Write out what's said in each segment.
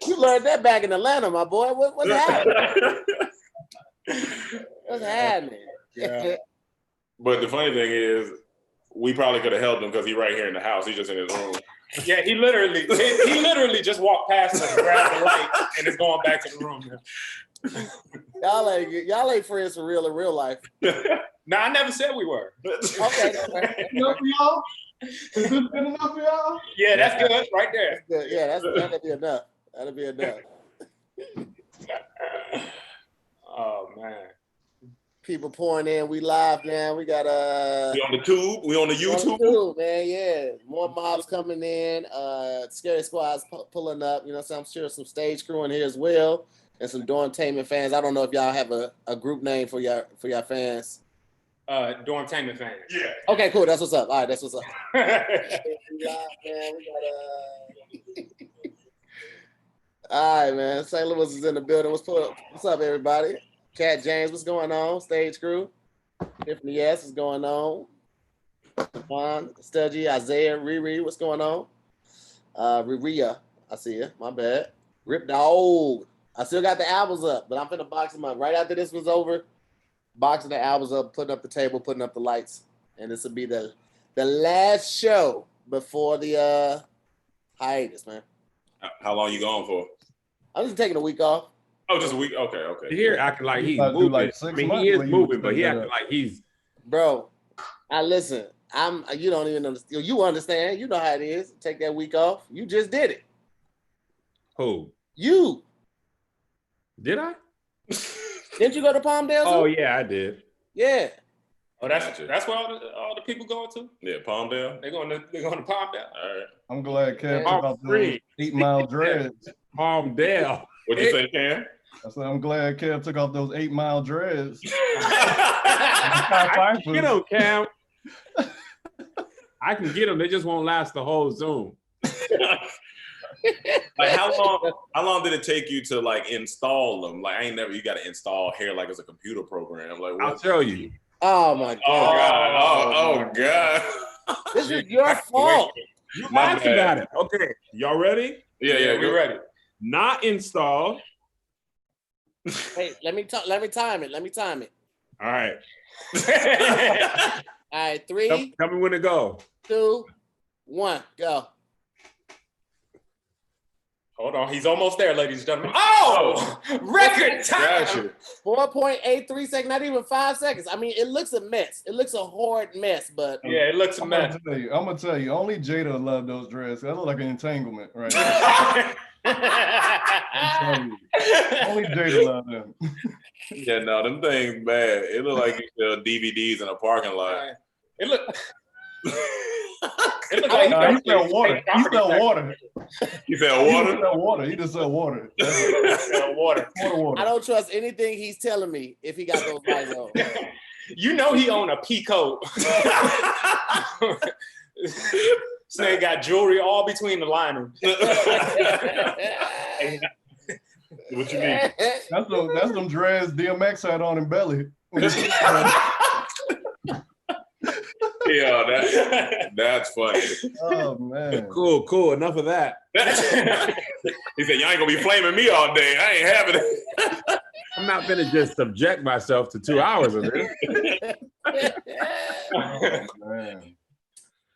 You learned that back in Atlanta, my boy. What's happening? What's happening? Yeah. But the funny thing is, we probably could have helped him because he's right here in the house. He's just in his room. Yeah, he literally just walked past us, grabbed the light, and is going back to the room now. Y'all ain't friends for real in real life. No, I never said we were. Okay. Enough for y'all? Is this good enough for y'all? Yeah, that's good right there. Good. Yeah, that'll be enough. That'll be enough. Oh man. People pouring in. We live now. We got We on the tube. We on the YouTube. YouTube, man. Yeah, more mobs coming in. Scary Squad's pulling up. You know, so I'm sure some stage crew in here as well, and some Dormtainment fans. I don't know if y'all have a group name for your fans. Dormtainment fans. Yeah. Okay, cool. That's what's up. All right, that's what's up. We live, man. We got all right, man. St. Louis is in the building. What's up, everybody? Cat James, what's going on? Stage crew. Tiffany S, what's going on? Devon, Studgy, Isaiah, Riri, what's going on? Riria, I see you. My bad. Rip Dog. I still got the albums up, but I'm finna box them up. Right after this was over, boxing the albums up, putting up the table, putting up the lights. And this will be the last show before the hiatus, man. How long you going for? I'm just taking a week off. Oh, just a week? Okay. Here acting like he's About to do moving. like 6 I mean, months he is where you moving, was but he thinking acting like he's. Bro, I listen. You don't even understand. You understand. You know how it is. Take that week off. You just did it. Who? You. Did I? Didn't you go to Palmdale? Oh, yeah, I did. Yeah. Oh, that's where all the people going to? Yeah, Palmdale. They're going to Palmdale. All right. I'm glad Kev took Palm off those free. 8 Mile dreads. Palmdale. What'd you say, Cam? I said, I'm glad Kev took off those 8 Mile dreads. I can get them, Cam. I can get them. They just won't last the whole Zoom. Like how long did it take you to like install them? Like you got to install hair like it's a computer program. Like I'll tell you. Oh my God. Oh God. This is your fault. You asked about it. Okay, y'all ready? Yeah, we're ready. Not installed. Hey, let me time it. All right. All right, 3, Tell me when to go. 2, 1, go. Hold on, he's almost there, ladies and gentlemen. Oh, record time. Gotcha. 4.83 seconds, not even 5 seconds. I mean, it looks a mess. It looks a horrid mess, but Yeah, it looks a mess. I'm gonna tell you, only Jada loved those dreads. That look like an entanglement, right? I'm telling you. Only Jada loved them. Yeah, no, them things bad. It look like you sell DVDs in a parking lot. It look He sell water. He sell water. You sell water? He sell water. He just sell water. water. Water. I don't trust anything he's telling me if he got those lights on. You know he own a Pico. Snake got jewelry all between the linings. What you mean? That's them dreads DMX had on in Belly. Yeah, that's funny. Oh man. Cool. Enough of that. He said, y'all ain't gonna be flaming me all day. I ain't having it. I'm not gonna just subject myself to 2 hours of this. Oh, man.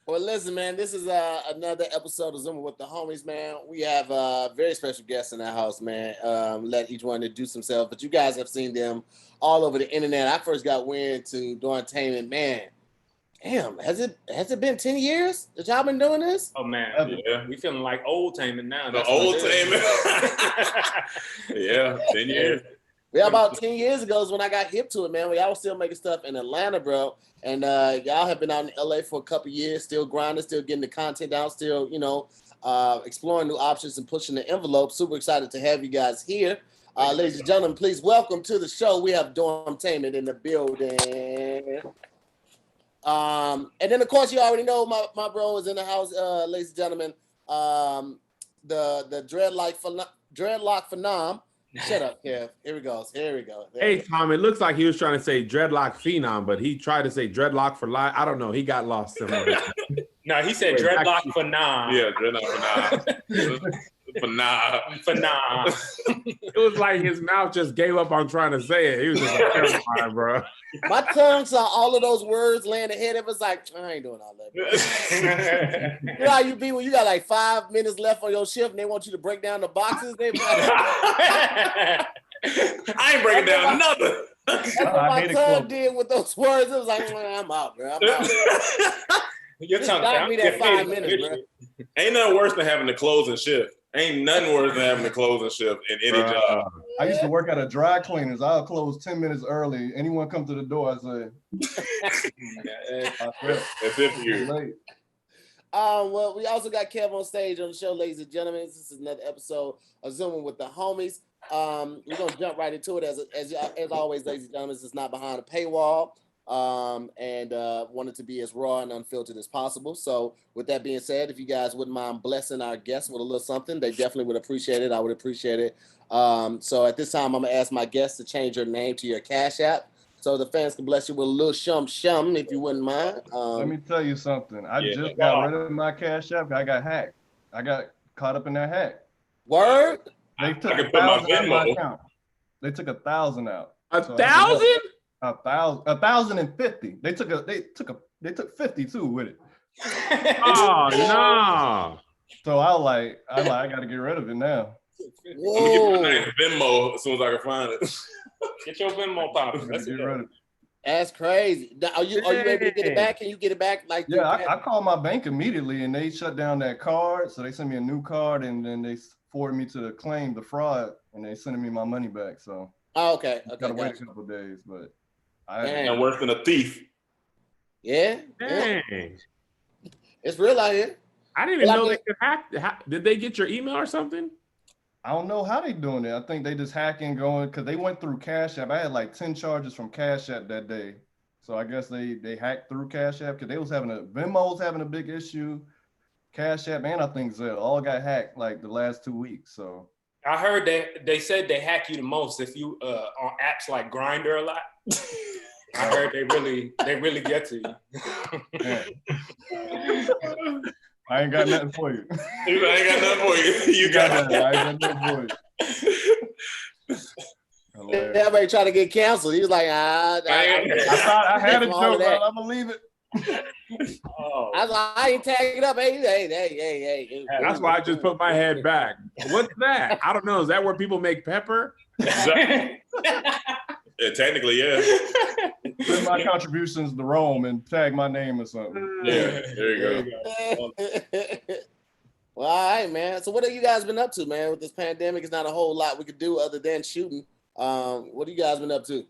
Well, listen, man, this is another episode of Zoom with the homies, man. We have a very special guests in our house, man. Let each one introduce themselves, but you guys have seen them all over the internet. I first got wind to Dormtainment, man. Damn, has it been 10 years that y'all been doing this? Oh man, yeah. We feeling like Oldtainment now. The Oldtainment. Yeah, 10 years. Yeah, about 10 years ago is when I got hip to it, man. Y'all was still making stuff in Atlanta, bro. And y'all have been out in LA for a couple years, still grinding, still getting the content out, still, exploring new options and pushing the envelope. Super excited to have you guys here. Ladies and gentlemen, please welcome to the show. We have Dormtainment in the building. And then, of course, you already know my bro is in the house, ladies and gentlemen. The dreadlock phenom. Shut up, Kev. Here we go. Hey, Tom, it looks like he was trying to say dreadlock phenom, but he tried to say dreadlock for life. I don't know. He got lost somewhere. No, he said dreadlock phenom. Yeah, dreadlock phenom. For nah. It was like his mouth just gave up on trying to say it. He was just like, never mind, bro. My tongue saw all of those words laying ahead of us. Like, I ain't doing all that. Bro. You know how you be when you got like 5 minutes left on your shift and they want you to break down the boxes? They be like, I ain't breaking down nothing. that's what my tongue did with those words. It was like, I'm out, bro. I'm out. Your tongue got me that 5 minutes, bro. Ain't nothing worse than having to close and shift. Ain't nothing worse than having to close and shift in any job. I used to work at a dry cleaners. I'll close 10 minutes early. Anyone come to the door, I say, That's it for you. Well, we also got Kev on stage on the show, ladies and gentlemen. This is another episode of Zooming with the Homies. We're gonna jump right into it. As always, ladies and gentlemen, this is not behind a paywall. And wanted to be as raw and unfiltered as possible. So with that being said, if you guys wouldn't mind blessing our guests with a little something, they definitely would appreciate it. I would appreciate it. So at this time, I'm gonna ask my guests to change your name to your Cash App so the fans can bless you with a little shum if you wouldn't mind. Let me tell you something. I just got rid of my Cash App. I got hacked. I got caught up in that hack. Word? They took 1,000 out of my account. They took 1,000 out. 1,000? 1,050. They took 50 too with it. Oh no! So I gotta get rid of it now. Whoa. I'm gonna get my Venmo as soon as I can find it. Get your Venmo popping. That's crazy. Are you able to get it back? Can you get it back? Like I called my bank immediately and they shut down that card. So they sent me a new card and then they forwarded me to the fraud, and they sending me my money back. So okay. Gotta wait a couple of days, but I'm worse than a thief. Yeah. Dang. It's real out here. I didn't even know they could hack. Did they get your email or something? I don't know how they doing it. I think they just hacking going because they went through Cash App. I had like 10 charges from Cash App that day. So I guess they hacked through Cash App because they was Venmo was having a big issue. Cash App and I think Zelle all got hacked like the last 2 weeks. So I heard they said they hack you the most if you on apps like Grindr a lot. I heard they really get to you. I ain't got nothing for you. I ain't got nothing for you. You got it. I ain't got nothing for you. Everybody trying to get canceled. He was like, I thought I had a joke, but I believe it. I ain't tagging up. Hey. That's why I just put my head back. What's that? I don't know. Is that where people make pepper? Yeah, technically, yeah. Send my contributions to Rome and tag my name or something. Yeah, there you go. Well, all right, man. So what have you guys been up to, man? With this pandemic, it's not a whole lot we could do other than shooting. What have you guys been up to?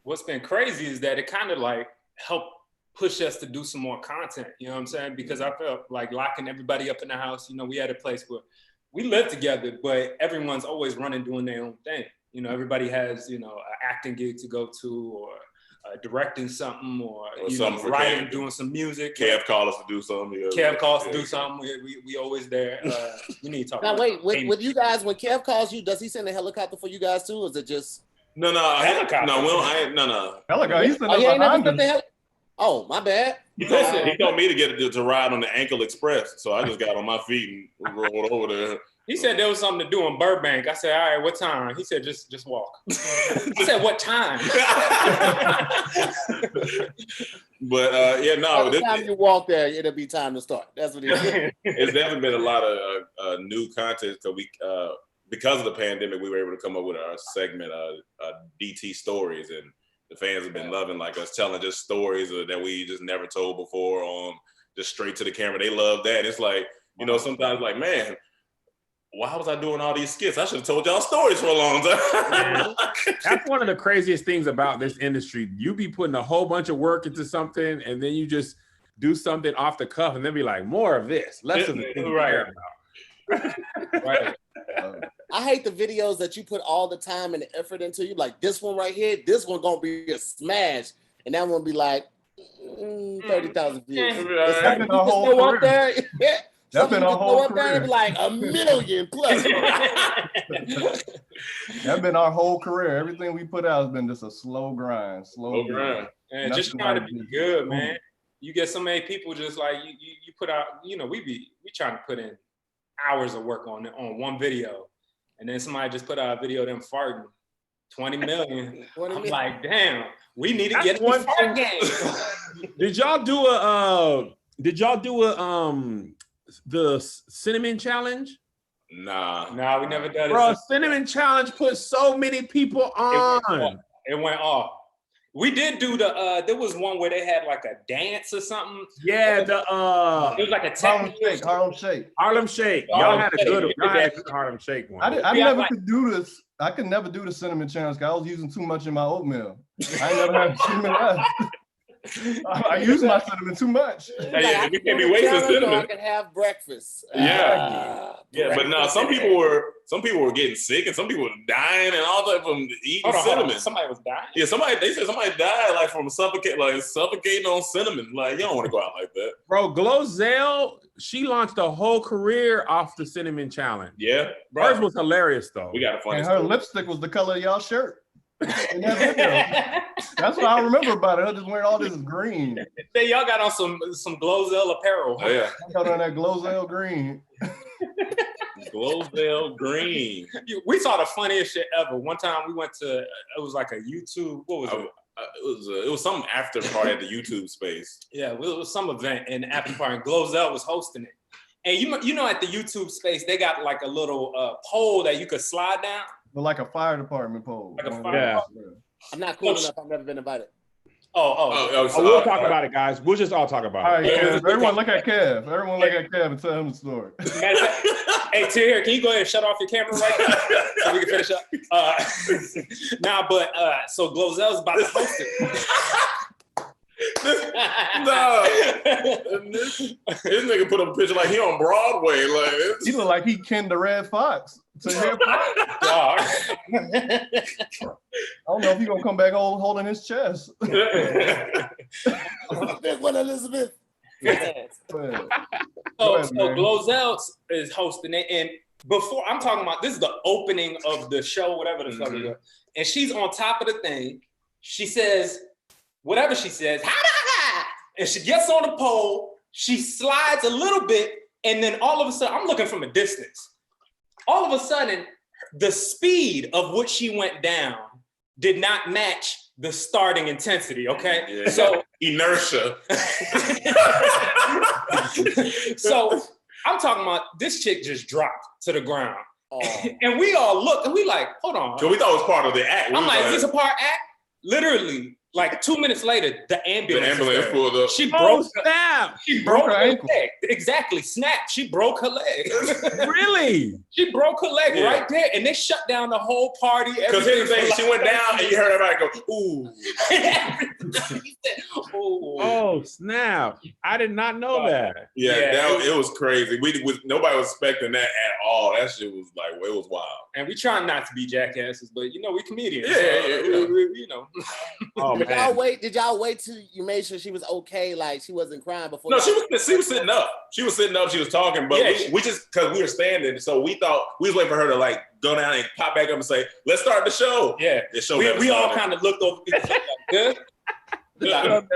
What's been crazy is that it kind of like helped push us to do some more content, you know what I'm saying? Because I felt like locking everybody up in the house, we had a place where we live together, but everyone's always running, doing their own thing. Everybody has, an acting gig to go to or directing something or writing, doing some music. Kev called us to do something. Kev calls to do something. We always there. We need to talk now, about wait, with you guys, when Kev calls you, does he send a helicopter for you guys too? Or is it just... No. Helicopter. No, we don't. No. Helicopter. He's the Oh, my bad. He told me to ride on the Ankle Express, so I just got on my feet and rolled over there. He said there was something to do in Burbank. I said, all right, what time? He said, just walk. I said, what time? But by the time you walk there, it'll be time to start. That's what he said. It's definitely been a lot of new content. So because of the pandemic, we were able to come up with our segment, DT Stories, and the fans have been loving us telling just stories that we just never told before on just straight to the camera. They love that. It's like, sometimes like, man, why was I doing all these skits? I should have told y'all stories for a long time. That's one of the craziest things about this industry. You be putting a whole bunch of work into something and then you just do something off the cuff and then be like, more of this, less of the thing you care about. Right. I hate the videos that you put all the time and the effort into. You like this one right here, this one gonna be a smash, and that one be like 30,000 views. That's been our whole career. That's been our whole career. Be like 1 million plus. That's been our whole career. Everything we put out has been just a slow grind. And just trying to be good, man. You get so many people just like you put out. We trying to put in hours of work on one video. And then somebody just put out a video of them farting. 20 million. I'm like, damn, we need to get one fart game. Did y'all do the cinnamon challenge? Nah, we never done it. Bro, cinnamon challenge put so many people on. It went off. We did do there was one where they had like a dance or something. Yeah, it was like a Harlem Shake. Harlem Shake. Y'all had a good Harlem Shake one. I never could do this. I could never do the cinnamon challenge because I was using too much in my oatmeal. I never had cinnamon left. I use my cinnamon too much. We can't be wasting cinnamon. I can have breakfast. But no, some people were getting sick and some people were dying and all that from eating cinnamon. Somebody was dying. Yeah, they said somebody died like from suffocating on cinnamon. Like, you don't want to go out like that. Bro, Glozell, she launched a whole career off the cinnamon challenge. Yeah, bro. Hers was hilarious though. We got a funny story. Her lipstick was the color of y'all shirt. That's what I remember about it. I just wearing all this green. Then y'all got on some Glozell apparel. Oh, yeah. I got on that Glozell green. Glozell green. We saw the funniest shit ever. One time we went to, it was like a YouTube, what was it? It was some after party at the YouTube space. Yeah, it was some event in the after party. And Glozell was hosting it. And you know at the YouTube space, they got like a little pole that you could slide down. But like a fire department pole. Like a fire department. I'm not cool enough. I've never been invited. We'll talk about it, guys. We'll just all talk about it. All right, Kev, everyone look at Kev. Everyone look at Kev and tell him the story. Hey, Tahir, can you go ahead and shut off your camera right now so we can finish up? So Glozell's about to host it. This nigga put up a picture like he on Broadway. Like he look like he Ken the Red Fox. I don't know if he gonna come back holding his chest. Big one, Elizabeth. So Glozell is hosting it, and before I'm talking about this is the opening of the show, whatever the fuck it is, and she's on top of the thing. She says whatever she says, and she gets on the pole. She slides a little bit, and then all of a sudden, I'm looking from a distance. All of a sudden, the speed of which she went down did not match the starting intensity, okay? Yeah. So inertia. So I'm talking about this chick just dropped to the ground. Oh. And we all look and we like, hold on. So we thought it was part of the act. I'm like, is this a part act? Literally, like 2 minutes later, the ambulance pulled up. She broke She broke her leg. Exactly, snap. She broke her leg. Really? She broke her leg right there, and they shut down the whole party. Because here's the thing, she went down, and you heard everybody go, ooh. Oh, snap. I did not know that. Yeah, it was crazy. Nobody was expecting that at all. That shit was like, it was wild. And we try not to be jackasses, but you know, we comedians. You know. Oh, Did y'all wait till you made sure she was okay? Like she wasn't crying before? No, she was sitting up. She was sitting up. She was talking, but we just, because we were standing, so we thought we was waiting for her to like go down and pop back up and say, "Let's start the show." Yeah, the show. We all kind of looked over. Good. Don't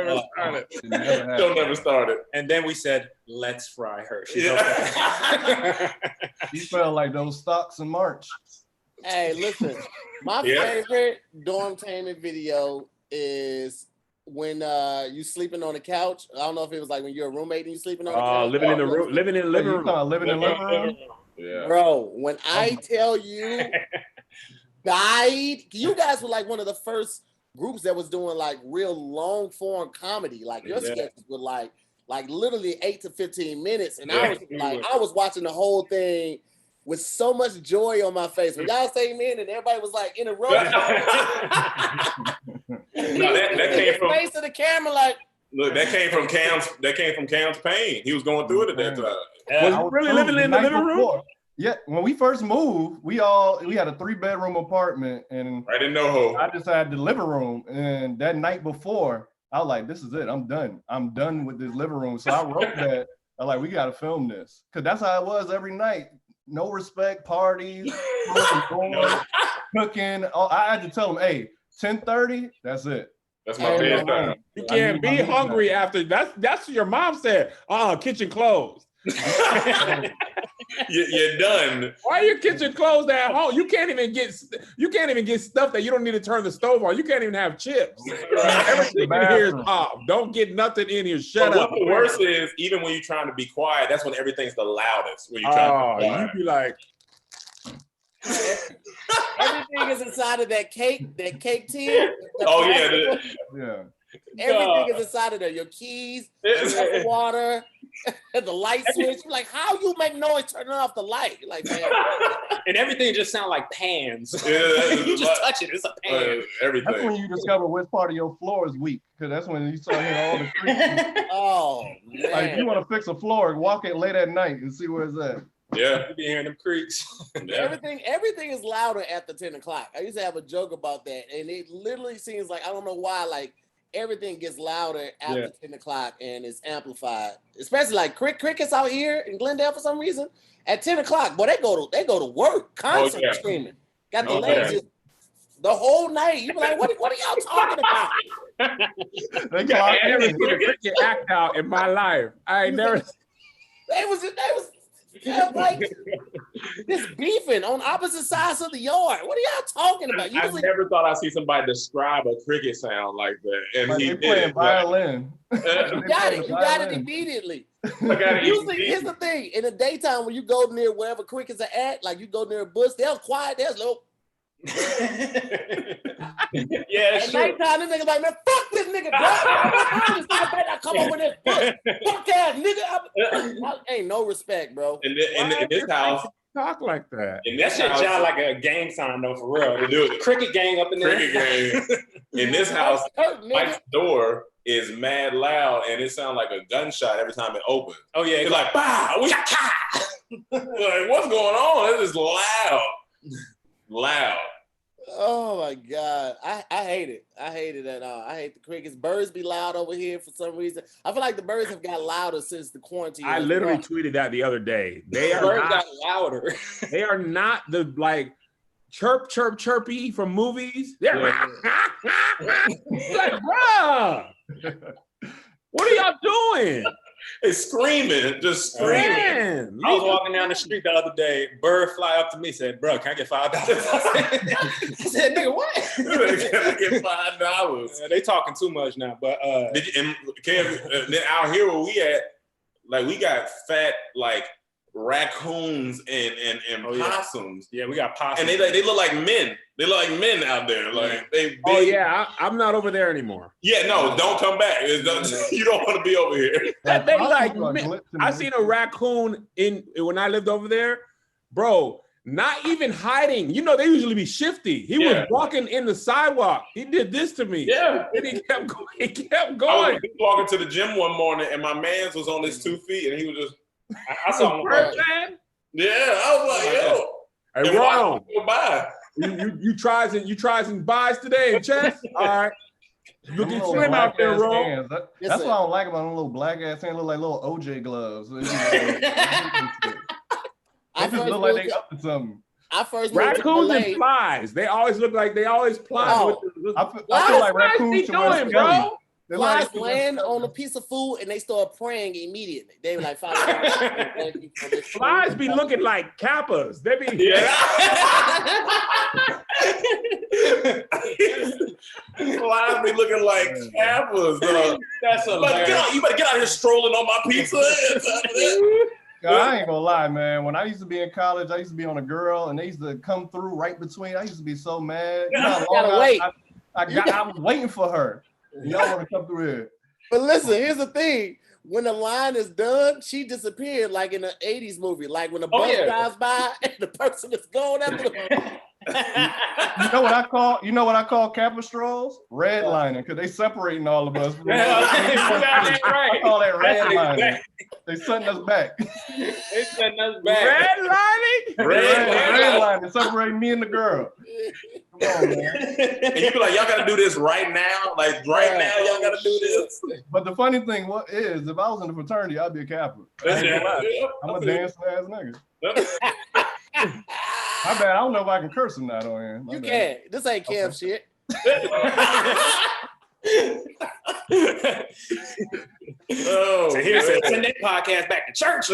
never started. And then we said, "Let's fry her." She's okay. She felt like those stocks in March. Hey, listen, my favorite Dormtainment video is when you sleeping on the couch. I don't know if it was like when you're a roommate and you sleeping on the couch. Living in the living in the living room. Yeah. Bro, when I tell you, you guys were like one of the first groups that was doing like real long form comedy. Like your sketches were like literally 8 to 15 minutes, and I was watching the whole thing with so much joy on my face. When y'all came in and everybody was like in a row. that came from face of the camera, like. Look, that came from Cam's pain. He was going through it at that time. Was really living in the living room? Yeah, when we first moved, we had a 3-bedroom apartment, and right in NoHo. I just had the living room, and that night before, I was like, "This is it. I'm done. I'm done with this living room." So I wrote that. I like, we got to film this, because that's how it was every night. No respect, parties, cooking. I had to tell them, "Hey, 10:30. That's it. That's my bedtime." You can't be hungry after. That's what your mom said. Kitchen closed. You're done. Why are your kitchen closed at home? You can't even get stuff that you don't need to turn the stove on. You can't even have chips. Everything in here is off. Don't get nothing in here. Shut up. What the worst is, even when you're trying to be quiet, that's when everything's the loudest. When you're trying to be quiet. You be like, everything is inside of that cake tin. Oh yeah, Yeah. Everything is inside of there. Your keys, the water, the light switch. You're like, how you make noise turning off the light? You're like, man. And everything just sounds like pans. Yeah, You just touch it, it's a pan. Everything. That's when you discover which part of your floor is weak, because that's when you start hearing all the creaks. Oh man. Like if you want to fix a floor, walk it late at night and see where it's at. Yeah. You be hearing them creaks. Yeah. Everything is louder after 10 o'clock. I used to have a joke about that, and it literally seems like, I don't know why, like everything gets louder after 10 o'clock and it's amplified. Especially like crickets out here in Glendale for some reason. At 10 o'clock, boy, they go to work constantly screaming. Got the legs just the whole night. You be like, what are y'all talking about? I never seen a cricket act out in my life. I ain't never. They was like this beefing on opposite sides of the yard. What are y'all talking about? I never thought I'd see somebody describe a cricket sound like that. And like he they playing violin. You got it immediately. Usually, here's the thing: in the daytime, when you go near wherever crickets are at, like you go near a bush, they're quiet. There's no. Yeah, at nighttime, this nigga like, man, fuck this nigga, bro. This nigga better not come up with this fuck ass nigga. Ain't no respect, bro. In this house, talk like that. In That this shit house, sound like a gang sign though, for real. Dude, Cricket gang up in there. cricket game. In this house, Mike's door is mad loud, and it sounds like a gunshot every time it opens. Oh yeah, It's like, bah, like, what's going on? It is loud. Loud. Oh my God. I hate it. I hate it at all. I hate the crickets. Birds be loud over here for some reason. I feel like the birds have got louder since the quarantine. I literally tweeted that the other day. They are birds got louder. They are not the like chirp, chirp, chirpy from movies. They're like, bruh, what are y'all doing? It's screaming, just screaming. Man, I was walking down the street the other day. Bird fly up to me, said, "Bro, can I get $5?" I said, "Nigga, what?" Can I get $5? They talking too much now. But Did you, and Kev, out here where we at, like we got fat like raccoons and possums. Yeah, we got possums. And they look like men. They look like men out there. Like they big. Oh yeah, I'm not over there anymore. Yeah, no, don't come back. You don't want to be over here. They like men. I seen a raccoon when I lived over there, bro. Not even hiding. You know, they usually be shifty. He was walking in the sidewalk. He did this to me. Yeah. And he kept going. He kept going. I was walking to the gym one morning and my man's was on his 2 feet and he was just. I saw him. Man. Yeah, I was like, yo. Hey, Ron. Goodbye. You tries and buys today in chess? All right. Looking slim out there, Ron. That's what I don't like about them little black ass hands. Look like little OJ gloves. I just look like they up to something. Raccoons and flies. They always look like they always fly. Oh. I feel like raccoons should wear bro. Flies land on a piece of food and they start praying immediately. They were like, thank you for this. Flies be looking like kappas. They be Flies be looking like kappas. That's you better get out here strolling on my pizza. I ain't gonna lie, man. When I used to be in college, I used to be on a girl and they used to come through right between. I used to be so mad. You know, I was waiting for her. Y'all want to come through here. But listen, here's the thing. When the line is done, she disappeared like in an 80s movie. Like when the bus drives by and the person is going after the You know what I call Kappa strolls? Redlining, because they separating all of us. I call that redlining. They setting us back. They setting us back. Redlining? Redlining, separating me and the girl. Come on, man. And you be like, y'all gotta do this right now? Like right now, y'all gotta do this? But the funny thing is, if I was in the fraternity, I'd be a Kappa. I'm a dancing ass nigga. My bad, I don't know if I can curse or not on here. You can. This ain't Kev shit. Oh, so here said, send that podcast back to church.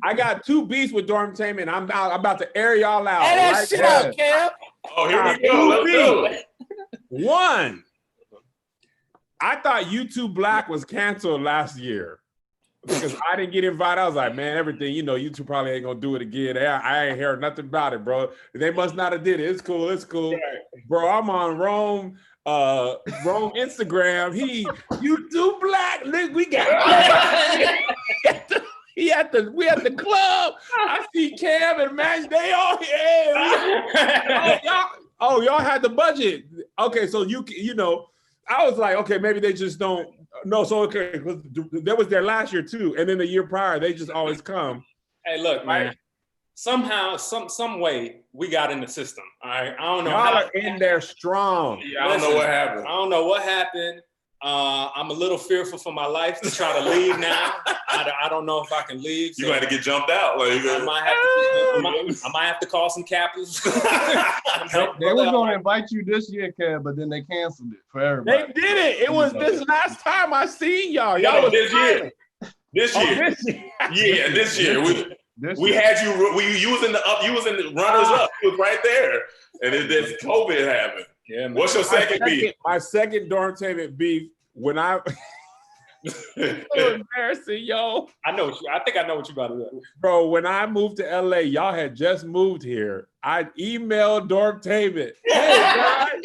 I got 2 beats with Dormtainment. I'm about to air y'all out. Hey, that shit out, Kev. Oh, here we go. Let's do it. 1. I thought YouTube Black was canceled last year because I didn't get invited. I was like, man, everything, YouTube probably ain't gonna do it again. I ain't heard nothing about it, bro. They must not have did it. It's cool. Bro, I'm on Rome Instagram. YouTube Black. Look, we got we at the club. I see Kev and Max. They all here. Y'all had the budget. Okay, so I was like, okay, maybe they just don't. No, so okay, that was there last year too, and then the year prior, they just always come. Hey, look, man. Somehow, some way, we got in the system. All right, I don't know. Y'all are in there strong. Yeah, I don't know what happened. I don't know what happened. I'm a little fearful for my life to try to leave now. I don't know if I can leave. So you're going to get jumped out. Like, I might have to call some captains. They were going to invite you this year, Kev, but then they canceled it for everybody. They did it. It was this last time I seen y'all. Y'all was this year. This year. Yeah, this year. We had you. You was in the up. You was in the runners up. You was right there, and then this COVID happened. Yeah, man. What's your second beef? My second Dormtainment beef when I. So embarrassing, yo. I think I know what you about to do. Bro, when I moved to LA, y'all had just moved here. I emailed Dormtainment. Hey guys,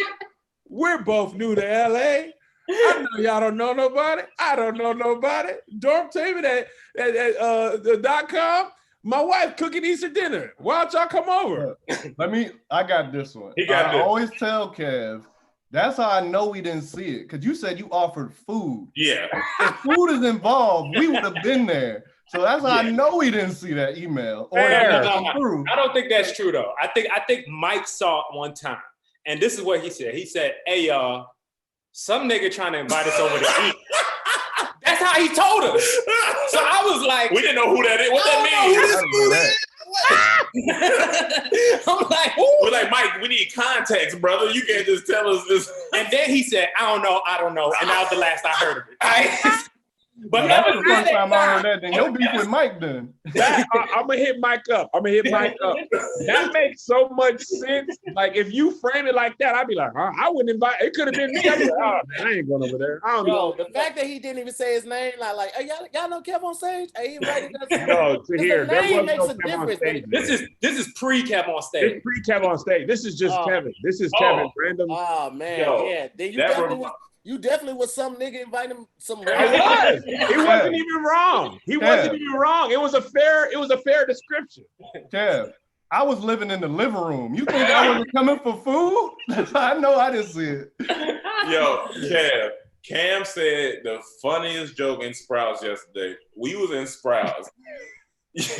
we're both new to LA. I know y'all don't know nobody. I don't know nobody. Dormtainment at .com. My wife cooking Easter dinner. Why don't y'all come over? I got this one. I always tell Kev, that's how I know we didn't see it. Because you said you offered food. Yeah. If food is involved, we would have been there. So that's how I know we didn't see that email. No. I don't think that's true though. I think Mike saw it one time. And this is what he said. He said, hey y'all, some nigga trying to invite us over to eat. That's how he told us. So I was like, we didn't know who that is. What that means? I'm like, we're like, Mike, we need context, brother. You can't just tell us this. And then he said, I don't know. And that was the last I heard of it. But that was the first time I heard that. Then your beef with Mike then. I'm gonna hit Mike up. That makes so much sense. Like if you frame it like that, I'd be like, I wouldn't invite. It could have been me. I'd be like, oh man, I ain't going over there. I don't know. The fact that he didn't even say his name, like, hey, y'all know KevOnStage? Hey, he invited us. No, to hear the name makes a difference. This is pre-KevOnStage. This pre-KevOnStage. This is just Kevin. This is Kevin. Random. Oh man, yeah. Then you definitely was some nigga inviting some. I was. He wasn't even wrong. He wasn't even wrong. It was a fair description. Kev, I was living in the living room. You think I wasn't coming for food? I know I didn't see it. Yo, Kev, Cam said the funniest joke in Sprouts yesterday. We was in Sprouts.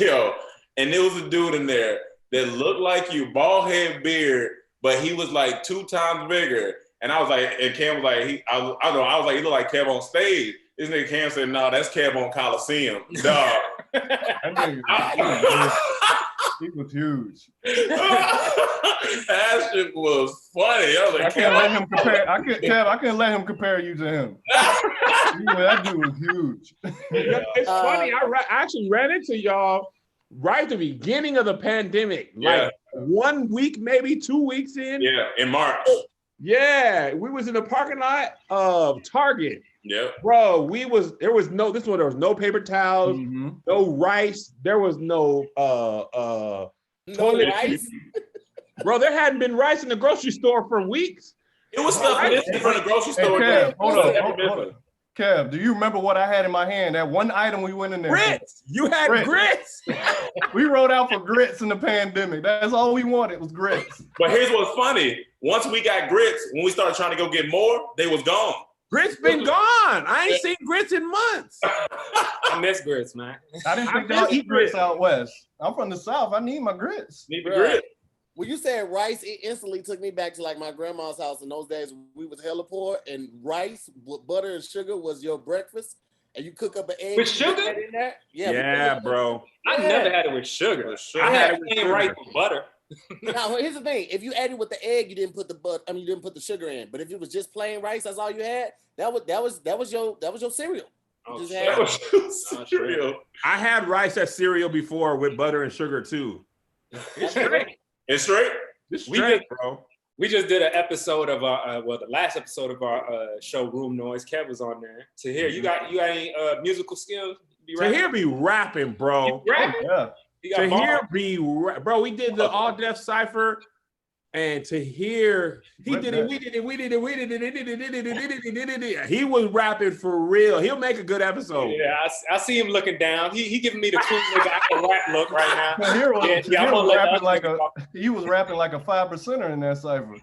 Yo, and there was a dude in there that looked like you, bald head, beard, but he was like 2 times bigger. And I was like, and Cam was like, I was like, he looked like Kev-OnStage. This nigga Cam said, no, that's Kev on Coliseum. Dog. He was huge. That shit was funny. I was like, I couldn't let him compare you to him. That dude was huge. It's funny. I actually ran into y'all right at the beginning of the pandemic. Like 1 week, maybe 2 weeks in. Yeah, in March. Yeah, we was in the parking lot of Target. Yeah, bro, there was no paper towels, no rice, there was no toilet rice. Bro, there hadn't been rice in the grocery store for weeks. It was stuff from the grocery store. Hey, Kev, hold on. Kev, do you remember what I had in my hand? That one item we went in there. Grits. You had grits. We rode out for grits in the pandemic. That's all we wanted was grits. But here's what's funny. Once we got grits, when we started trying to go get more, they was gone. Grits been gone. I ain't seen grits in months. I miss grits, man. I didn't think y'all eat grits out west. I'm from the South. I need my grits. Need the grits. When you said rice, it instantly took me back to like my grandma's house. In those days, we was hella poor, and rice with butter and sugar was your breakfast. And you cook up an egg with sugar in there. Yeah, bro. I never had it with sugar. I had it plain rice with butter. Now here's the thing: if you added with the egg, you didn't put you didn't put the sugar in. But if it was just plain rice, that's all you had. That was your cereal. That was cereal. I had rice as cereal before with butter and sugar too. It's straight. It's straight. It's straight, bro. We just did an episode of our the last episode of our show Room Noise. Kev was on there. Tahir, you got any musical skills? Tahir be rapping, bro. Yeah. Tahir be bro. We did the All Deaf Cipher, and Tahir we did it. He was rapping for real. He'll make a good episode. Yeah, I see him looking down. He giving me the cool nigga I can rap look right now. He was rapping like a 5%er in that cipher.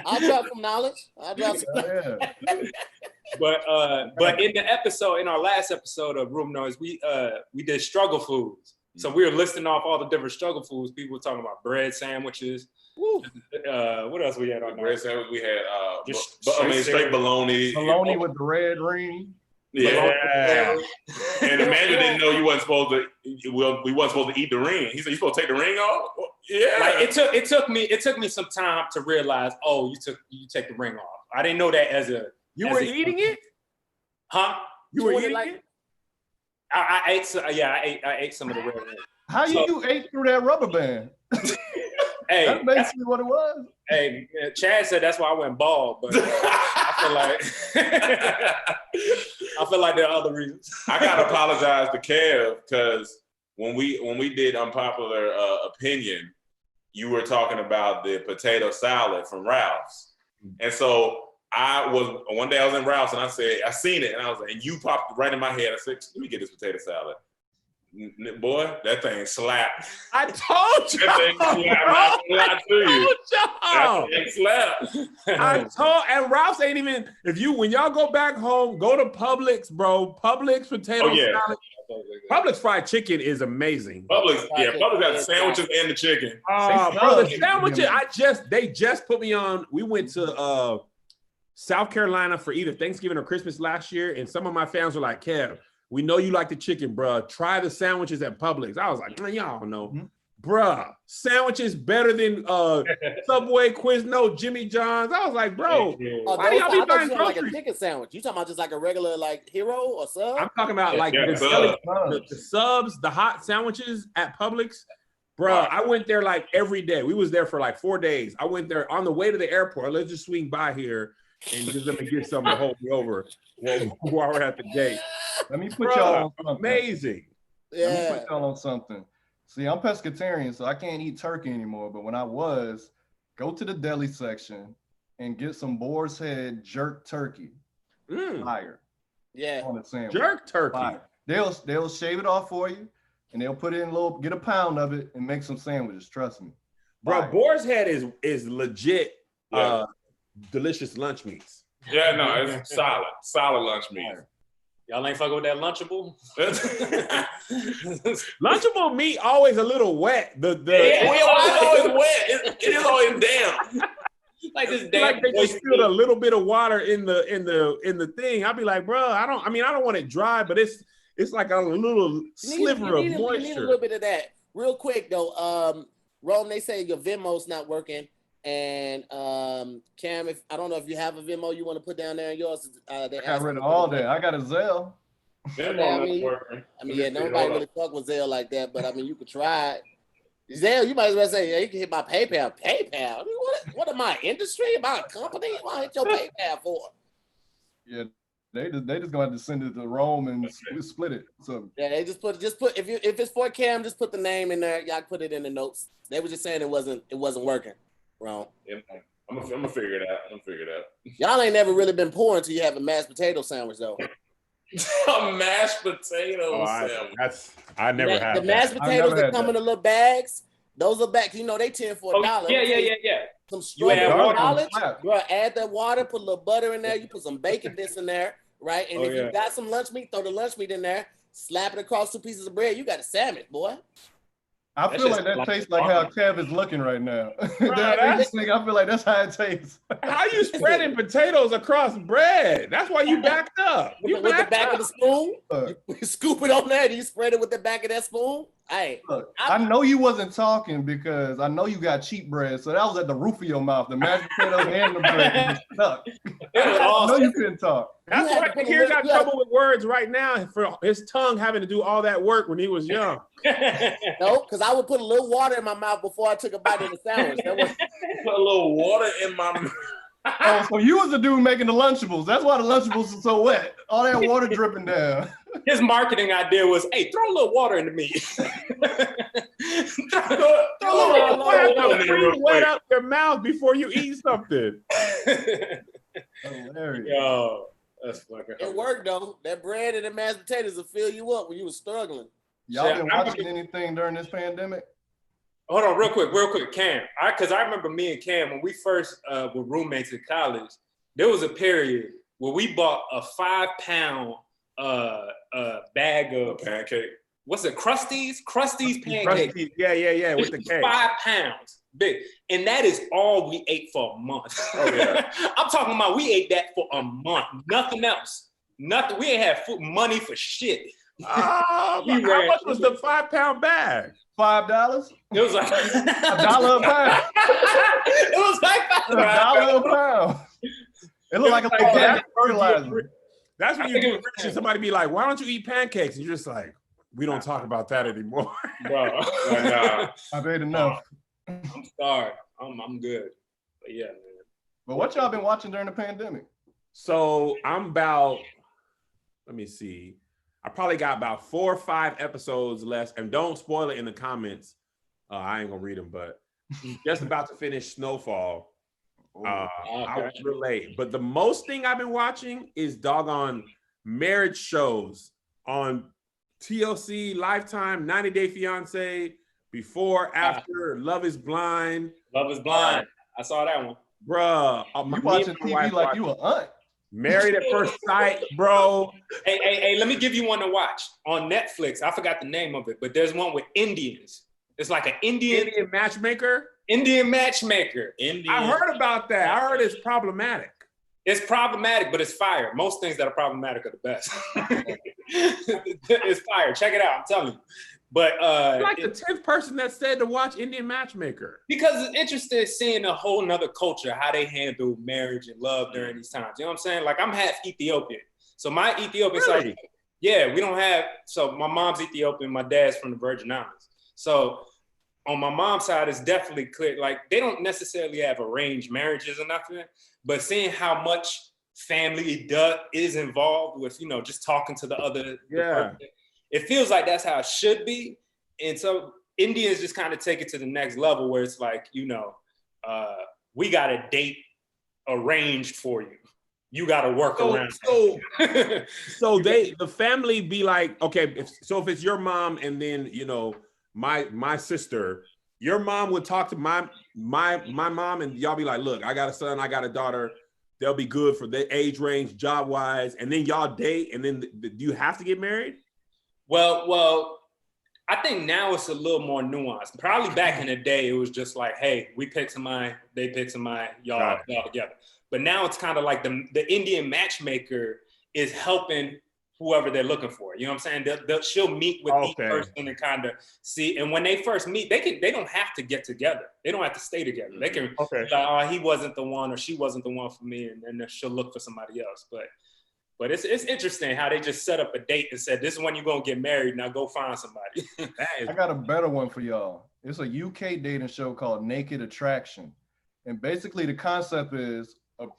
I'll drop some knowledge. But in our last episode of Room Noise, we did struggle foods. So we were listing off all the different struggle foods. People were talking about bread sandwiches. What else we had on there? Bread sandwich. We had straight bologna. Bologna with the red ring. Yeah. And the manager didn't know you wasn't supposed to. We wasn't supposed to eat the ring. He said, "You supposed to take the ring off?" Yeah. Like it took me some time to realize. Oh, you take the ring off. I didn't know that as a. You were eating it? Huh? You were eating it? I ate some of the red ring. How you ate through that rubber band? Hey, that's basically what it was. Hey, Chad said that's why I went bald, but I feel like there are other reasons. I gotta apologize to Kev because when we did Unpopular Opinion, you were talking about the potato salad from Ralph's, and so one day I was in Ralph's and I said I seen it and I was like, and you popped right in my head. I said, let me get this potato salad. Boy, that thing slapped. I told you. That thing slapped. And Ralph's ain't even. When y'all go back home, go to Publix, bro. Publix potato salad. Publix fried chicken is amazing. Publix got the sandwiches and the chicken. Bro, the sandwiches. They just put me on. We went to South Carolina for either Thanksgiving or Christmas last year, and some of my fans were like, "Kev, we know you like the chicken, bruh. Try the sandwiches at Publix." I was like, man, y'all know. Bruh, sandwiches better than Subway, Quiznos, Jimmy John's. I was like, bro, why do y'all be buying groceries? Like a chicken sandwich. You talking about just like a regular like Hero or Sub? I'm talking about the subs, the hot sandwiches at Publix. Bruh, I went there like every day. We was there for like 4 days. I went there on the way to the airport. Let's just swing by here and just let me get something to hold me over while we're at the gate. Let me put y'all on something. Amazing. Yeah. Let me put y'all on something. See, I'm pescatarian, so I can't eat turkey anymore. But when I was, go to the deli section and get some boar's head jerk turkey. Fire. Yeah. On the sandwich. Jerk turkey. Fire. They'll shave it off for you, and they'll put in get a pound of it and make some sandwiches. Trust me. Bro, boar's head is legit. Delicious lunch meats. Yeah, no, it's solid lunch meat. Y'all ain't fucking with that Lunchable? Lunchable meat always a little wet. It's always wet. It is always damp. Like this damn. Like they just spilled a little bit of water in the thing. I'll be like, bro, I don't want it dry, but it's like a little sliver of moisture. You need a little bit of that. Real quick though, Rome, they say your Venmo's not working. And Cam, I don't know if you have a Venmo you want to put down there in yours. I got rid of all that. I got a Zelle. Nobody really fuck with Zelle like that, but I mean, you could try it. Zelle, you might as well say, yeah, you can hit my PayPal. PayPal? I mean, what am I, industry? Am I a company? What hit your PayPal for? Yeah, they just gonna have to send it to Rome and split it. So yeah, they just put if it's for Cam, just put the name in there. Y'all put it in the notes. They were just saying it wasn't working. Wrong. Yeah, I'm gonna figure it out. Y'all ain't never really been poor until you have a mashed potato sandwich, though. A mashed potato sandwich. I never had the mashed potatoes that come in the little bags. Those are back. You know they $10 for $1. Yeah. Some strawberry knowledge, bro. Add that water. Put a little butter in there. You put some bacon bits in there, right? And if you got some lunch meat, throw the lunch meat in there. Slap it across 2 pieces of bread. You got a sandwich, boy. I feel like that tastes like how Kev is looking right now. I feel like that's how it tastes. How you spreading potatoes across bread? That's why you backed up. You with the back of the spoon. You scoop it on that and you spread it with the back of that spoon. Hey, look, I know you wasn't talking because I know you got cheap bread, so that was at the roof of your mouth. The mashed potatoes and the bread was stuck. I know you couldn't talk. That's why Tahir got trouble with words right now for his tongue having to do all that work when he was young. No, because I would put a little water in my mouth before I took a bite of the sandwich. That was put a little water in my mouth. Oh, so you was the dude making the Lunchables. That's why the Lunchables are so wet. All that water dripping down. His marketing idea was, hey, throw a little water into me. throw a little water wet up your mouth before you eat something. Hilarious. Yo, that's fucking it worked though. That bread and the mashed potatoes will fill you up when you were struggling. Y'all been watching anything during this pandemic? Hold on, real quick, Cam. Because I remember me and Cam, when we first were roommates in college, there was a period where we bought a 5-pound bag of pancake. What's it? Krusty's pancakes. Yeah, with the cake. 5 pounds big. And that is all we ate for a month. Oh, yeah. I'm talking about we ate that for a month. Nothing else. Nothing. We ain't have money for shit. How much was the 5-pound bag? $5? It was like $1 a pound. It was like $1 a pound. It looked like a organic fertilizer. That's when you get rich and somebody be like, why don't you eat pancakes? And you're just like, we don't talk about that anymore. Bro, I've ate enough. I'm starved. I'm good. But yeah, man. But what y'all been watching during the pandemic? So I'm about, let me see. I probably got about 4 or 5 episodes left, and don't spoil it in the comments. I ain't gonna read them, but just about to finish Snowfall. I was real late, but the most thing I've been watching is doggone marriage shows on TLC, Lifetime, 90 Day Fiance, Before, After, Love is Blind. Love is Blind. I saw that one. Bruh. You watching TV like you an aunt. Married at First Sight, bro. Hey, let me give you one to watch on Netflix. I forgot the name of it, but there's one with Indians. It's like an Indian matchmaker. I heard about that. I heard it's problematic. It's problematic, but it's fire. Most things that are problematic are the best. It's fire. Check it out. I'm telling you. But you're like the 10th person that said to watch Indian Matchmaker. Because it's interesting seeing a whole nother culture, how they handle marriage and love during these times. You know what I'm saying? Like I'm half Ethiopian. So my Ethiopian side, we don't have, so my mom's Ethiopian, my dad's from the Virgin Islands. So on my mom's side, it's definitely clear. Like they don't necessarily have arranged marriages or nothing, but seeing how much family is involved with, just talking to the other person, it feels like that's how it should be. And so Indians just kind of take it to the next level where it's like, we got a date arranged for you. You got to work around. So the family be like, okay, if it's your mom and then, my sister, your mom would talk to my mom and y'all be like, look, I got a son, I got a daughter. They'll be good for their age range, job wise. And then y'all date. And then do you have to get married? Well, I think now it's a little more nuanced. Probably back in the day, it was just like, hey, we pick somebody, they pick somebody, y'all together. But now it's kind of like the Indian matchmaker is helping whoever they're looking for. You know what I'm saying? She'll meet with each person and kind of see. And when they first meet, they don't have to get together. They don't have to stay together. They can be like, oh, he wasn't the one or she wasn't the one for me. And then she'll look for somebody else. But it's interesting how they just set up a date and said, this is when you're going to get married. Now go find somebody. I got a better one for y'all. It's a UK dating show called Naked Attraction. And basically the concept is,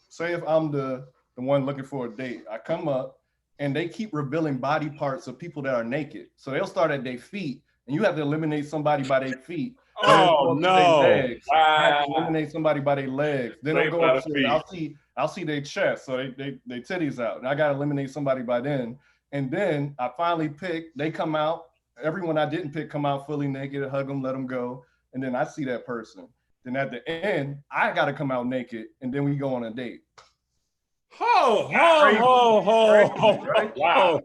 say if I'm the one looking for a date, I come up and they keep revealing body parts of people that are naked. So they'll start at their feet and you have to eliminate somebody by their feet. Oh no! Wow. Eliminate somebody by their legs. Then they'll go up to I'll see their chest, so they titties out, and I gotta eliminate somebody by then. And then I finally pick. They come out. Everyone I didn't pick come out fully naked. Hug them, let them go, and then I see that person. Then at the end, I gotta come out naked, and then we go on a date. Ho! Wow.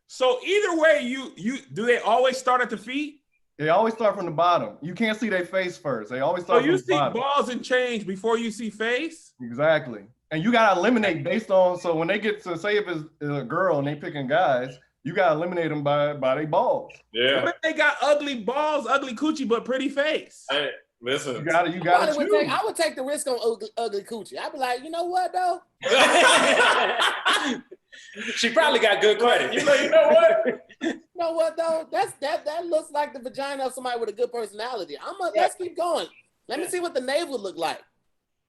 So either way, you do they always start at the feet? They always start from the bottom. You can't see their face first. They always start So you from the bottom. see balls and change before you see face? Exactly. And you gotta eliminate based on, so when they get to, say if it's a girl and they picking guys, you gotta eliminate them by their balls. Yeah. What if they got ugly balls, ugly coochie, but pretty face? Hey, listen. You gotta choose. I would take the risk on ugly coochie. I'd be like, you know what though? She probably got good credit. You know what? You know what though? That looks like the vagina of somebody with a good personality. Let's keep going. Let me see what the navel look like.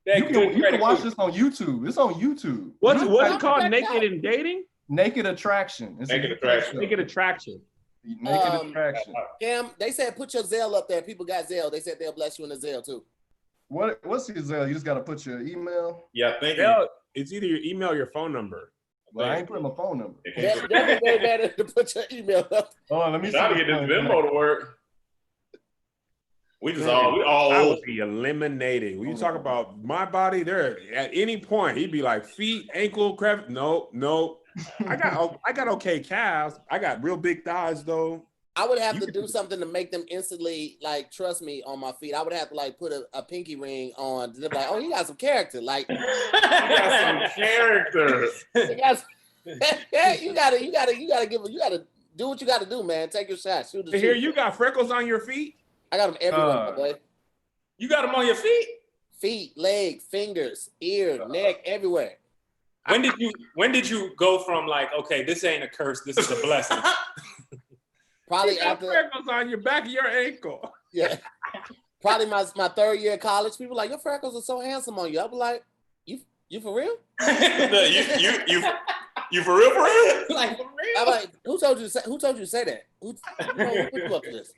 You can watch this on YouTube. It's on YouTube. What's it called? Naked and Dating? Naked Attraction. Naked Attraction. Naked Attraction. Naked Attraction. Cam, they said put your Zelle up there. People got Zelle. They said they'll bless you in the Zelle too. What's your Zelle? You just gotta put your email. Yeah, thank Yeah, you. it's either your email or your phone number. Well, I ain't putting my phone number. That's way better to put your email up. Hold on, let me see. Trying to get this Venmo to work. We I all would be eliminated. When you talk about my body, there at any point he'd be like feet, ankle, crevice. No. I got okay calves. I got real big thighs though. I would have to do something to make them instantly like trust me on my feet. I would have to like put a pinky ring on. They're like, oh, you got some character. Like, you got some character. You gotta do what you gotta do, man. Take your shot. Shoot the Here, you got freckles on your feet. I got them everywhere, boy. You got them on your feet? Feet, leg, fingers, ear, neck, everywhere. When did you go from like, okay, this ain't a curse, this is a blessing? Probably you got after freckles on your back of your ankle. Yeah. Probably my third year of college. People like, your freckles are so handsome on you. I'll be like, you for real? You for real? Like for real? I'm like, who told you to say that? Who put you up for this?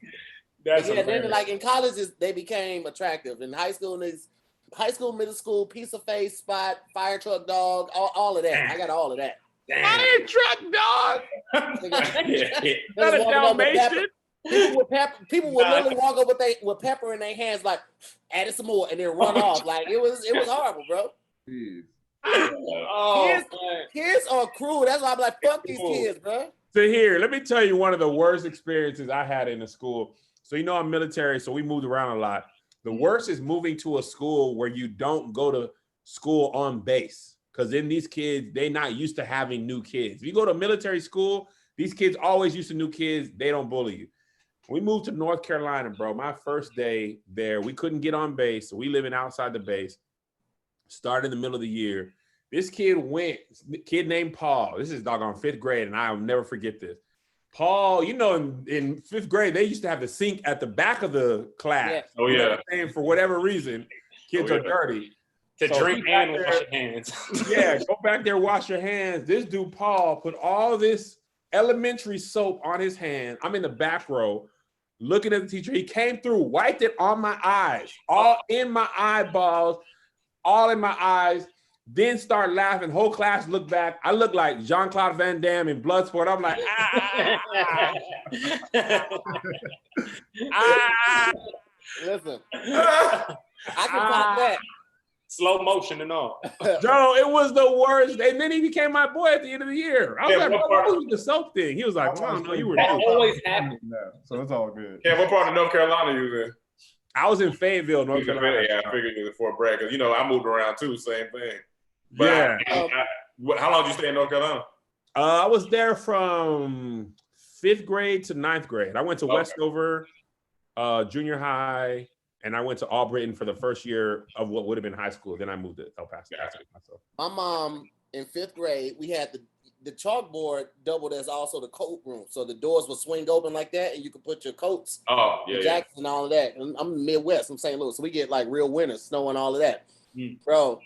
That's then like in college, they became attractive. In high school, middle school, piece of face, spot, fire truck dog, all of that. I got all of that. Fire truck dog. Not a Dalmatian. People would literally walk up with pepper in their hands, like add it some more, and then run off. Like it was horrible, bro. Kids are cruel. That's why I'm like, fuck these kids, bro. So here, let me tell you one of the worst experiences I had in the school. So you know I'm military, so we moved around a lot. The worst is moving to a school where you don't go to school on base. Because then these kids, they're not used to having new kids. If you go to a military school, these kids always used to new kids. They don't bully you. We moved to North Carolina, bro. My first day there, we couldn't get on base. So we living outside the base. Started in the middle of the year. This kid named Paul. This is doggone 5th grade, and I'll never forget this. Paul, you know, in 5th grade, they used to have the sink at the back of the class. Yeah. Oh, yeah. And for whatever reason, kids are dirty. To drink and wash your hands. Yeah, go back there, wash your hands. This dude, Paul, put all this elementary soap on his hand. I'm in the back row looking at the teacher. He came through, wiped it on my eyes, all in my eyeballs, all in my eyes. Then start laughing. Whole class looked back. I look like Jean-Claude Van Damme in Bloodsport. I'm like, Listen, I can pop that. Slow motion and all. Joe, it was the worst. And then he became my boy at the end of the year. I was like, what was the soap thing? He was like, well, I don't know, you were That always happens. So it's all good. Yeah, what part of North Carolina you was in? I was in Fayetteville, North Carolina. Yeah, I figured you was in Fort Bragg. Because, you know, I moved around too, same thing. But Yeah. how long did you stay in North Carolina? I was there from 5th grade to 9th grade. I went to Westover, junior high, and I went to Albritton for the first year of what would have been high school. Then I moved to El Paso. My mom in 5th grade, we had the chalkboard doubled as also the coat room. So the doors would swing open like that, and you could put your coats, jackets, and all of that. And I'm Midwest, I'm St. Louis, so we get like real winter, snow, and all of that. Bro,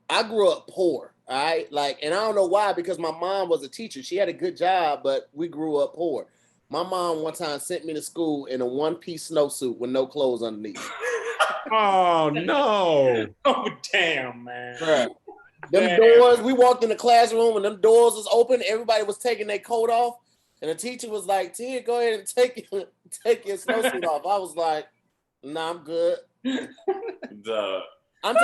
I grew up poor. All right, like, and I don't know why, because my mom was a teacher. She had a good job, but we grew up poor. My mom one time sent me to school in a one-piece snowsuit with no clothes underneath. Oh no! Oh damn, man! Bruh. Them doors. We walked in the classroom and them doors was open. Everybody was taking their coat off, and the teacher was like, "Tia, go ahead and take your snowsuit off." I was like, "Nah, I'm good." I'm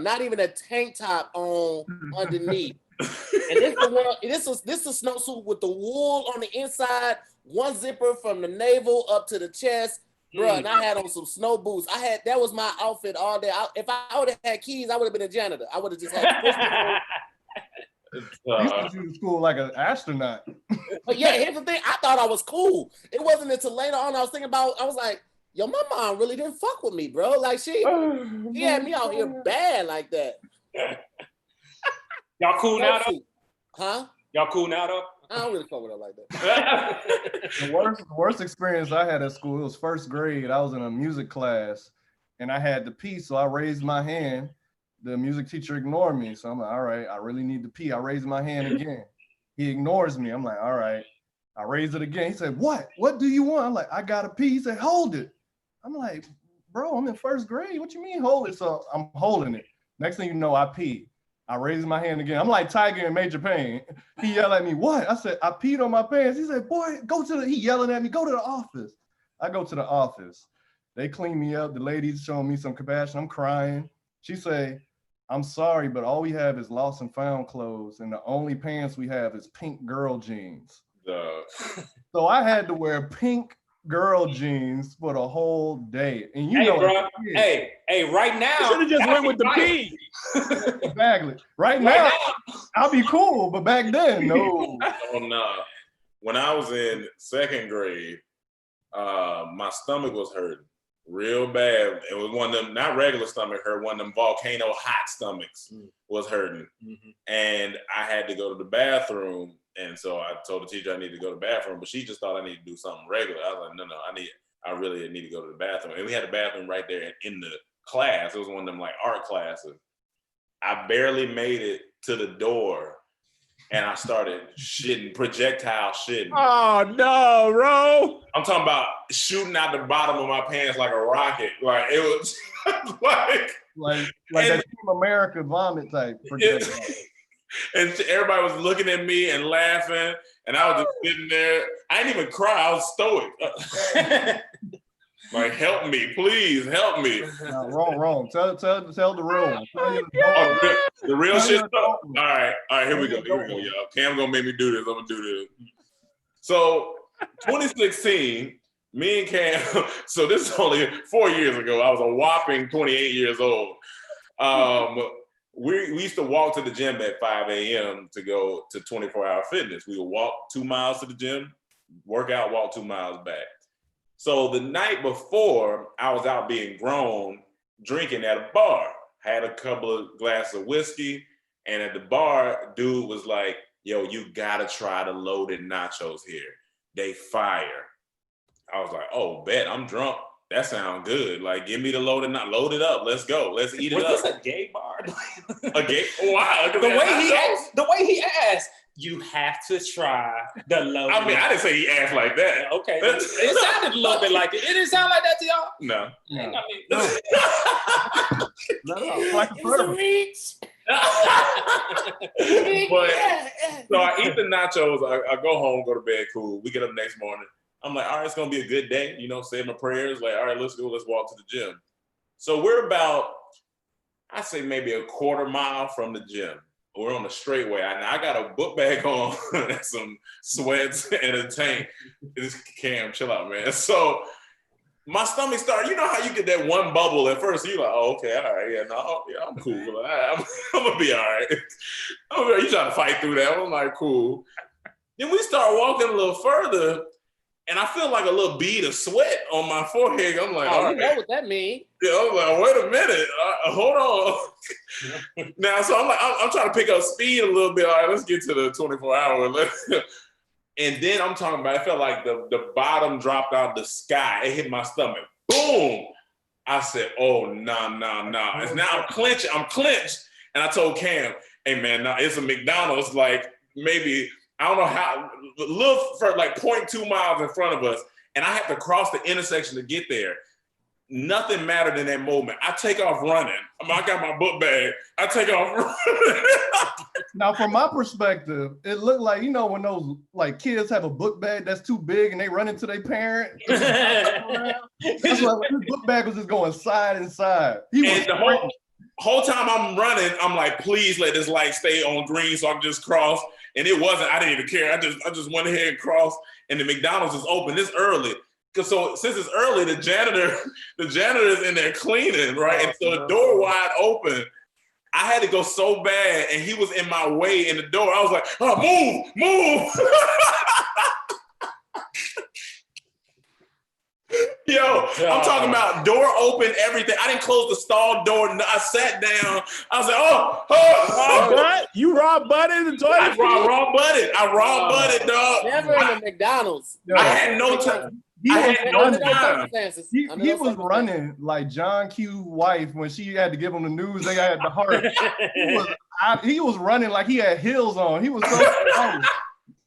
not even a tank top on underneath. And this was a snowsuit with the wool on the inside, one zipper from the navel up to the chest, bro. And I had on some snow boots. That was my outfit all day. If I would have had keys, I would have been a janitor. I would have just had to push You sent you to school like an astronaut. But yeah, here's the thing. I thought I was cool. It wasn't until later on I was thinking about. I was like, yo, my mom really didn't fuck with me, bro. Like she had me out here bad like that. Y'all cool now though? Huh? Y'all cool now though? I don't really fuck with her like that. The worst experience I had at school, it was first grade. I was in a music class and I had to pee, so I raised my hand. The music teacher ignored me. So I'm like, all right, I really need to pee. I raised my hand again. He ignores me. I'm like, all right. I raised it again. He said, what? What do you want? I'm like, I gotta pee. He said, hold it. I'm like, bro, I'm in first grade. What you mean hold it? So I'm holding it. Next thing you know, I pee. I raised my hand again. I'm like Tiger in Major Pain. He yelled at me, what? I said, I peed on my pants. He said, boy, he yelling at me, go to the office. I go to the office. They clean me up. The lady's showing me some compassion. I'm crying. She say, I'm sorry, but all we have is lost and found clothes, and the only pants we have is pink girl jeans. So I had to wear pink girl jeans for the whole day. And you know, bro, hey, right now, you should have just went with the P. Exactly. Right now, I'll be cool, but back then, no. Oh no. When I was in second grade, my stomach was hurting real bad. It was one of them, not regular stomach hurt, one of them volcano hot stomachs was hurting. And I had to go to the bathroom. And so I told the teacher I needed to go to the bathroom, but she just thought I needed to do something regular. I was like, no, I really need to go to the bathroom. And we had a bathroom right there in the class. It was one of them like art classes. I barely made it to the door and I started projectile shitting. Oh no, bro. I'm talking about shooting out the bottom of my pants like a rocket. Like it was like that Team America vomit type projectile. And everybody was looking at me and laughing, and I was just sitting there. I didn't even cry. I was stoic. Like, help me, please, help me. No, wrong. Tell the real one. The real shit. All right, here we go, y'all. Cam gonna make me do this. I'm gonna do this. So, 2016, me and Cam. So this is only 4 years ago. I was a whopping 28 years old. We used to walk to the gym at 5 a.m. to go to 24-hour fitness. We would walk 2 miles to the gym, work out, walk 2 miles back. So the night before, I was out being grown, drinking at a bar. Had a couple of glasses of whiskey, and at the bar, dude was like, yo, you gotta try the loaded nachos here. They fire. I was like, oh, bet, I'm drunk. That sounds good. Like, give me the load it up. Let's go. Let's eat it up. Was this a gay bar? A gay? Wow. The way he asked, you have to try the load. I mean, I didn't say he asked like that. Okay. It sounded a little bit like it. It didn't sound like that to y'all? No. No. Like a reach. But so I eat the nachos. I go home, go to bed, cool. We get up next morning. I'm like, all right, it's gonna be a good day. You know, say my prayers. Like, all right, let's go. Let's walk to the gym. So we're about, I say maybe a quarter mile from the gym. We're on the straightway. I got a book bag on and some sweats and a tank. This Cam, chill out, man. So my stomach started, you know how you get that one bubble at first, you're like, oh, okay, all right, yeah, I'm cool. I'm gonna be all right. You trying to fight through that. I'm like, cool. Then we start walking a little further, and I feel like a little bead of sweat on my forehead. I'm like, all right. You know what that means. Yeah, I'm like, wait a minute, hold on. Now, so I'm trying to pick up speed a little bit. All right, let's get to the 24-hour. And then I'm talking about, it felt like the bottom dropped out the sky. It hit my stomach. Boom. I said, oh, no. And now I'm clenched. And I told Cam, hey, man, now it's a McDonald's, like maybe, I don't know how, a little for like 0.2 miles in front of us. And I have to cross the intersection to get there. Nothing mattered in that moment. I take off running. I got my book bag. I take off running. Now, from my perspective, it looked like, you know, when those like kids have a book bag that's too big and they run into their parent. That's why his book bag was just going side and side. He was whole time I'm running, I'm like, please let this light stay on green so I can just cross. And it wasn't. I didn't even care. I just went ahead and crossed. And the McDonald's is open. It's early. So since it's early, the janitor is in there cleaning, right? And so the door wide open. I had to go so bad, and he was in my way in the door. I was like, oh, move. Yo, I'm talking about door open, everything. I didn't close the stall door. I sat down. I was like, oh. What? You raw butted the toilet? I raw butted, dog. Never in the McDonald's. I had no time. He was running like John Q's wife when she had to give him the news they had the heart. He was running like he had heels on. He was so slow.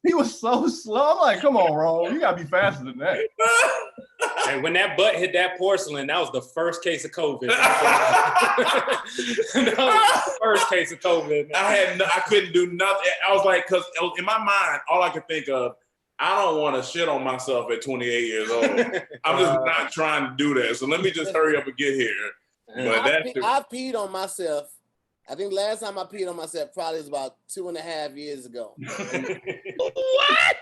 He was so slow. I'm like, come on, Ron, you gotta be faster than that. And when that butt hit that porcelain, that was the first case of COVID. That was the first case of COVID. I couldn't do nothing. I was like, because in my mind, all I could think of, I don't want to shit on myself at 28 years old. I'm just not trying to do that. So let me just hurry up and get here. But I peed on myself. I think last time I peed on myself probably was about 2.5 years ago. What?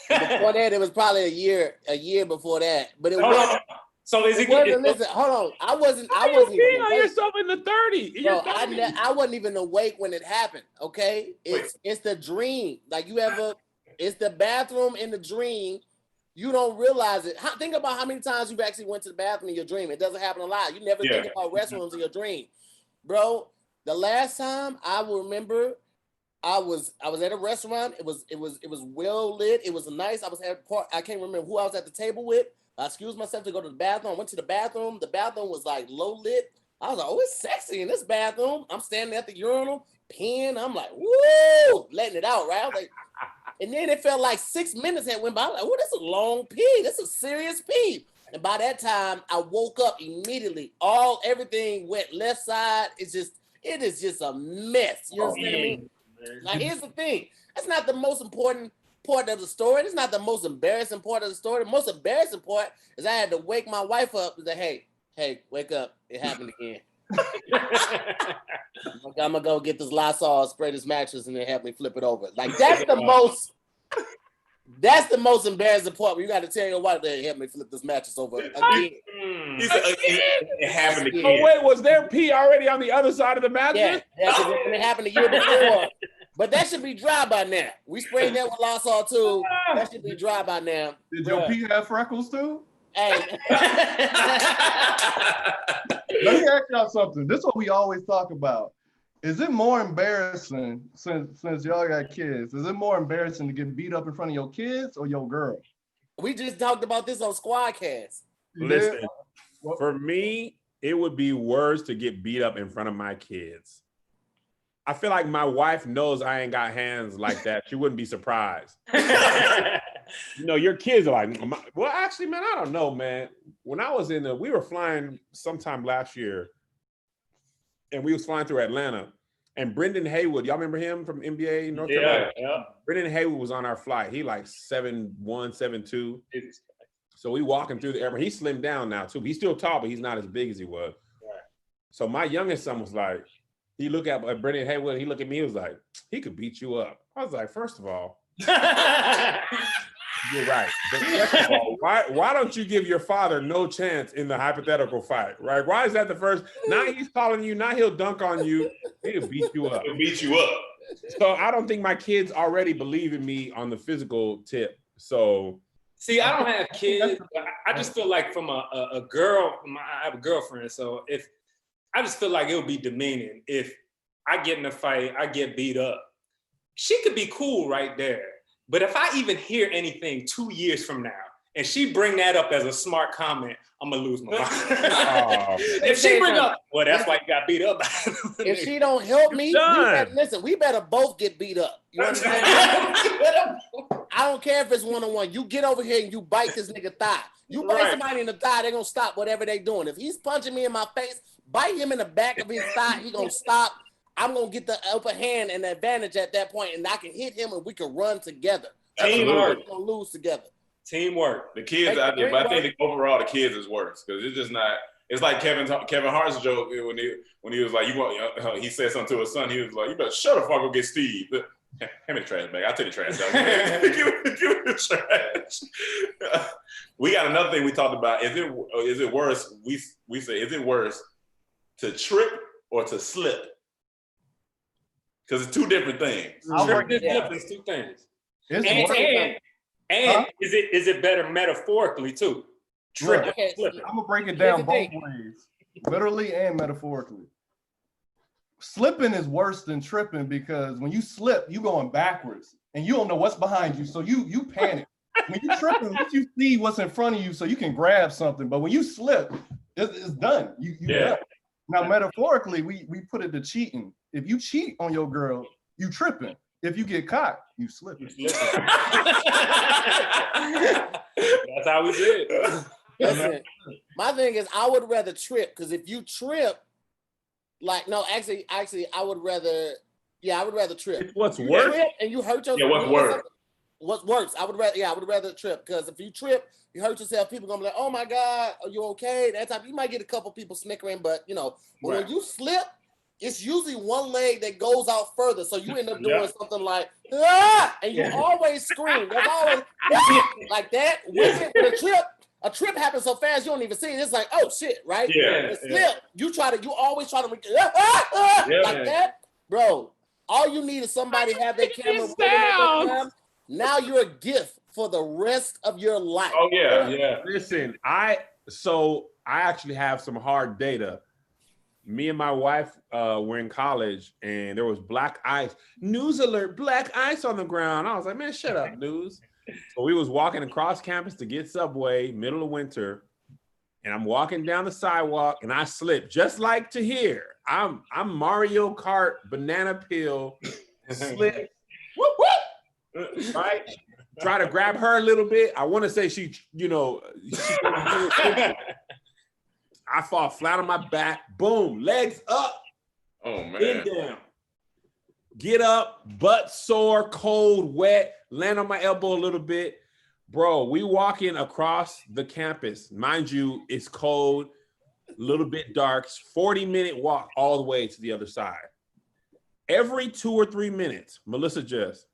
Before that, it was probably a year before that. But it Hold wasn't. on. So is it? Listen, hold on. I wasn't How even you peeing on awake. yourself in the 30s? Bro, I wasn't even awake when it happened. Okay, it's the dream. Like it's the bathroom in the dream. You don't realize it. Think about how many times you've actually went to the bathroom in your dream. It doesn't happen a lot. You never think about restrooms in your dream, bro. The last time I will remember, I was at a restaurant. It was well lit. It was nice. I can't remember who I was at the table with. I excused myself to go to the bathroom. I went to the bathroom. The bathroom was like low lit. I was like, oh, it's sexy in this bathroom. I'm standing at the urinal, peeing. I'm like, woo, letting it out, right? I was like, and then it felt like 6 minutes had went by. I'm like, oh, this is a long pee. This is a serious pee. And by that time, I woke up immediately. Everything went left side. It is just a mess. You understand me? Like, here's the thing. That's not the most important part of the story. It's not the most embarrassing part of the story. The most embarrassing part is I had to wake my wife up and say, hey, wake up. It happened again. I'm gonna go get this Lysol, spray this mattress, and then help me flip it over. Like, that's the most embarrassing part where you got to tell your wife to help me flip this mattress over again. He said, it happened again. Oh, wait, was there pee already on the other side of the mattress? Yeah, it happened a year before. But that should be dry by now. We sprayed that with Lysol too. That should be dry by now. Did your pee have freckles too? Hey. Let me ask y'all something. This is what we always talk about. Is it more embarrassing, since y'all got kids, is it more embarrassing to get beat up in front of your kids or your girl? We just talked about this on Squadcast. Listen, for me, it would be worse to get beat up in front of my kids. I feel like my wife knows I ain't got hands like that. She wouldn't be surprised. You know, your kids are like, well, actually, man, I don't know, man. When I was we were flying sometime last year, and we was flying through Atlanta, and Brendan Haywood, y'all remember him from NBA North Carolina? Yeah. Brendan Haywood was on our flight. He like 7'1", 7'2". So we walking through the airport. He's slimmed down now too. He's still tall, but he's not as big as he was. Right. So my youngest son was like, he looked at Brendan Haywood, he looked at me, he was like, he could beat you up. I was like, first of all, you're right. But second of all, why don't you give your father no chance in the hypothetical fight, right? Why is that the first? Now he's calling you, now he'll dunk on you, he'll beat you up. He'll beat you up. So I don't think my kids already believe in me on the physical tip. So see, I don't have kids. I just feel like from a girl, I have a girlfriend, so I just feel like it would be demeaning if I get in a fight, I get beat up. She could be cool right there. But if I even hear anything 2 years from now, and she bring that up as a smart comment, I'm gonna lose my mind. If she bring up, well, that's why you got beat up. If she don't help me, we better both get beat up. You understand? I don't care if it's one-on-one. You get over here and you bite this nigga thigh. You bite somebody in the thigh, they're gonna stop whatever they doing. If he's punching me in my face, bite him in the back of his thigh, he gonna stop. I'm gonna get the upper hand and the advantage at that point, and I can hit him and we can run together. Teamwork. We're gonna lose together. Teamwork. The kids out there, but I think overall the kids is worse because it's just not. It's like Kevin Hart's joke when he was like, he said something to his son. He was like, "You better shut up, go get Steve." Hand me the trash bag. I'll take the trash bag. give me the trash. We got another thing we talked about. Is it worse? We say, is it worse to trip or to slip? Because it's two different things. Trip and slip is two things. And is it better metaphorically too? Trip and slip. I'm gonna break it down both ways, literally and metaphorically. Slipping is worse than tripping because when you slip, you going backwards and you don't know what's behind you, so you panic. When you tripping, you see what's in front of you, so you can grab something. But when you slip, it's done. You done. Now metaphorically, we put it to cheating. If you cheat on your girl, you tripping. If you get caught, you slipping. That's how we did. Listen, my thing is, I would rather trip because if you trip. Actually, I would rather trip. It's what's worse? And you hurt yourself. Yeah, what's worse? What's worse? I would rather trip because if you trip, you hurt yourself. People gonna be like, "Oh my God, are you okay?" That type. You might get a couple people snickering, but when you slip, it's usually one leg that goes out further, so you end up doing something like and you always scream. That's always like that. With a trip happens so fast you don't even see it. It's like, oh shit, right? Yeah. Slip. You always try to like that, bro. All you need is somebody have their camera with them. Now you're a gift for the rest of your life. Oh yeah. Listen, I actually have some hard data. Me and my wife were in college and there was black ice. News alert, black ice on the ground. I was like, man, shut up, news. So we was walking across campus to get Subway, middle of winter, and I'm walking down the sidewalk and I slipped, just like Tahir. I'm Mario Kart, banana peel, slip, whoop, whoop, right? Try to grab her a little bit. I want to say she I fall flat on my back, boom, legs up, oh man, in down. Get up, butt sore, cold, wet, land on my elbow a little bit. Bro, we walking across the campus. Mind you, it's cold, a little bit dark, 40-minute walk all the way to the other side. Every 2 or 3 minutes, Melissa just.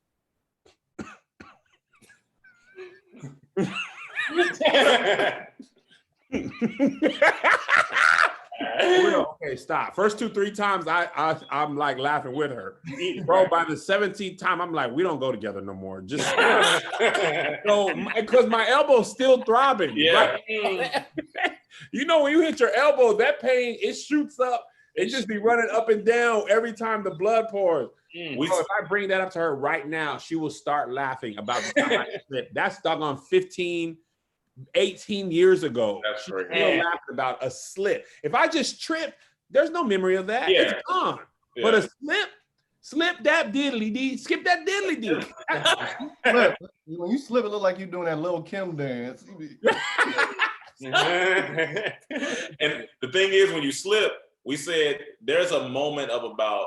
Okay, stop. First 2-3 times, I'm like laughing with her, bro. By the 17th time, I'm like, we don't go together no more. Just so because my elbow's still throbbing. Yeah. Right? When you hit your elbow, that pain it shoots up. It just be running up and down every time the blood pours. Bro, if I bring that up to her right now, she will start laughing about the time I slipped. That's doggone 18 years ago. That's She's right. still laughing about a slip. If I just trip, there's no memory of that. Yeah. It's gone. Yeah. But a slip that diddly dee, skip that diddly dee. When you slip, it look like you're doing that Lil' Kim dance. And the thing is, when you slip, we said there's a moment of about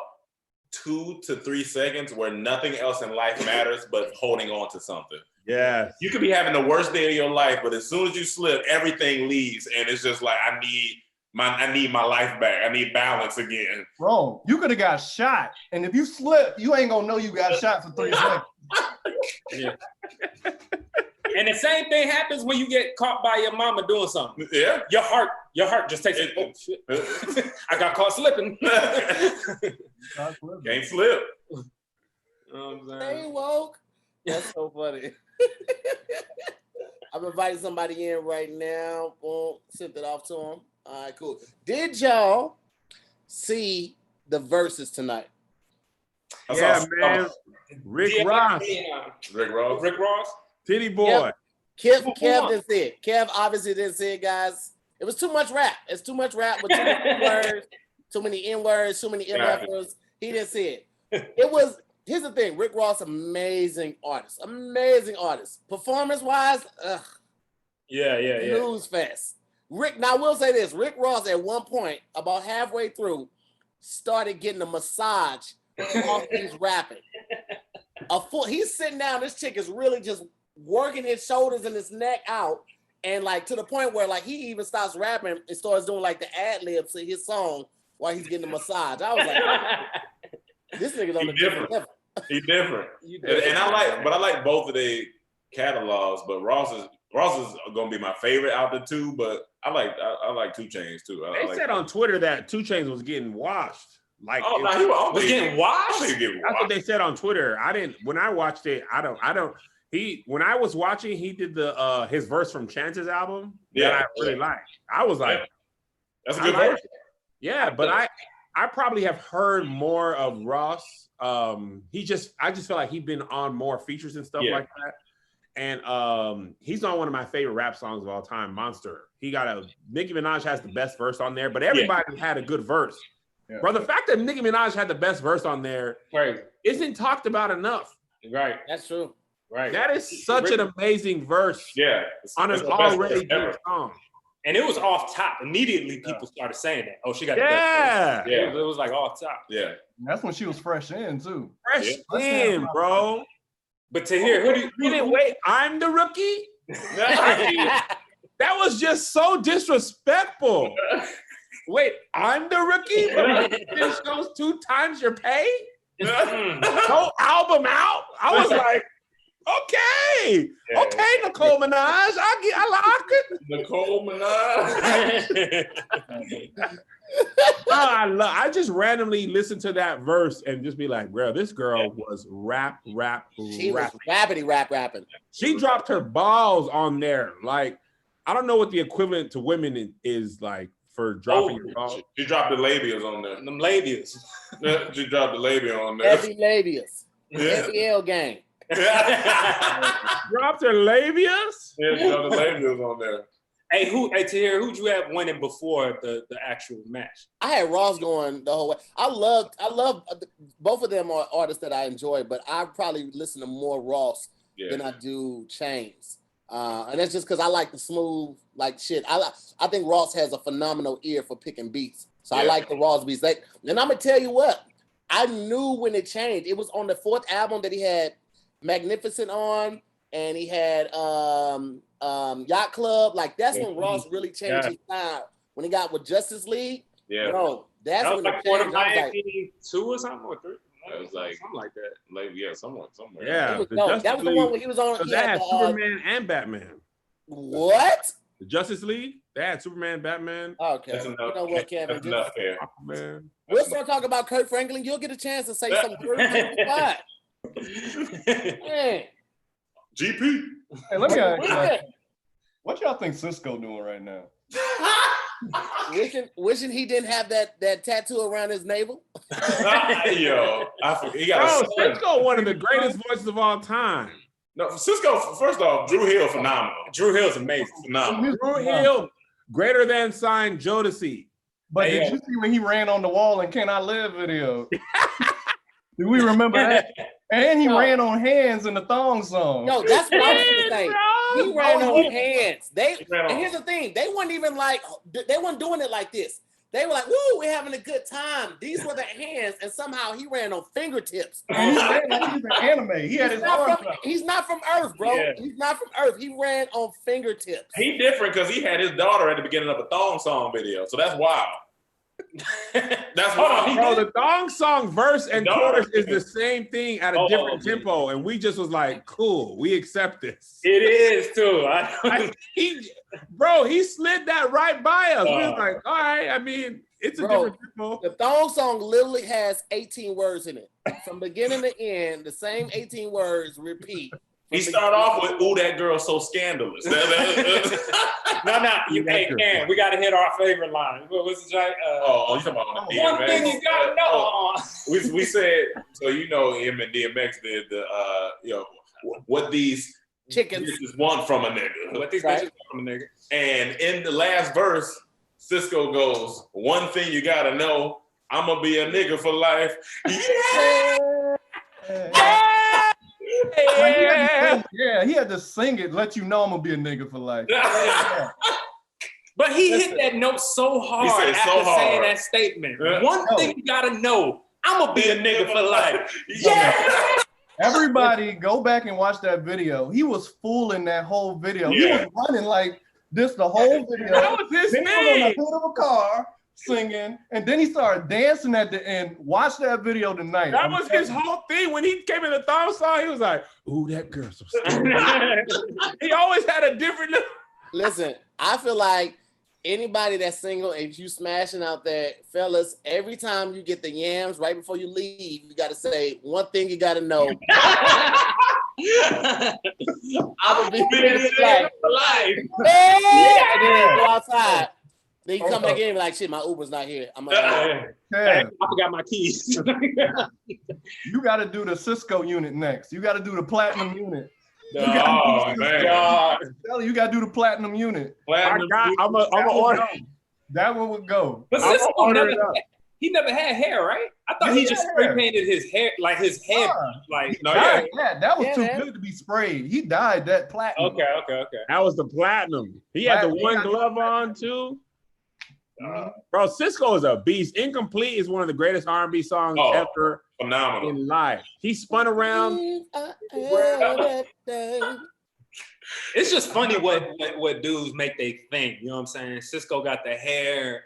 2 to 3 seconds where nothing else in life matters but holding on to something. Yeah. You could be having the worst day of your life, but as soon as you slip, everything leaves, and it's just like I need my life back. I need balance again. Bro, you could have got shot, and if you slip, you ain't gonna know you got shot for 3 seconds. Yeah. And the same thing happens when you get caught by your mama doing something. Yeah. Your heart just takes it. Oh shit! I got caught slipping. Can't slip. Stay woke. That's so funny. I'm inviting somebody in right now. Boom, sent it off to them. All right, cool. Did y'all see the Verzuz tonight? Yeah, man. Rick Ross. Titty boy. Kev didn't see it. Kev obviously didn't see it, guys. It was too much rap. It's too much rap with too many words, too many N-words, too many MFers. He didn't see it. Here's the thing. Rick Ross, amazing artist. Performance-wise, Yeah. News fest. Now I will say this. Rick Ross at one point, about halfway through, started getting a massage off he's rapping. He's sitting down, this chick is really just working his shoulders and his neck out, And like to the point where like he even stops rapping and starts doing like the ad libs to his song while he's getting a massage. I was like, this nigga's on a different level. He's different. And I like both of their catalogs, but Ross is gonna be my favorite out the two, but I like 2 Chainz too. They said on Twitter that 2 Chainz was getting washed. Like, he was getting washed. That's what they said on Twitter. When I watched it, when I was watching, he did the his verse from Chance's album that I really liked. I was like, that's a good verse. Yeah, but I probably have heard more of Ross. I just feel like he's been on more features and stuff like that. And he's on one of my favorite rap songs of all time, Monster. Nicki Minaj has the best verse on there, but everybody had a good verse. Yeah. Bro, the fact that Nicki Minaj had the best verse on there isn't talked about enough. Right. That's true. Right. That is such an amazing verse. Yeah. On an already good song. And it was off top. Immediately people started saying that. Oh, she got the best verse. Yeah. It was like off top. Yeah. That's when she was fresh in too. Fresh in, bro. But to hear wait, I'm the rookie? That was just so disrespectful. Wait, I'm the rookie? Finish those 2 times your pay? Whole album out? I was like, okay, Nicole Minaj, I like it. Nicole Minaj. I just randomly listen to that verse and just be like, bro, this girl was rapping. She was rapping. She dropped her balls on there. Like, I don't know what the equivalent to women is like for dropping your balls. She dropped the labias on there. Them labias. She dropped the labia on there. Heavy labias. Heavy L gang. Dropped her labias? Yeah, she dropped the labias on there. Hey, Tahir, who'd you have winning before the actual match? I had Ross going the whole way. I love both of them are artists that I enjoy, but I probably listen to more Ross than I do Chainz. And that's just because I like the smooth, like shit. I think Ross has a phenomenal ear for picking beats. So I like the Ross beats. And I'm gonna tell you what, I knew when it changed. It was on the 4th album that he had Magnificent on, and he had Yacht Club. Like that's when Ross really changed his style. When he got with Justice League, bro, that's when like it changed. Miami 2 or something, or 3. It was like something like that. Like somewhere. Yeah, that was the one where he was on. They had Superman and Batman. What? The Justice League? They had Superman, Batman. Okay. That's enough. You know what, Kevin? That's enough there. Man. We'll start talking about Kurt Franklin. You'll get a chance to say something. Man. GP. Hey, let me ask you, what y'all think Cisco doing right now? Wishing he didn't have that tattoo around his navel. Yo, he got Cisco, one of the greatest voices of all time. No, Cisco. First off, Drew Hill, phenomenal. Drew Hill's amazing. Phenomenal. Drew Hill, greater than signed Jodeci. But did you see when he ran on the wall in Can I Live video? Do we remember that? And he ran on hands in the thong song. No, that's what I was gonna say. He ran on hands. And here's the thing: they weren't even like they weren't doing it like this. They were like, "Woo, we're having a good time." These were the hands, and somehow he ran on fingertips. And he ran like he was an anime. He had his arms up. He's not from Earth, bro. Yeah. He's not from Earth. He ran on fingertips. He different because he had his daughter at the beginning of a thong song video, so that's wild. That's wild. Bro, the thong song verse and chorus is the same thing at a different tempo, and we just was like, "Cool, we accept this." It is too. He slid that right by us. We was like, "All right." I mean, it's a different tempo. The thong song literally has 18 words in it, from beginning to end. The same 18 words repeat. He started off with, "Ooh, that girl's so scandalous." No, hey, Cam, we got to hit our favorite line. What's the joke? You talking about on the DMX? One thing you got to know. We said, so him and DMX did the, what these chickens want from a nigga. What these bitches want from a nigga. And in the last verse, Cisco goes, "One thing you got to know, I'm going to be a nigga for life." Yeah, he had to sing it, let you know I'm gonna be a nigga for life. But he hit that note so hard after saying that statement. One thing you gotta know, I'm gonna be a nigga for life. Yeah. Everybody go back and watch that video. He was fooling that whole video. He was running like This the whole video. That was his Then he was on the thing. hood of a car singing, and then he started dancing at the end. Watch that video tonight. That was his whole thing. When he came in the thong song, he was like, "Ooh, that girl's so stupid." He always had a different. Listen, I feel like anybody that's single, if you smashing out there, fellas, every time you get the yams right before you leave, you got to say one thing you got to know. I will be like, hey! And then you go outside. Then you come back in and be like, shit, my Uber's not here. I'm like, I forgot my keys. You got to do the Cisco unit next. You got to do the platinum unit. Oh, man. You got to do the platinum unit. Platinum. I'm a order. That one would go. But Cisco he never had hair, right? I thought he just spray painted his hair, like his head. Like, No, yeah, that was too good to be sprayed. He dyed that platinum. Okay. That was the platinum. He had the one glove on too. Bro, Cisco is a beast. Incomplete is one of the greatest R&B songs ever. Phenomenal. In life. He spun around. It's just funny what dudes make they think. You know what I'm saying? Cisco got the hair.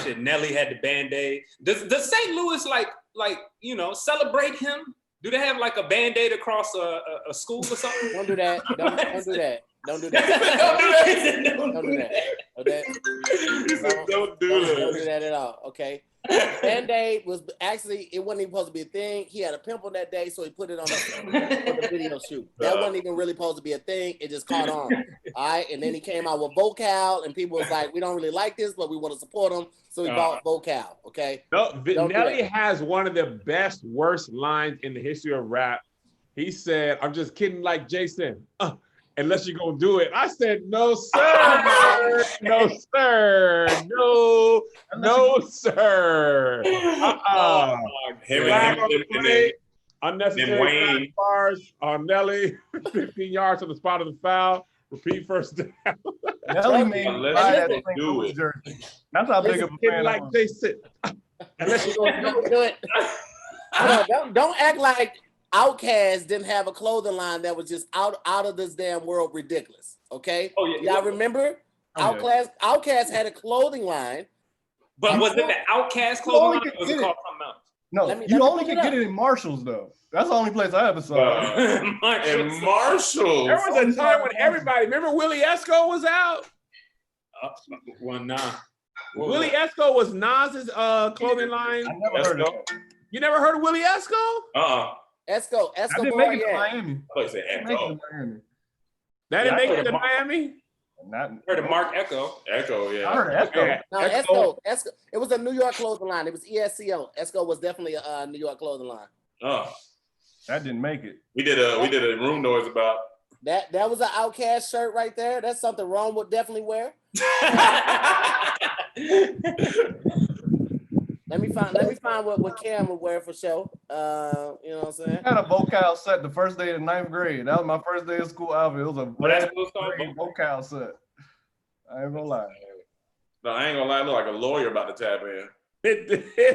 Shit, Nelly had the Band-Aid. Does St. Louis like celebrate him? Do they have like a Band-Aid across a school or something? Don't do that. Don't do that. Don't do that. Don't do that. Okay. Don't do that. Don't do that at all. Okay. Band-Aid was actually, it wasn't even supposed to be a thing. He had a pimple that day, so he put it on the video shoot. That wasn't even really supposed to be a thing. It just caught on. All right. And then he came out with Vocal, and people was like, we don't really like this, but we want to support him. So he bought Vocal. Okay. No, Nelly has one of the best, worst lines in the history of rap. He said, I'm just kidding like Jason. Unless you're gonna do it. I said, no, sir. No, sir. No, sir. Unnecessary bars on Nelly. 15 yards to the spot of the foul. Repeat first down. Nelly made Unless they do it. That's how big of a fan like Jason. Unless you're gonna do it. Don't act like Outkast didn't have a clothing line that was just out of this damn world ridiculous. Okay. Oh yeah. Y'all remember? Outkast had a clothing line. But was it the Outkast clothing line or was it called something else? No, you only can get it in Marshalls though. That's the only place I ever saw it. In Marshalls. There was a time when everybody, remember Willie Esco was out? Willie Esco was Nas's clothing line. I never heard of it. You never heard of Willie Esco? Esco. I didn't make it to Miami. I said Echo. That didn't make it to Miami? Heard of Mark Echo. Echo, yeah. I heard of Echo. No, Esco. It was a New York clothing line. It was ESCO. Esco was definitely a New York clothing line. Oh. That didn't make it. We did a room noise about that. That was an Outkast shirt right there. That's something Rome would definitely wear. Let me find what Cam would wear for show. You know what I'm saying? I had a vocal set the first day of 9th grade. That was my first day of school outfit. It was a vocal set. I ain't gonna lie. No, I ain't gonna lie. I look like a lawyer about to tap in.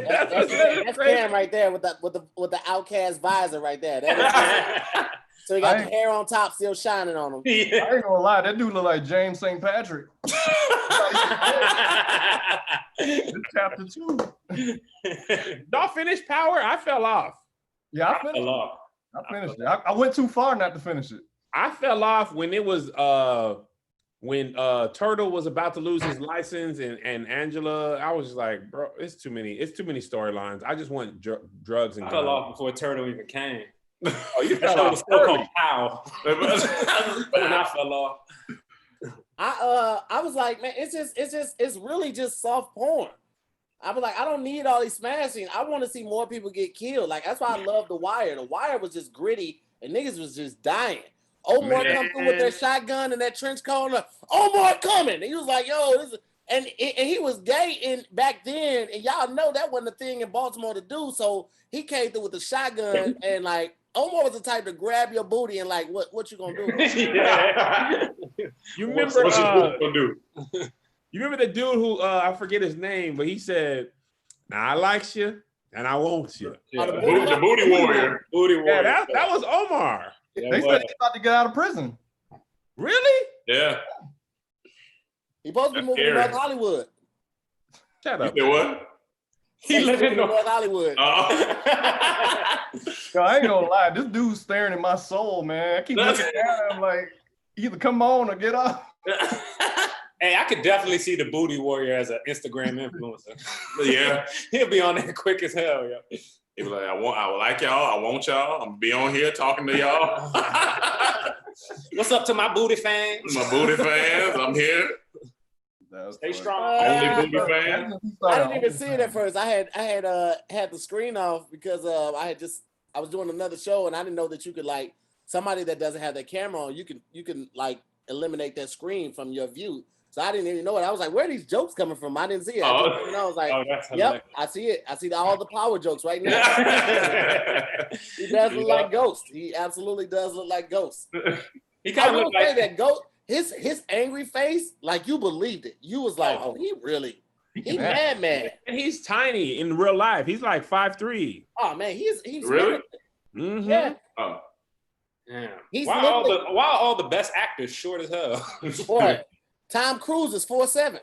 That's Cam right there with the Outkast visor right there. So he got the hair on top still shining on him. Yeah. I ain't gonna lie, that dude look like James St. Patrick. Chapter 2. Y'all finished Power? I fell off. Yeah, I finished it. I went too far not to finish it. I fell off when it was when Turtle was about to lose his license and Angela. I was just like, bro, it's too many storylines. I just want drugs and I fell off before Turtle even came. Oh, you fell off. Still called Pow. When I fell off. I was like, man, it's really just soft porn. I was like, I don't need all these smashing. I want to see more people get killed. Like, that's why I love The Wire. The Wire was just gritty and niggas was just dying. Omar come through with their shotgun and that trench coat. Like, Omar coming. And he was like, yo, this is, and he was gay back then, and y'all know that wasn't a thing in Baltimore to do. So he came through with the shotgun and like Omar was the type to grab your booty and like, what you gonna do? You remember what's gonna do? You remember the dude who I forget his name, but he said, "Now I likes you and I want you." Yeah. The booty warrior. Yeah, that was Omar. They said he's about to get out of prison. Really? Yeah. He supposed to be moving to North Hollywood. Shut up. You said what? He live in North Hollywood. Yo, I ain't gonna lie, this dude's staring at my soul, man. I keep looking at him like, either come on or get off. Hey, I could definitely see the Booty Warrior as an Instagram influencer. Yeah. He'll be on there quick as hell, yo. He was like, I like y'all. I want y'all. I'm gonna be on here talking to y'all. What's up to my booty fans? My booty fans, I'm here. Stay strong. Only booty fans. I didn't even see it at first. I had the screen off because I was doing another show and I didn't know that you could like somebody that doesn't have their camera on, you can like eliminate that screen from your view. So I didn't even know it. I was like, where are these jokes coming from? I didn't see it. I was like, yep, I see it. I see all the power jokes right now. He does look like Ghost. He absolutely does look like Ghost. He kind of looks like that Ghost. His angry face, like you believed it. You was like, oh, he mad. And he's tiny in real life. He's like 5'3". Oh man, he's really? Mm-hmm. Yeah. Oh. Yeah. He's why all the best actors short as hell? Boy, Tom Cruise is 4'7".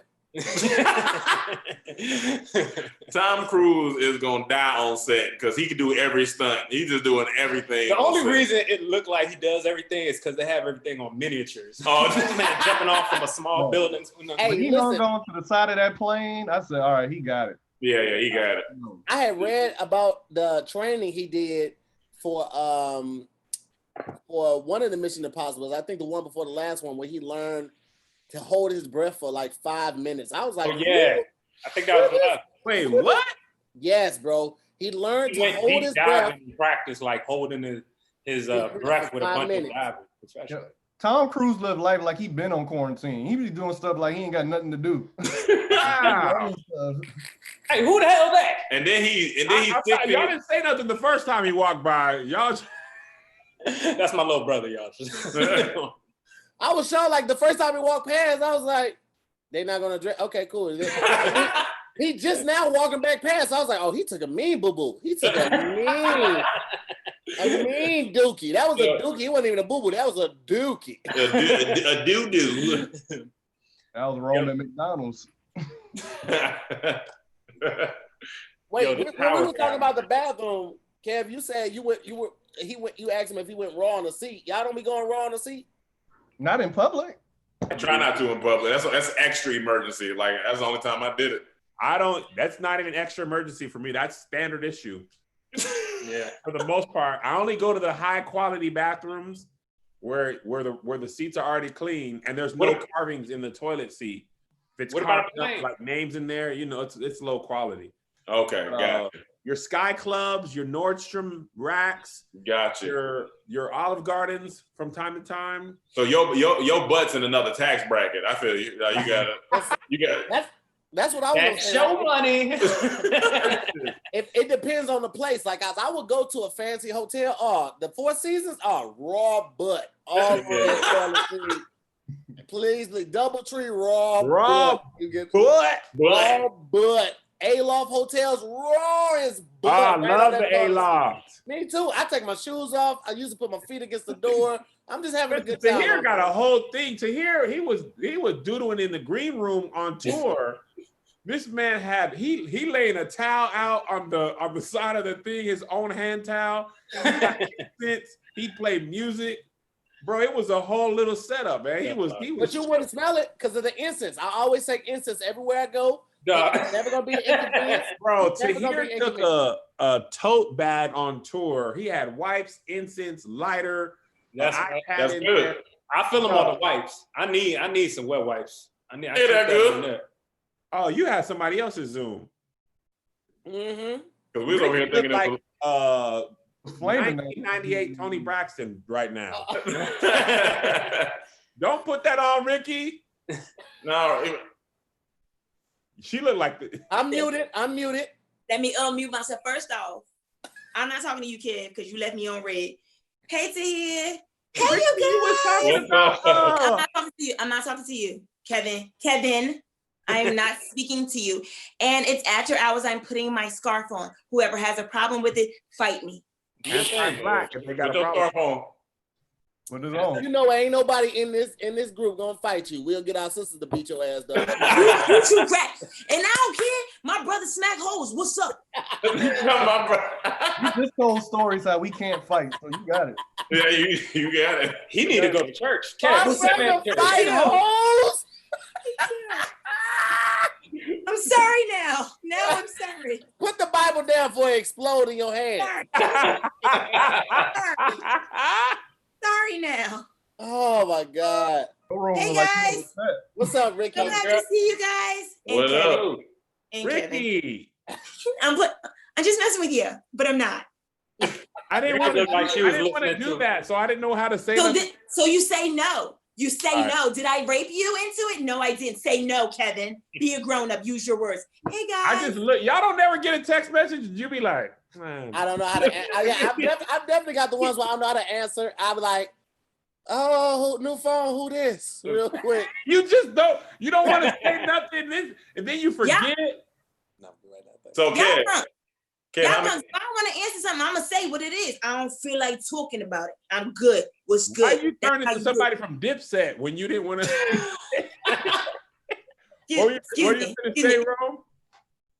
Tom Cruise is gonna die on set because he can do every stunt. He's just doing everything. The only reason it looked like he does everything is because they have everything on miniatures. Oh, this man jumping off from a small building. Hey, when he gonna go to the side of that plane, I said, all right, he got it. Yeah, he got it. I had read about the training he did for one of the Mission Impossibles. I think the one before the last one where he learned to hold his breath for like 5 minutes. I was like, oh, yeah. I think that was the last. Wait, what? Yes, bro. He learned to hold his breath. In practice, like holding his breath with a bunch of divers. Yeah. Tom Cruise lived life like he been on quarantine. He be doing stuff like he ain't got nothing to do. Wow. Hey, who the hell that? And then he y'all didn't say nothing the first time he walked by. Y'all. That's my little brother, y'all. I was sure, like the first time he walked past, I was like, "They not gonna dress." Okay, cool. He just now walking back past. I was like, "Oh, he took a mean boo boo. He took a mean dookie. That was a dookie. He wasn't even a boo boo. That was a dookie. A doo doo. That was rolling at McDonald's. Wait, when we were talking about the bathroom, Kev, you said you asked him if he went raw on the seat. Y'all don't be going raw on the seat? Not in public. I try not to in public. That's extra emergency. Like that's the only time I did it. That's not even extra emergency for me. That's standard issue. Yeah. For the most part, I only go to the high quality bathrooms where the seats are already clean and there's no carvings in the toilet seat. If it's carved up, like names in there, it's low quality. Okay, gotcha. Your Sky Clubs, your Nordstrom racks, gotcha. Your Olive Gardens from time to time. So your butt's in another tax bracket. I feel you. You got it. That's what I was saying. Show money. It depends on the place. Like I would go to a fancy hotel. The Four Seasons are raw butt. Please, DoubleTree raw butt. You get raw butt. Aloft hotels raw as butt. I love the Aloft. Me too. I take my shoes off. I used to put my feet against the door. I'm just having a good time. Tahir got a whole thing. Tahir, he was doodling in the green room on tour. This man had he laying a towel out on the side of the thing, his own hand towel. He played music. Bro, it was a whole little setup, man. He was. But you wouldn't smell it because of the incense. I always take incense everywhere I go. It's never gonna be an inconvenience. Bro, Tahir took a tote bag on tour. He had wipes, incense, lighter. That's good. There. I feel them on the wipes. I need some wet wipes. I that good. Oh, you had somebody else's Zoom. Mm-hmm. Because we was over here thinking like 1998 Tony Braxton right now. Don't put that on, Ricky. No. She looked like I'm muted. Let me unmute myself. First off, I'm not talking to you, Kev, because you left me on red. Hey, Tahir. Hey, you guys. I'm not talking to you. Kevin, I am not speaking to you. And it's after hours. I'm putting my scarf on. Whoever has a problem with it, fight me. Black if they got a problem. Put it on. You know, ain't nobody in this group gonna fight you. We'll get our sisters to beat your ass though. You rap. And I don't care. My brother smack hoes. What's up? You just told stories how we can't fight, so you got it. Yeah, you got it. He need to go to church. I'm What's that man? fight hoes. I'm sorry now. Now I'm sorry. Put the Bible down before it explode in your hand. Sorry now. Oh my God. Hey guys. What's up, Ricky? So happy to see you guys. And What Kevin. up? And Ricky. I'm just messing with you, but I'm not. I didn't want to do that, so I didn't know how to say that. So you say no. You say no. Did I rape you into it? No, I didn't. Say no, Kevin. Be a grown-up. Use your words. Hey guys. I just look. Y'all don't never get a text message. You be like, man. I don't know how to. I've definitely got the ones where I don't know how to answer. I'm like, oh, new phone. Who this? Real quick. You just don't. You don't want to say nothing, and then you forget. No, right now. So, Kev, if I don't want to answer something, I'm gonna say what it is. I don't feel like talking about it. I'm good. What's good? Why you turn into somebody from Dipset when you didn't want to? What you gonna say, Rome?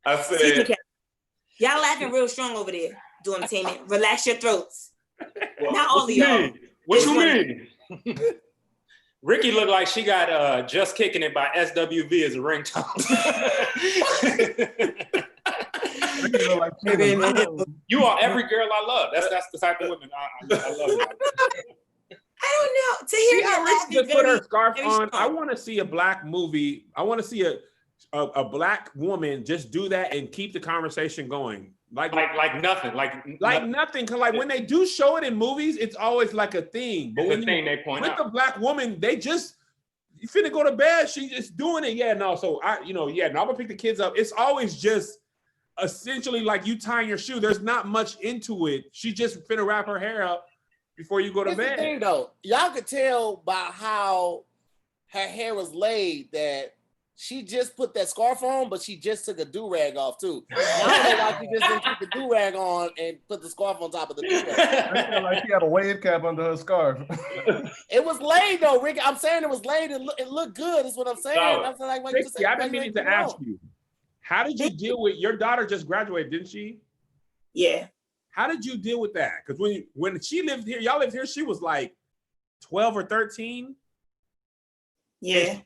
I said, y'all laughing real strong over there. Dormtainment. Relax your throats. Not all of y'all. What you mean? Ricky looked like she got Just Kicking It by SWV as a ringtone. You are every girl I love. That's the type of women I love. I don't know. To hear her laughing, just put her scarf on. I want to see a black movie. I want to see a black woman just do that and keep the conversation going. Like nothing. Like nothing. Cause like when they do show it in movies, it's always like a thing. But when they point with out. the black woman, they just you finna go to bed. She just doing it. Yeah, no. So I'm gonna pick the kids up. It's always just essentially like you tying your shoe. There's not much into it. She just finna wrap her hair up before you go to bed. The thing though, y'all could tell by how her hair was laid that she just put that scarf on, but she just took a do-rag off too. I don't know why she just didn't keep the do-rag on and put the scarf on top of the do-rag. Like she had a wave cap under her scarf. It was laid though, Ricky. I'm saying it was laid. It looked good. Is what I'm saying. No. I'm saying like, Ricky, I've been meaning to ask you. How did you deal with your daughter? Just graduated, didn't she? Yeah. How did you deal with that? Because when she lived here, y'all lived here, she was like 12 or 13. Yeah.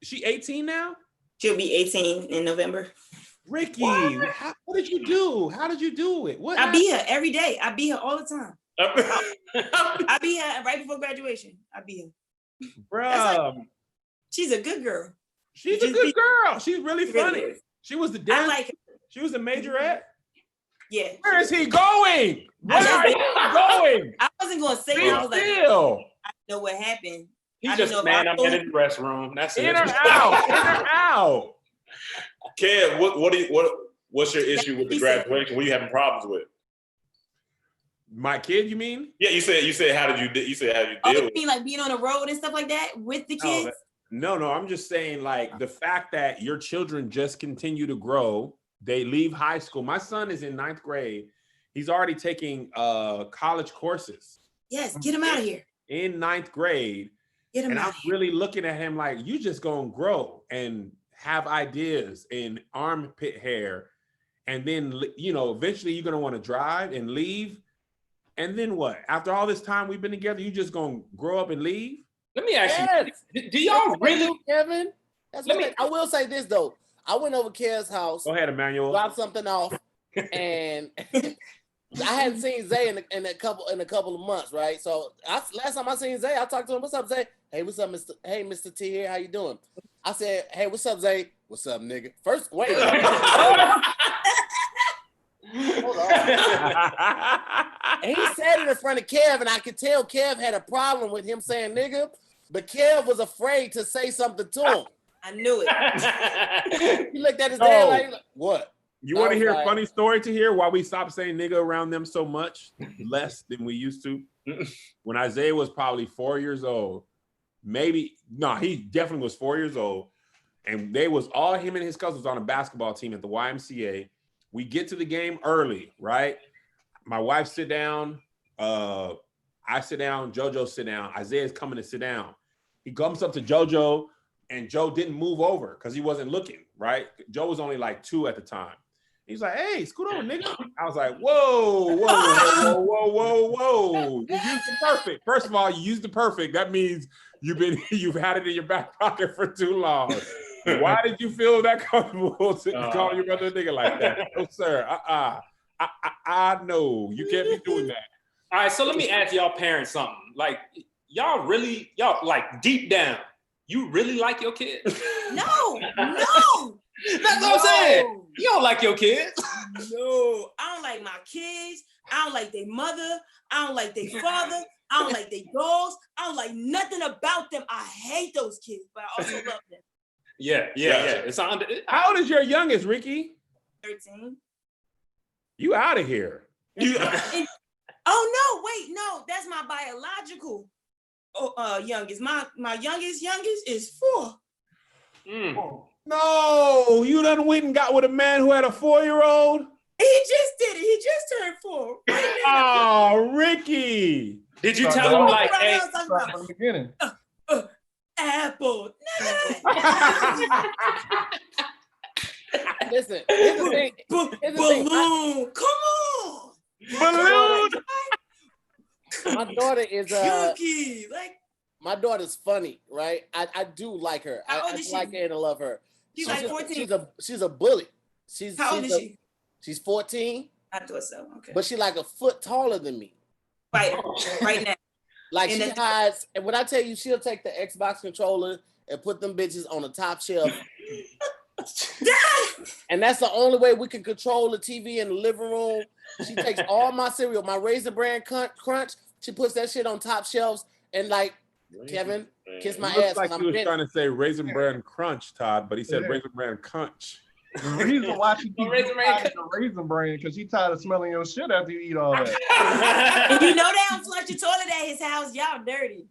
She 18 now? She'll be 18 in November. Ricky, what did you do? How did you do it? I be her every day. I be her all the time. I be her right before graduation. I be her. Bro. She's a good girl. She's a good girl. She's really funny. Really she was the dance. I like her. She was the majorette. Yeah. Where is he going? Where are you going? I wasn't going to say it. I know what happened. He just, man, I'm in the restroom. That's it. In or out. In or out. Kev, what's your issue with the graduation? What are you having problems with? My kid, you mean? Yeah, you said how did you deal with it? You mean like being on the road and stuff like that with the kids? No, I'm just saying like the fact that your children just continue to grow. They leave high school. My son is in 9th grade. He's already taking college courses. Yes, get him out of here. In 9th grade. And I'm really looking at him like, you just gonna grow and have ideas and armpit hair. And then, eventually you're gonna wanna drive and leave. And then what? After all this time we've been together, you just gonna grow up and leave? Let me ask you, do y'all really, Kevin? I will say this though. I went over Kev's house. Go ahead, Emmanuel. Dropped something off, and I hadn't seen Zay in a couple of months, right? So last time I seen Zay, I talked to him. What's up, Zay? Hey, what's up, Mr. Hey, Mr. T here. How you doing? I said, hey, what's up, Zay? What's up, nigga? First, wait. Hold on. And he said it in front of Kev, and I could tell Kev had a problem with him saying nigga, but Kev was afraid to say something to him. I knew it. He looked at his dad like, what? You want to hear a funny story to hear why we stopped saying nigga around them so much? Less than we used to? When Isaiah was probably 4 years old, he definitely was 4 years old, and they was all him and his cousins on a basketball team at the YMCA. We get to the game early, right? My wife sit down. I I sit down, JoJo sit down, Isaiah's coming to sit down. He comes up to JoJo, and Joe didn't move over because he wasn't looking, right? Joe was only like 2 at the time. He's like, hey, scoot over, nigga. I was like, whoa. You used the perfect. First of all, you used the perfect. That means you've had it in your back pocket for too long. Why did you feel that comfortable to call your brother a nigga like that? No, sir. I know. You can't be doing that. All right, so let me ask y'all parents something. Like, y'all like deep down, you really like your kids? No. That's what I'm saying. You don't like your kids. No, I don't like my kids. I don't like their mother. I don't like their father. I don't like their dogs. I don't like nothing about them. I hate those kids, but I also love them. Yeah. It's on. How old is your youngest, Ricky? 13. You out of here. Oh no, that's my biological youngest. My youngest is 4. No, you done went and got with a man who had a 4-year-old? He just did it. He just turned 4. Oh, Ricky. Did you tell him like, hey, from the beginning? Apple. Listen, here's the thing. Balloon. Come on. Balloon. My daughter is Yuki. Like, my daughter's funny, right? I do like her. How old I is like she? her and I love her. She's like 14. She's a bully. How old is she? She's 14. I thought so. Okay. But she's like a foot taller than me. Right now. Like she hides, and when I tell you, she'll take the Xbox controller and put them bitches on the top shelf. And that's the only way we can control the TV in the living room. She takes all my cereal, my Raisin Bran Crunch. She puts that shit on top shelves and like, Kevin, kiss my ass. Like he was trying to say Raisin Bran Crunch, Todd, but he said Raisin Bran Crunch. The reason why she keeps Raisin Bran because she tired of smelling your shit after you eat all that. And you know they don't flush your toilet at his house. Y'all dirty.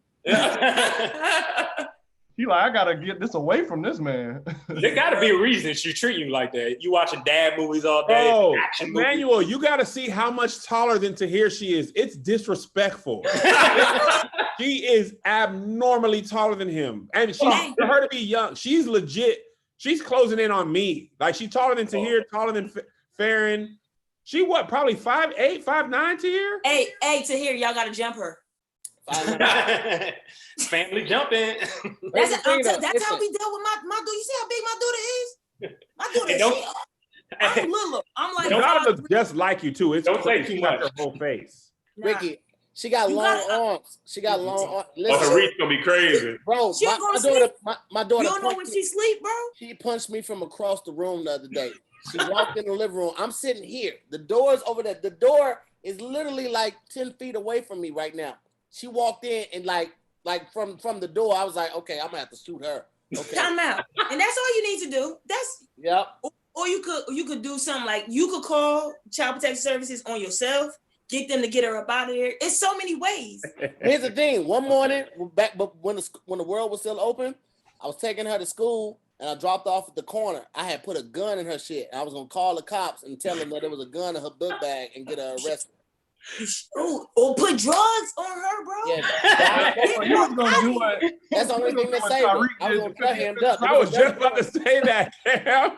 You like, I gotta get this away from this man. There gotta be a reason she treat you like that. You watching dad movies all day. Oh, Emmanuel, you gotta see how much taller than Tahir she is. It's disrespectful. She is abnormally taller than him. And for her to be young, she's legit. She's closing in on me. Like she's taller than Tahir, taller than Farron. She what, probably 5'8", 5'9", Tahir? Hey, Tahir, y'all gotta jump her. Family jumping. That's how we deal with my daughter. You see how big my daughter is? My daughter I'm little. I'm like, your daughter looks just like you too. It's don't say too much. Her whole face. Nah. Ricky, she got long arms. She got long arms. Oh, her reach gonna be crazy. Bro, my daughter. You don't know when she sleep, bro? She punched me from across the room the other day. She walked in the living room. I'm sitting here. The door's over there. The door is literally like 10 feet away from me right now. She walked in and like from the door, I was like, okay, I'm gonna have to shoot her. Okay. Time out. And that's all you need to do. Or you could do something like you could call Child Protection Services on yourself, get them to get her up out of there. It's so many ways. Here's the thing. One morning, but when the world was still open, I was taking her to school and I dropped off at the corner. I had put a gun in her shit. And I was gonna call the cops and tell them that there was a gun in her book bag and get her arrested. Or put drugs on her, bro. Yeah, that's the only thing that saved her. I was gonna cut him up. I was just about to say that, Cam.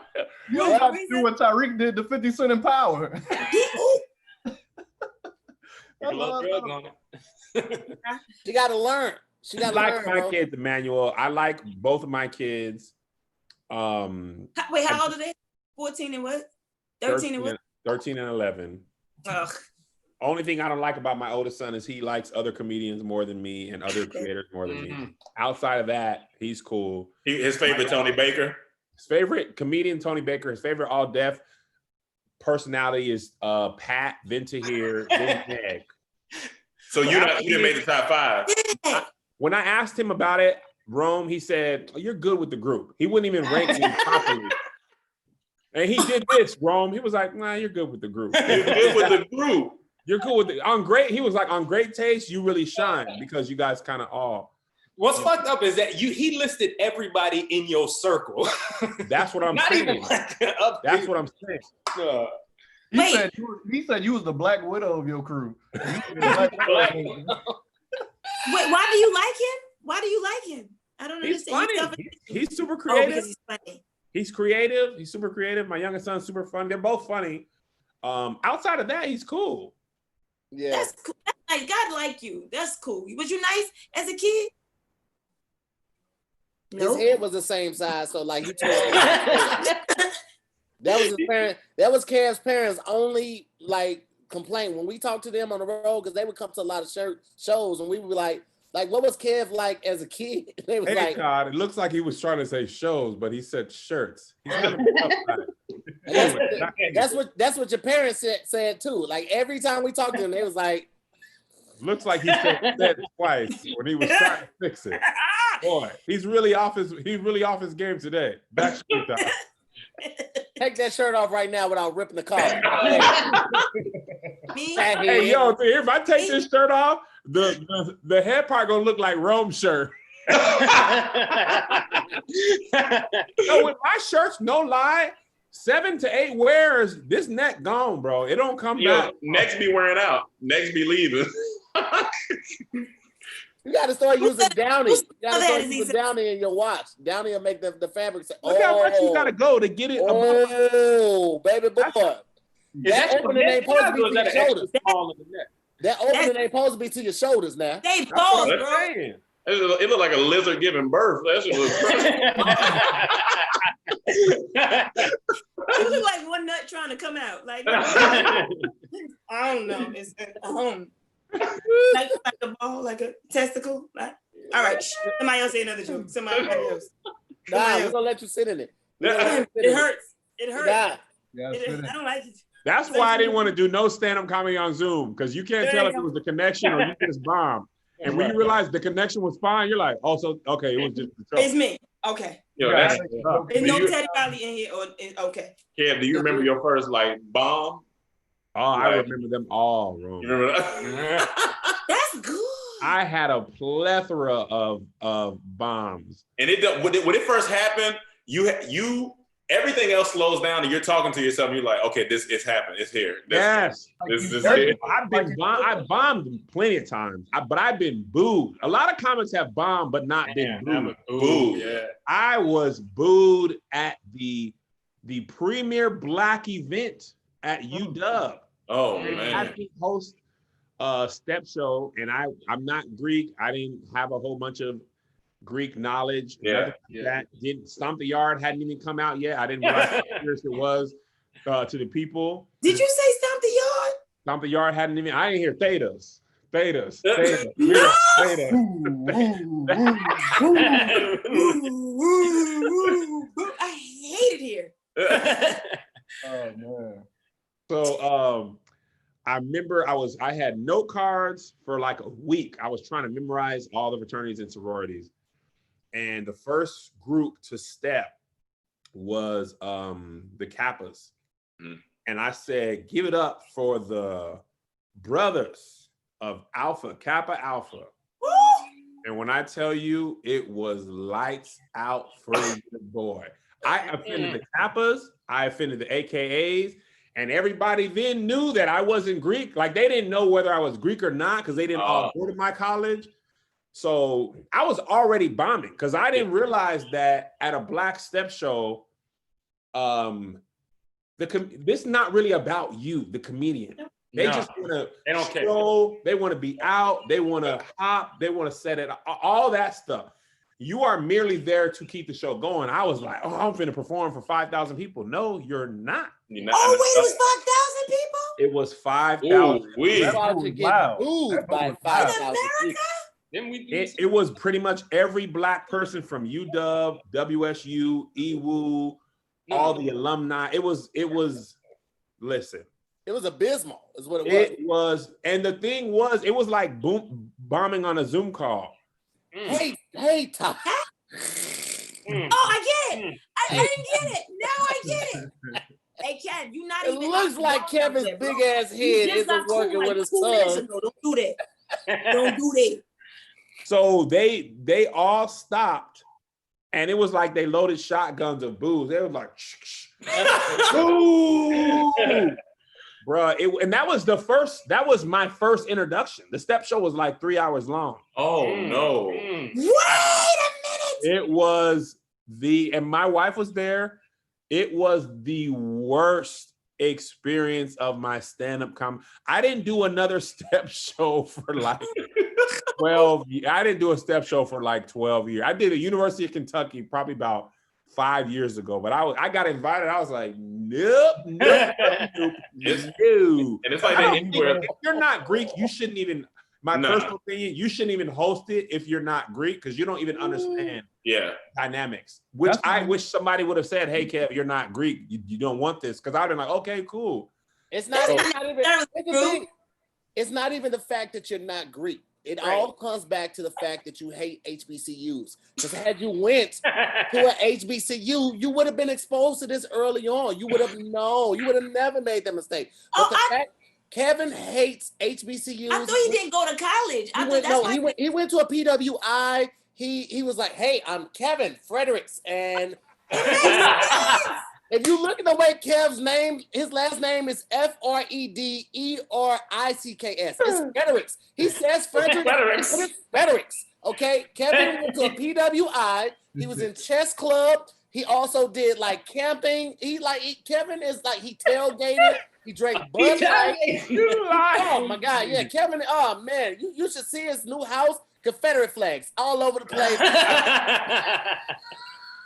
You know how to do what Tariq did to 50 Cent in Power. She got to learn. She got to learn. Like my kids, Emmanuel. I like both of my kids. Wait, how old are they? 14 and what? 13 and what? 13 and 11. Ugh. Only thing I don't like about my oldest son is he likes other comedians more than me and other creators more than me. Outside of that, he's cool. His favorite Tony Baker? His favorite comedian, Tony Baker. His favorite all deaf personality is Pat, then Tahir, then Meg. So you didn't make the top 5. When I asked him about it, Rome, he said, you're good with the group. He wouldn't even rank me properly. And he did this, Rome. He was like, nah, you're good with the group. You're good with the group. You're cool with it. He was like, on great taste, you really shine because you guys kind of all. What's fucked up is that he listed everybody in your circle. That's what I'm saying. That's what I'm saying. He said you was the Black Widow of your crew. Wait, why do you like him? Why do you like him? I don't He's understand. funny. He's super creative. Oh, because he's funny. He's creative. He's super creative. My youngest son's super fun. They're both funny. Outside of that, he's cool. Yeah. That's cool. That's nice. God like you. That's cool. Was you nice as a kid? His head was the same size, so like he that was his parent. That was Kev's parents' only like complaint when we talked to them on the road, because they would come to a lot of shows and we would be like, what was Kev like as a kid? They was Hey, God, it looks like he was trying to say shows, but he said shirts. He's gonna be that's what your parents said too. Like every time we talked to them, they was like, looks like he said it twice when he was trying to fix it. Boy, he's really off his game today. Back to take that shirt off right now without ripping the collar. Hey, yo, if I take this shirt off, the head part gonna look like Rome's shirt. So with my shirts, no lie, 7 to 8 wears, this neck gone, bro. It don't come back. Necks be wearing out. Necks be leaving. You got to start using Downy. You got to start using Downy in your watch. Downy will make the fabric say, look how much you got to go to get it. Oh, baby boy. That opening ain't supposed to be to your shoulders. That opening ain't supposed to be to your shoulders now. They both, bro. It looked like a lizard giving birth. That shit was It looked like one nut trying to come out. Like I don't know. It's like a ball, like a testicle. Like, all right, somebody else say another joke. Somebody else. Nah, we're gonna let you sit in it. It hurts. It hurts. Nah. I don't like it. That's why I didn't want to do no stand-up comedy on Zoom, because you can't tell if it was the connection or you just bomb. And when you realize the connection was fine, you're like, oh, so okay, it was just the show. It's me. Okay. Yo, there's no Teddy Riley in here. Okay. Kev, do you remember your first like bomb? Oh, I remember them all, bro. You remember that? That's good. I had a plethora of bombs. And when it first happened, you everything else slows down and you're talking to yourself and you're like, okay, it's happened. It's here. Yes. I bombed plenty of times, but I've been booed. A lot of comics have bombed, but not been booed. Yeah. I was booed at the premier Black event at UW. Oh, man. man. I didn't host a step show, and I'm not Greek. I didn't have a whole bunch of Greek knowledge. That didn't Stomp the Yard hadn't even come out yet. I didn't realize how serious it was to the people. Did you say Stomp the Yard? Stomp the Yard hadn't even. I didn't hear Thetas. No! I hate it here. Oh man. So I remember I had note cards for like a week. I was trying to memorize all the fraternities and sororities. And the first group to step was the Kappas. Mm. And I said, give it up for the brothers of Alpha, Kappa Alpha. Woo! And when I tell you, it was lights out for the boy. I offended the Kappas, I offended the AKAs, and everybody then knew that I wasn't Greek. Like they didn't know whether I was Greek or not because they didn't all go to my college. So I was already bombing because I didn't realize that at a Black step show, this is not really about you, the comedian. They just want to show, they want to be out, they want to hop, they want to set it, all that stuff. You are merely there to keep the show going. I was like, oh, I'm finna perform for 5,000 people. No, you're not. Wait, it was 5,000 people? It was 5,000. Wow. By 5,000 people. It was pretty much every Black person from UW, WSU, EWU, all the alumni. It was, listen. It was abysmal, is what it was. It was, and the thing was, it was like bombing on a Zoom call. Hey, Tahir. Oh, I get it. I didn't get it. Now I get it. Hey, Kev, you not even. It looks like Kevin's big ass head isn't working with his tongue. Don't do that. Don't do that. So they all stopped, and it was like they loaded shotguns of booze. They were like, boo. Bruh, and that was my first introduction. The step show was like 3 hours long. Oh no. Wait a minute. It was and my wife was there. It was the worst experience of my stand-up comedy. I didn't do another step show for like 12 years. I didn't do a step show for like 12 years. I did at University of Kentucky probably about 5 years ago, but I got invited. I was like, nope. And it's like that anywhere. If you're not Greek, you shouldn't even. My personal opinion, you shouldn't even host it if you're not Greek, because you don't even understand dynamics. Which I wish somebody would have said, "Hey, Kev, you're not Greek. You don't want this." Because I'd have been like, "Okay, cool." It's not even the fact that you're not Greek. It all comes back to the fact that you hate HBCUs. Because had you went to an HBCU, you would have been exposed to this early on. You would have known. You would have never made that mistake. But the fact Kevin hates HBCUs. I thought he didn't go to college. He went to a PWI. He was like, "Hey, I'm Kevin Fredericks," and if you look at the way Kev's name, his last name is Frederick's. It's Fredericks. He says Fredericks. Fredericks. Okay, Kevin went to a PWI. He was in chess club. He also did like camping. Kevin is like he tailgated. He drank Bud Light. Oh my God, yeah, Kevin. Oh man, you should see his new house. Confederate flags all over the place.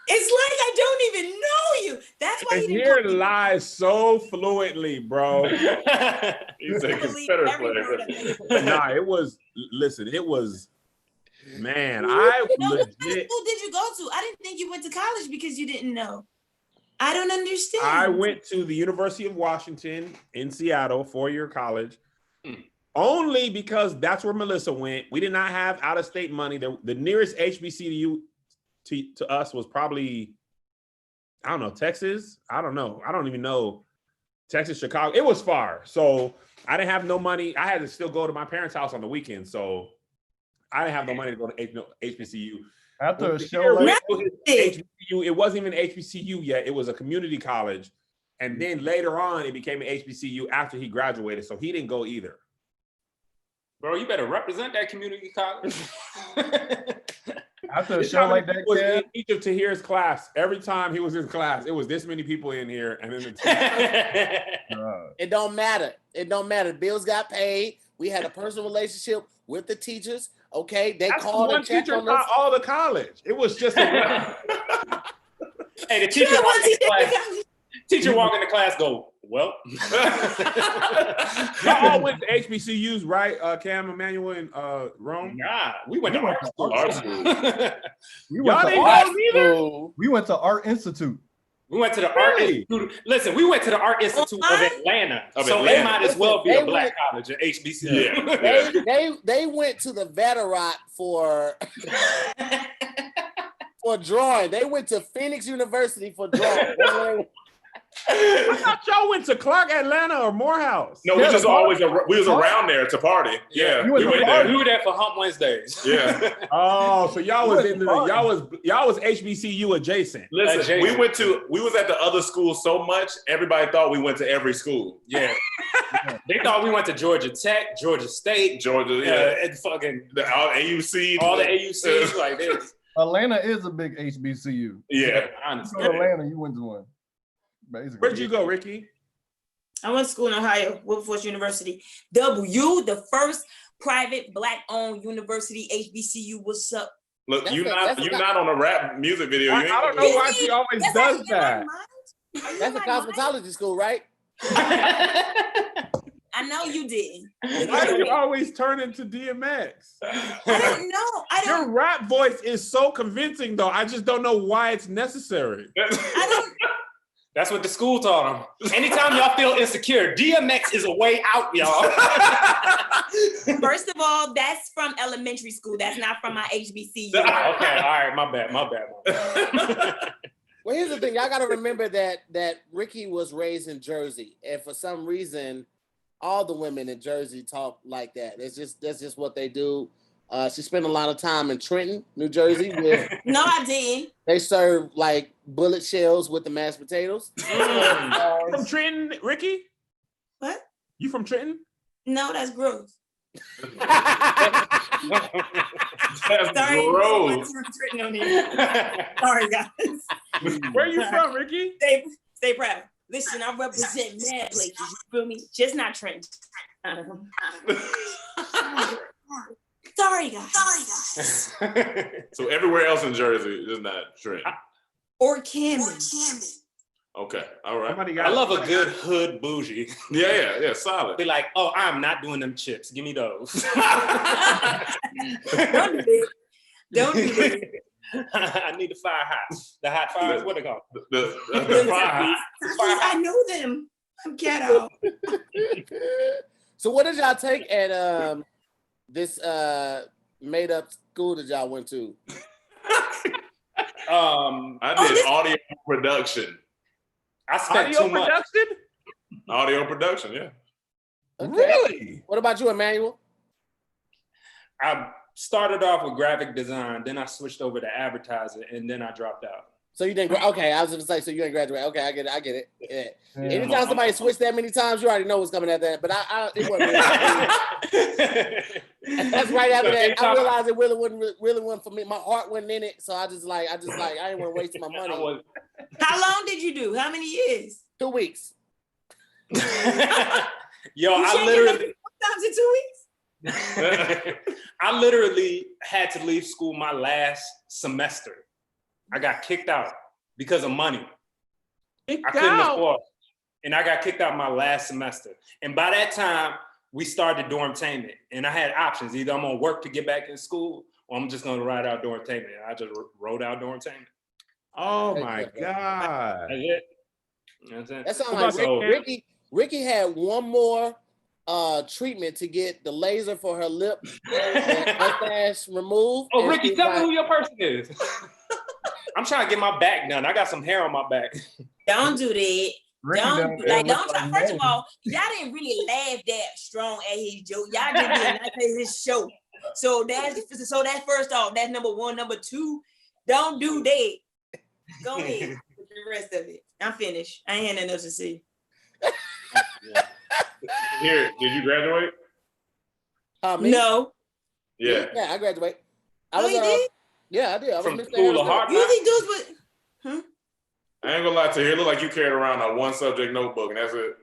It's like I don't even know you. That's why you hear lies so fluently, bro. You said Confederate flags. Nah, it was. Listen, it was. Man, I What school did you go to? I didn't think you went to college because you didn't know. I don't understand. I went to the University of Washington in Seattle, 4-year college, only because that's where Melissa went. We did not have out-of-state money. The nearest HBCU to us was probably, I don't know, Texas. I don't know. I don't even know. Texas, Chicago. It was far. So I didn't have no money. I had to still go to my parents' house on the weekend. So I didn't have no money to go to HBCU. After a show like HBCU, it wasn't even HBCU yet. It was a community college. And then later on, it became an HBCU after he graduated. So he didn't go either. Bro, you better represent that community college. After a show like that, in each of Tahir's class, every time he was in class, it was this many people in here. And then it don't matter. It don't matter. Bills got paid. We had a personal relationship with the teachers. Okay, they called one teacher taught all the college. It was just a hey, the teacher walk in the class, go, well. Y'all all went to HBCUs, right? Cam, Emmanuel, and Rome? Nah, we went to art school. We went to Art Institute. We went to the Art Institute. Listen, we went to the Art Institute of Atlanta. They might as well be a black college at HBCU. Yeah. They went to the Veterat for drawing. They went to Phoenix University for drawing. I thought y'all went to Clark, Atlanta, or Morehouse. No, we was around there to party. Yeah, we went there. We were there for Hump Wednesdays. Yeah. Oh, so y'all was y'all was HBCU adjacent. Listen, we was at the other school so much, everybody thought we went to every school. Yeah. They thought we went to Georgia Tech, Georgia State, and fucking all AUC, all the AUCs like this. Atlanta is a big HBCU. Yeah, honestly. Atlanta, you went to one. Basically. Where'd you go, Ricky? I went to school in Ohio, Wilberforce University. the first private black-owned university, HBCU. What's up? Look, you're not on a rap music video. I don't know why she always does that. That's a cosmetology school, right? I know you didn't. Why do you always turn into DMX? I don't know. Your rap voice is so convincing, though. I just don't know why it's necessary. That's what the school taught them. Anytime y'all feel insecure, DMX is a way out, y'all. First of all, that's from elementary school. That's not from my HBCU. Okay, all right, my bad. Well, here's the thing. Y'all got to remember that Ricky was raised in Jersey. And for some reason, all the women in Jersey talk like that. That's just what they do. She spent a lot of time in Trenton, New Jersey. No, I didn't. They serve like bullet shells with the mashed potatoes. From Trenton, Ricky? What? You from Trenton? No, that's gross. That's Sorry, gross. Sorry, guys. Where you from, Ricky? Stay proud. Listen, I represent mad places. You feel me? Just not Trenton. Sorry, guys. So everywhere else in Jersey is not Trenton. Or Camden. Okay, all right. I love a good hood bougie. Yeah, solid. Be like, oh, I'm not doing them chips. Give me those. Don't do it. I need the fire hot. The hot fires, what they called? The fire hot. I know them. I'm ghetto. So what did y'all take at this made up school that y'all went to? I did audio production. I spent too much. Audio production, yeah. Okay. Really? What about you, Emmanuel? I started off with graphic design, then I switched over to advertising, and then I dropped out. So you didn't. Okay, I was gonna say. So you didn't graduate. Okay, I get it. Yeah. Anytime somebody switched that many times, you already know what's coming at that. But it wasn't. That's right after that. I realized it really wasn't for me. My heart wasn't in it, so I just like I didn't want to waste my money. How long did you do? How many years? 2 weeks. Yo, I literally. Sometimes in 2 weeks. I literally had to leave school my last semester. I got kicked out because of money. I couldn't afford, and I got kicked out my last semester. And by that time, we started Dormtainment, and I had options: either I'm gonna work to get back in school, or I'm just gonna ride out Dormtainment. And I just wrote out Dormtainment. Oh my God! That's it. That's it. That sounds like Ricky had one more treatment to get the laser for her lip mustache removed. Oh, Ricky, tell me who your person is. I'm trying to get my back done. I got some hair on my back. Don't do that. Don't try. First of all, y'all didn't really laugh that strong at his joke. Y'all just did not say his show. So that's first off. That's number one. Number two, don't do that. Go ahead with the rest of it. I'm finished. I ain't had nothing else to see. Here, did you graduate? Me? No. Yeah, I graduated. You did? Yeah, I did. I was From Mr. School of Hard Knocks. Usually dudes with. I ain't gonna lie to you. It looked like you carried around a one subject notebook, and that's it.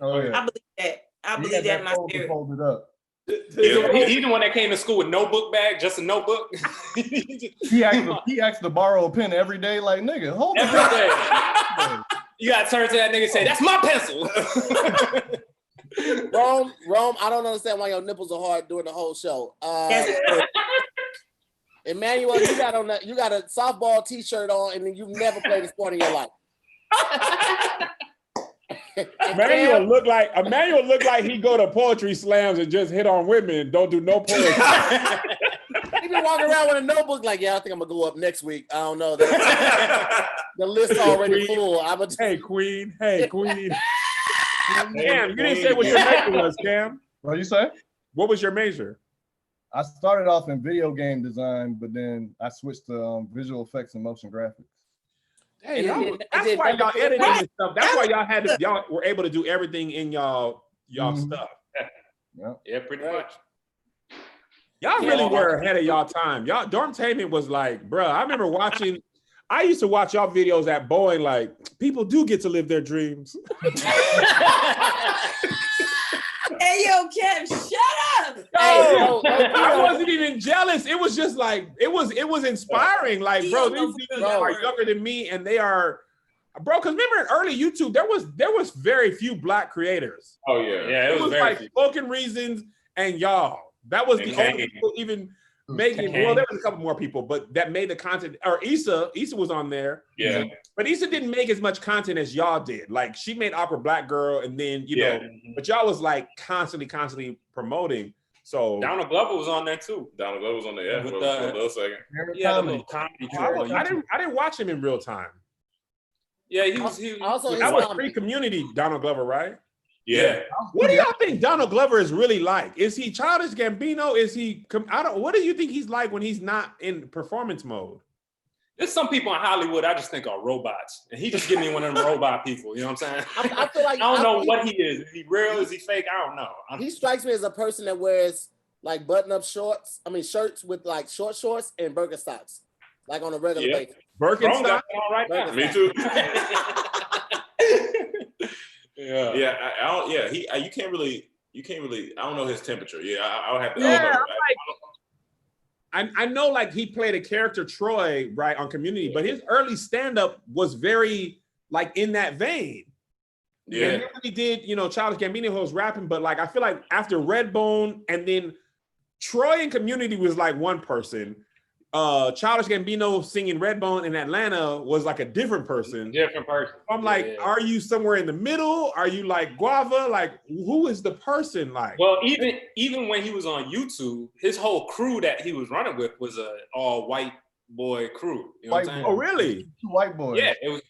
Oh yeah. I believe that. I believe that in my spirit. Folded up. He the one that came to school with no book bag, just a notebook. He asked to borrow a pen every day. Like, nigga, hold on. Every day. You gotta turn to that nigga and say, "That's my pencil." Rome, I don't understand why your nipples are hard during the whole show. Emmanuel, you got a softball t-shirt on, and then you've never played a sport in your life. Emmanuel looked like he go to poetry slams and just hit on women and don't do no poetry. He been walking around with a notebook like, yeah, I think I'm gonna go up next week. I don't know. The list's already full. Hey, Queen. Cam, you didn't say what your major was, Cam. What you say? What was your major? I started off in video game design, but then I switched to visual effects and motion graphics. Hey, that's why y'all editing and stuff. That's why y'all were able to do everything in y'all stuff. Yeah, pretty much. Y'all really were ahead of y'all time. Y'all Dormtainment was like, bruh, I remember watching. I used to watch y'all videos at Boeing, like, people do get to live their dreams. Hey, yo, Kev, shut up. I wasn't even jealous. It was just like, it was inspiring. Like, bro, these dudes are younger than me, and they are, bro, because remember in early YouTube, there was very few Black creators. Oh, yeah. Yeah, it was very like few. Spoken Reasons and y'all. That was the only people even making, well, there was a couple more people, but that made the content, or Issa was on there. Yeah. But Issa didn't make as much content as y'all did. Like, she made Awkward Black Girl, and then, you know, but y'all was like constantly promoting. So Donald Glover was on there too. Donald Glover was on there, yeah, with for a little second. Yeah, the little comedy trail. I didn't watch him in real time. Yeah, he was that was pre-Community Donald Glover, right? Yeah. What do y'all think Donald Glover is really like? Is he Childish Gambino? Is he? What do you think he's like when he's not in performance mode? There's some people in Hollywood I just think are robots, and he just give me one of them robot people. You know what I'm saying? I feel like I don't know what he is. Is he real? Is he fake? I don't know. He strikes me as a person that wears like button-up shorts. I mean shirts with like short shorts and Birkenstocks, like on a regular basis. Birkenstock, all right now. Me too. Yeah. I don't. Yeah, you can't really. I don't know his temperature. Yeah, I'll have to. Yeah, I know like he played a character Troy right on Community, but his early stand-up was very like in that vein. Yeah. And then when he did, you know, Childish Gambino was rapping, but like I feel like after Redbone and then Troy in Community was like one person. Childish Gambino singing Redbone in Atlanta was like a different person. I'm like, are you somewhere in the middle? Are you like Guava? Like, who is the person like? Well, even when he was on YouTube, his whole crew that he was running with was a all white boy crew. You know what I'm saying? Oh, really? White boy. Yeah, it was.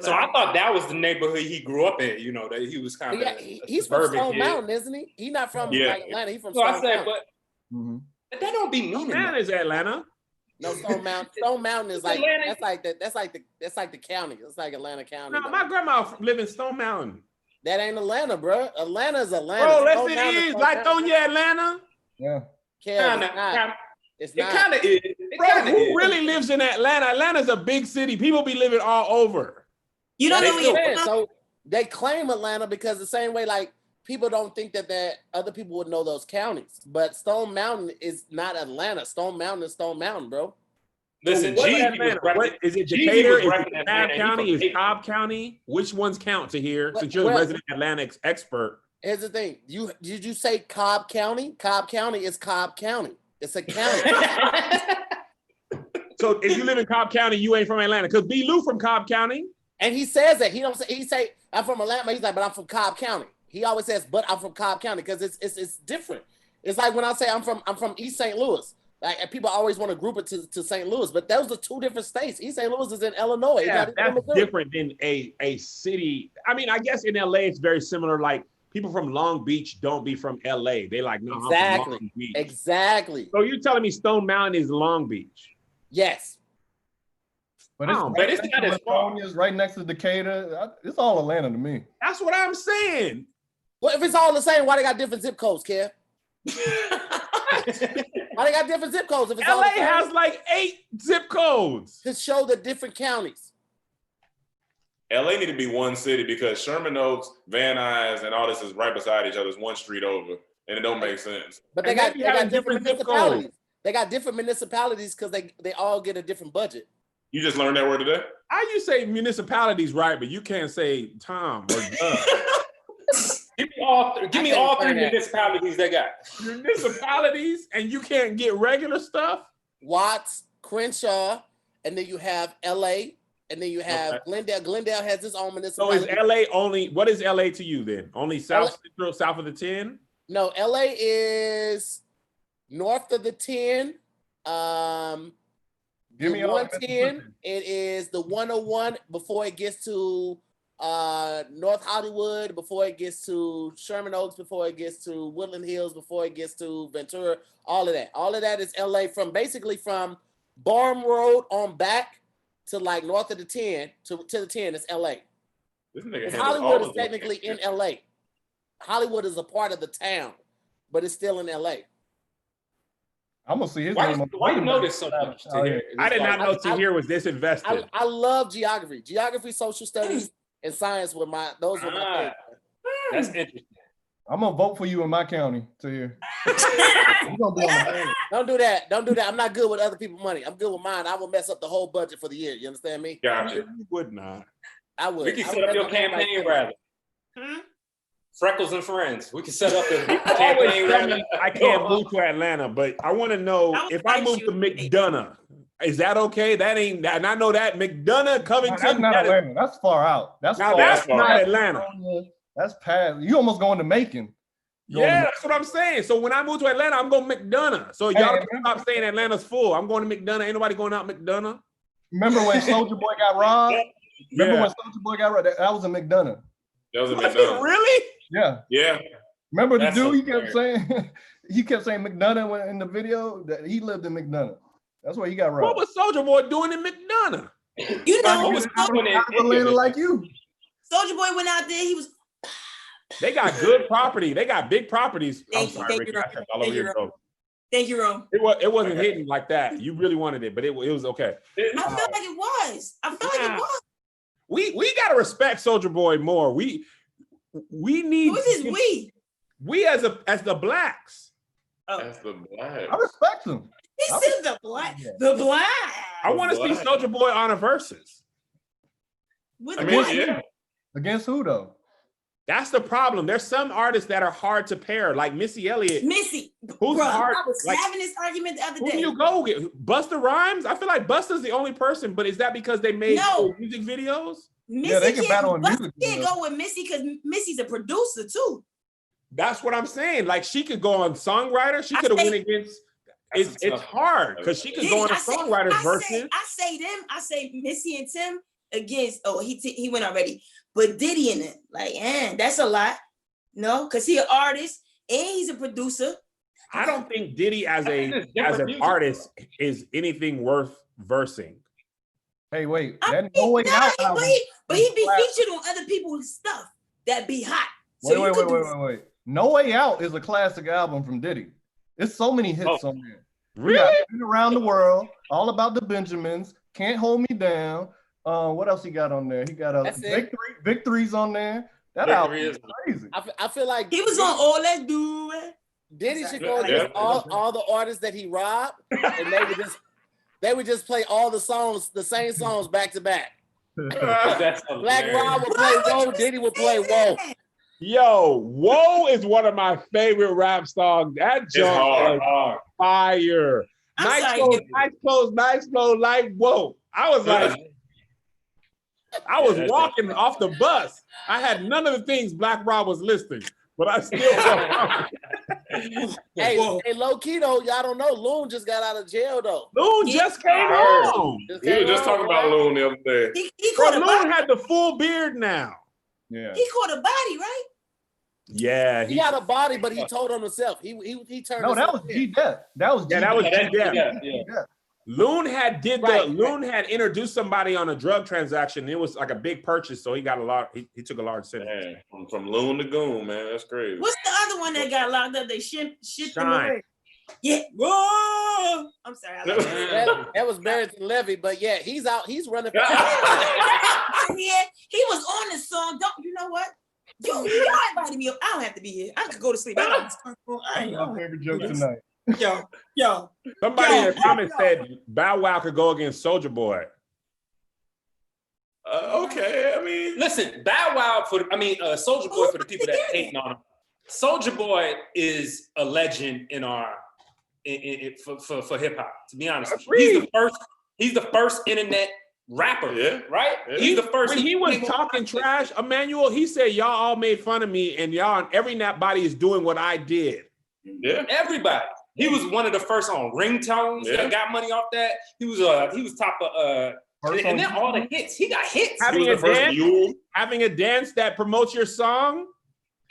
So I thought that was the neighborhood he grew up in. You know, that he was kind of. He's from Stone Mountain, isn't he? He's not from like Atlanta. He's from Stone Mountain. But that don't be meaning. Atlanta is Atlanta. No, Stone Mountain. Stone Mountain is like that's like the county. It's like Atlanta County. No, my grandma lived in Stone Mountain. That ain't Atlanta, bro. Atlanta is Atlanta. Bro, yes, it is. Like Tonya, Atlanta. Yeah. It's not. It kind of is. Bro, who really lives in Atlanta? Atlanta's a big city. People be living all over. You don't know. So they claim Atlanta because the same way, like. People don't think that other people would know those counties, but Stone Mountain is not Atlanta. Stone Mountain is Stone Mountain, bro. Listen, what is it? Decatur? Is it Cobb County? Is Cobb County? Which ones count to here? Since you're the resident Atlanta expert. Here's the thing: did you say Cobb County? Cobb County is Cobb County. It's a county. So if you live in Cobb County, you ain't from Atlanta. Because B. Lou from Cobb County, and he says that he say I'm from Atlanta. But he's like, but I'm from Cobb County. He always says, but I'm from Cobb County because it's different. It's like when I say I'm from East St. Louis. Like and people always want to group it to St. Louis, but those are two different states. East St. Louis is in Illinois. Yeah, that's different than a city. I mean, I guess in LA it's very similar. Like people from Long Beach don't be from LA. They like no, exactly. I'm from Long Beach. Exactly. So you're telling me Stone Mountain is Long Beach? Yes. But it's not as far. It's right next to Decatur. It's all Atlanta to me. That's what I'm saying. Well, if it's all the same, why they got different zip codes, Kev? Why they got different zip codes? If it's LA has like 8 zip codes to show the different counties. LA need to be one city because Sherman Oaks, Van Nuys, and all this is right beside each other. It's one street over, and it don't make sense. But they got different municipalities. They got different municipalities because they all get a different budget. You just learned that word today? How you say municipalities right, but you can't say Tom or Doug. Give me all 3 municipalities they got. Municipalities, and you can't get regular stuff? Watts, Crenshaw, and then you have LA, and then you have Glendale. Glendale has its own municipality. So is LA only, what is LA to you then? Only south of the 10? No, LA is north of the 10. Give me 110. It is the 101 before it gets to North Hollywood, before it gets to Sherman Oaks, before it gets to Woodland Hills, before it gets to Ventura. All of that is LA from Barham Road on back to like north of the 10 to the 10 is LA. Hollywood is technically in LA. Hollywood is a part of the town, but it's still in LA. I'm gonna see his name. Why you know this so much? I did not know Tahir was this invested. I love geography, social studies, and science were my favorites. That's interesting. I'm gonna vote for you in my county, Tahir. Don't do that. I'm not good with other people's money. I'm good with mine. I will mess up the whole budget for the year. You understand me? Gotcha. You would not. I would. We can set up your campaign rally. Freckles and Friends. We can set up a campaign rally. I can't move to Atlanta, but I want to know if I move to McDonough, is that okay? That ain't, and I know that McDonough, Covington. That's not Atlanta. That's far out. That's not Atlanta. That's past. You almost going to Macon. Yeah, that's what I'm saying. So when I move to Atlanta, I'm going to McDonough. So y'all can stop saying Atlanta's full. I'm going to McDonough. Ain't nobody going out McDonough. Remember when Soulja Boy got robbed? Remember when Soulja Boy got robbed? That was a McDonough. That was a McDonough. Really? Yeah. Yeah. Remember the dude he kept saying McDonough in the video that he lived in McDonough. That's why he got robbed. What was Soulja Boy doing in McDonough? You know, He was doing it. Atlanta like you. Soulja Boy went out there. He was. They got good property. They got big properties. Thank you, Ricky, Ron. I stepped all over your toes. Thank you, Ron. It wasn't hitting like that. You really wanted it, but it was okay. I feel like it was. I feel like it was. We gotta respect Soulja Boy more. We need. Who is this we? We as the blacks. Oh. That's the black. I respect him. He said the black. The black. I want to see Soulja Boy on a Verzuz. Against who though? That's the problem. There's some artists that are hard to pair, like Missy Elliott. Who's hard? I was like, having this argument the other day. Who do you go get? Busta Rhymes? I feel like Busta's the only person, but is that because they made music videos? Missy they can battle on music. Can't go with Missy because Missy's a producer too. That's what I'm saying. Like she could go on songwriter. She could have went against. It's hard because she could go on a songwriter's versus. I say Missy and Tim against. Oh, he went already. But Diddy in it, like, that's a lot. No, because he's an artist and he's a producer. I don't think Diddy as an artist is anything worth versing. Hey, wait, that No Way Out album. But he be featured on other people's stuff that be hot. So wait. No Way Out is a classic album from Diddy. There's so many hits on there. Really? We got Been Around the World, All About the Benjamins, Can't Hold Me Down. What else he got on there? He got a Victories on there. That album is crazy. I feel like he was on All Let's Do It. Diddy should go against all the artists that he robbed, and they would just play all the songs, the same songs back to back. Black Rob would play Whoa, Diddy would play Whoa. Yo, Whoa is one of my favorite rap songs. That joint is fire. Nice clothes, like Whoa. I was like, I was walking off the bus. I had none of the things Black Rob was listing, but I still hey, low key though, y'all don't know. Loon just got out of jail though. Loon just came home. We were just talking about Loon the other day. Loon had the full beard now. Yeah. He caught a body, right? Yeah, he had a body, but he told on himself. He turned. No, that was G-Death. That was G-Death. Loon had introduced somebody on a drug transaction. It was like a big purchase, so he got a lot. He took a large sentence. From Loon to Goon, man, that's crazy. What's the other one that got locked up? They shipped him away. Yeah, whoa! I'm sorry. That was Barrington Levy, but yeah, he's out. He's running. Yeah, he was on this song. You know what? Y'all invited me up. I don't have to be here. I could go to sleep. I ain't my favorite joke tonight. Yo. Somebody in the comments said Bow Wow could go against Soulja Boy. Okay, I mean, listen, Bow Wow Soulja Boy for the people that hating on him. Soulja Boy is a legend in our for hip hop. To be honest, he's the first internet rapper, right? Yeah. He's the first. When he was talking trash, Emmanuel, he said y'all all made fun of me, and y'all, everybody is doing what I did. Yeah, everybody. He was one of the first on ringtones that got money off that. He was top of and then all the hits. He got hits. Having a dance that promotes your song.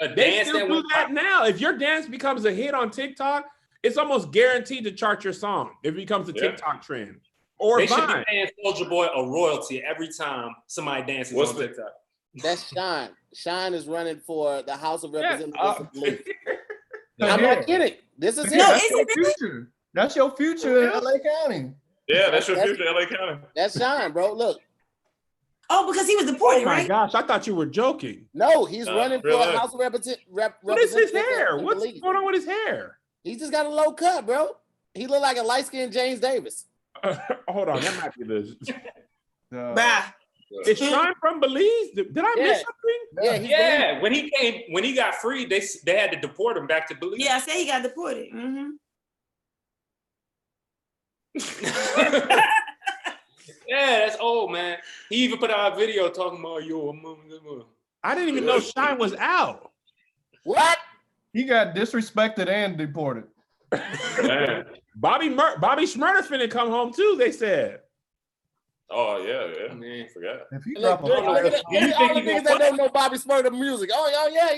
They still do that now. If your dance becomes a hit on TikTok, it's almost guaranteed to chart your song if it becomes a TikTok trend. Or they should be paying Soulja Boy a royalty every time somebody dances on TikTok. That's Shine. Shine is running for the House of Representatives. I'm not kidding. This is that's your future. That's your future in LA County. Yeah, that's your future in LA County. That's Shine, bro. Look. Oh, because he was deported, right? Oh my gosh, I thought you were joking. No, he's running for a House of Representatives. What is his hair? What's going on with his hair? He just got a low cut, bro. He looked like a light-skinned James Davis. Hold on, that might be the. Bye. Is Shine from Belize? Did I miss something? Yeah. When he got free, they had to deport him back to Belize. Yeah, I said he got deported. Mm-hmm. Yeah, that's old, man. He even put out a video talking about I didn't even know Shine was out. What? He got disrespected and deported. Bobby Shmurda finna come home too, they said. Oh yeah, man, forgot. If he look, all the niggas that don't know Bobby Shmurda music. Oh yeah.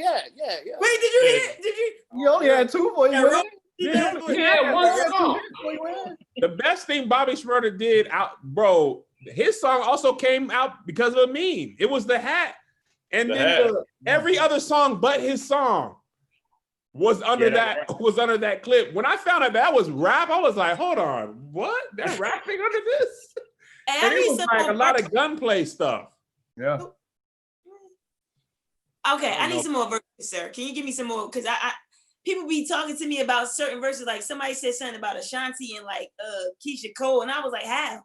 Wait, did you hear? Did you? You only had two for you. Yeah, one song. The best thing Bobby Shmurda did bro, his song also came out because of a meme. It was the hat. And then every other song but his song was under that clip. When I found out that was rap, I was like, hold on, what? They're rapping under this? And it was like a lot of gunplay stuff. Yeah. Okay, I need some more verses, sir. Can you give me some more? Because I people be talking to me about certain verses. Like somebody said something about Ashanti and like Keisha Cole, and I was like, how?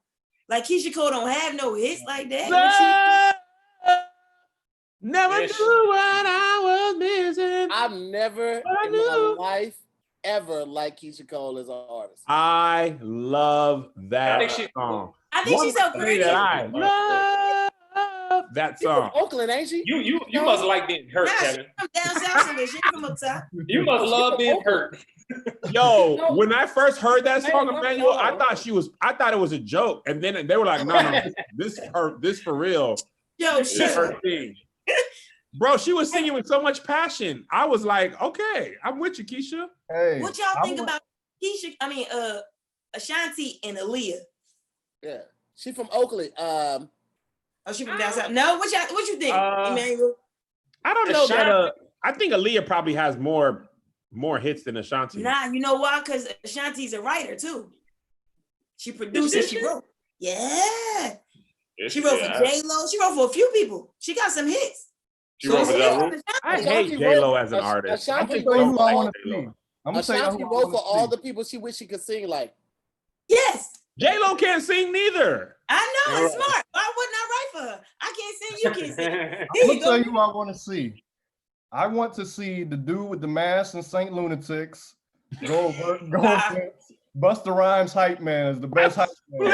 Like Keisha Cole don't have no hits like that. Never knew what I was missing. I've never in my life ever liked Keisha Cole as an artist. I love that song. I think she's so pretty. I love that song. From Oakland, ain't she? You must like being hurt, Kevin. From down south, she from up top. You must love being hurt. Yo, when I first heard that song, Emmanuel, I thought it was a joke, and then they were like, no, this for real. Yo, shit. Her thing. Bro, she was singing with so much passion. I was like, okay, I'm with you, Keisha. Hey, what y'all think about Keisha? I mean, Ashanti and Aaliyah. Yeah, she from Oakland. Oh, she from down south. No, what you think, Emmanuel? I don't know that. I think Aaliyah probably has more hits than Ashanti. Nah, you know why? Because Ashanti's a writer too. She produced and she wrote. Yeah. She wrote for J-Lo. She wrote for a few people. She got some hits. She wrote for Ja Rule. I hate J-Lo as an artist. Ashanti wrote for all the people she wish she could sing like. Yes. J-Lo can't sing neither. I know, it's smart. Why wouldn't I write for her? I can't sing, you can't sing. I'm gonna tell you what I want to see. I want to see the dude with the mask and Saint Lunatics go against Busta Rhymes hype man is the best hype man.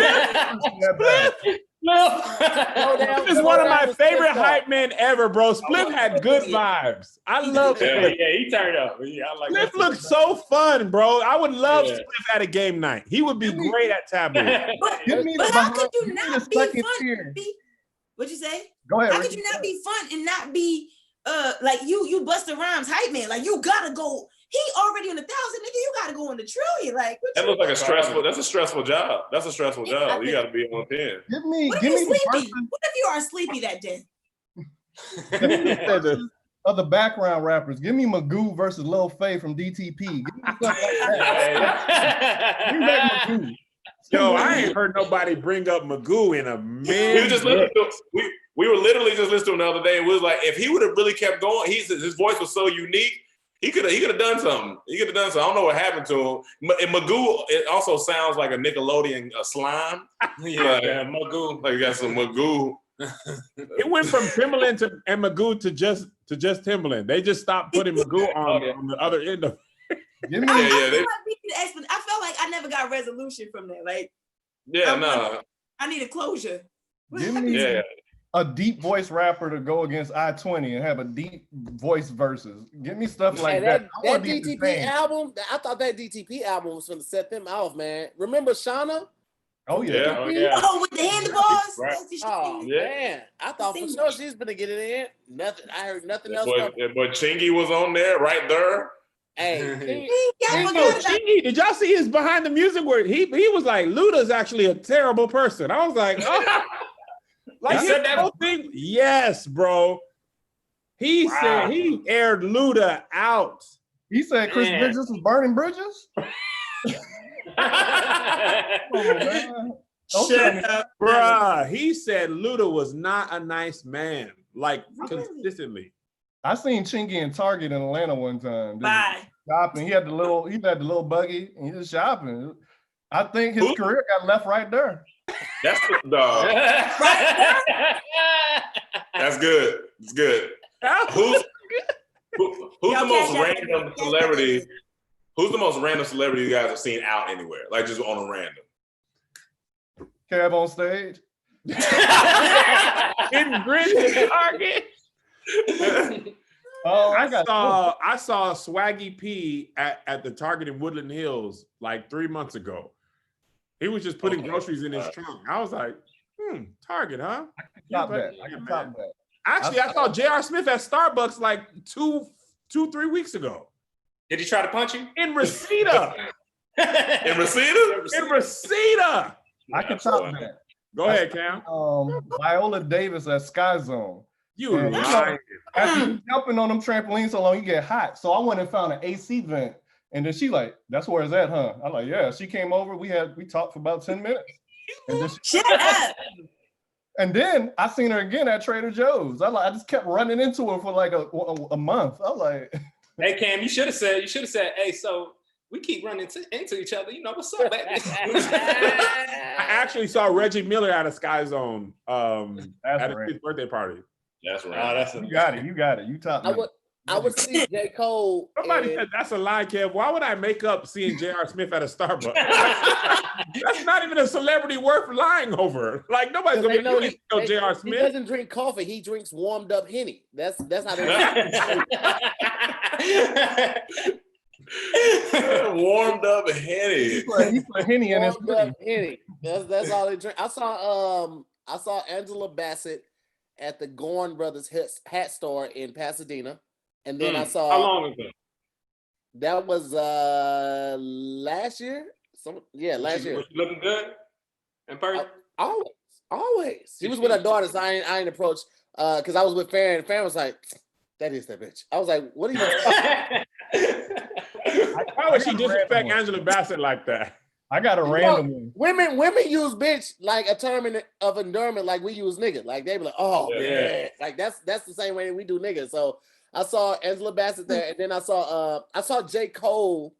Spliff is one of my favorite hype men ever, bro. Spliff had good vibes. I love Spliff. Yeah, he turned up. Yeah, I like Spliff looks so fun, bro. I would love Spliff at a game night. He would be great at Taboo. But how could you not be fun? What'd you say? Go ahead. How could you not be fun and not be like you Busta Rhymes hype man? Like you gotta go. He already in 1,000, nigga. You gotta go in the trillion. Like that looks like a stressful. That's a stressful job. That's a stressful job. You gotta be on 10. What if you are sleepy that day? Other background rappers. Give me Magoo versus Lil Faye from DTP. Give me something like that. Bring back Magoo. Yo, I ain't heard nobody bring up Magoo in a minute. We were literally just listening to him the other day, and we was like, if he would have really kept going, his voice was so unique. He could have done something. I don't know what happened to him. And Magoo, it also sounds like a Nickelodeon slime. Yeah, Magoo. Like you got some Magoo. It went from Timbaland and Magoo to just Timbaland. They just stopped putting Magoo on the other end of it. I felt like I never got resolution from that. Like, I need a closure. Give me a deep voice rapper to go against I-20 and have a deep voice versus. Give me stuff like that. That DTP album, I thought that DTP album was going to set them off, man. Remember Shauna? Oh, yeah. Oh, with the handlebars? Right. Oh, man. I thought for sure she's going to get it in. Nothing. I heard nothing else. But Chingy was on there, right there. Hey, Chingy, did y'all see his behind the music where he was like, Luda's actually a terrible person. I was like, oh. Like his whole thing, yes, bro. He said he aired Luda out. He said Chris Bridges was burning bridges. Shut up, bruh. He said Luda was not a nice man, like consistently. I seen Chingy in Target in Atlanta one time. Bye. Shopping. He had the little buggy and he was shopping. I think his career got left right there. That's the dog. That's good. It's good. Who's the most random celebrity? Who's the most random celebrity you guys have seen out anywhere? Like just on a random. KevOnStage. In Grid Target. I saw Swaggy P at the Target in Woodland Hills like 3 months ago. He was just putting groceries in his trunk. I was like, Target, huh? I can top that. Actually, I saw J.R. Smith at Starbucks like 3 weeks ago. Did he try to punch you? In Reseda. In Reseda? In Reseda. I can top that. Go ahead, Cam. Viola Davis at Sky Zone. You And, lying. After you jumping on them trampolines so long, you get hot. So I went and found an AC vent. And then she like, that's where it's at, huh? I'm like, yeah. She came over. We talked for about 10 minutes. And then Shut up. And then I seen her again at Trader Joe's. I just kept running into her for like a month. I'm like, hey Cam, you should have said, hey, so we keep running into each other. You know what's up, baby? I actually saw Reggie Miller at a Sky Zone at his birthday party. That's right. You got it. You top me. I would see J. Cole. Somebody said that's a lie, Kev. Why would I make up seeing J.R. Smith at a Starbucks? That's not even a celebrity worth lying over. Like nobody's gonna know J.R. Smith. He doesn't drink coffee. He drinks warmed up Henny. That's how they. Warmed up Henny. He put Henny in his Henny. That's all they drink. I saw Angela Bassett at the Gorn Brothers hat store in Pasadena. And then I saw. How long ago? That was last year. Last year. Was she looking good in person? Always. She was with her daughter, so I ain't approached because I was with Farron, and Farron was like, "That is that bitch." I was like, "What are you?" Why would she disrespect Angela Bassett like that? I got a random one. Women use bitch like a term of endearment, like we use nigga. Like they be like, "Oh yeah," like that's the same way we do nigga. So. I saw Angela Bassett there, and then I saw J. Cole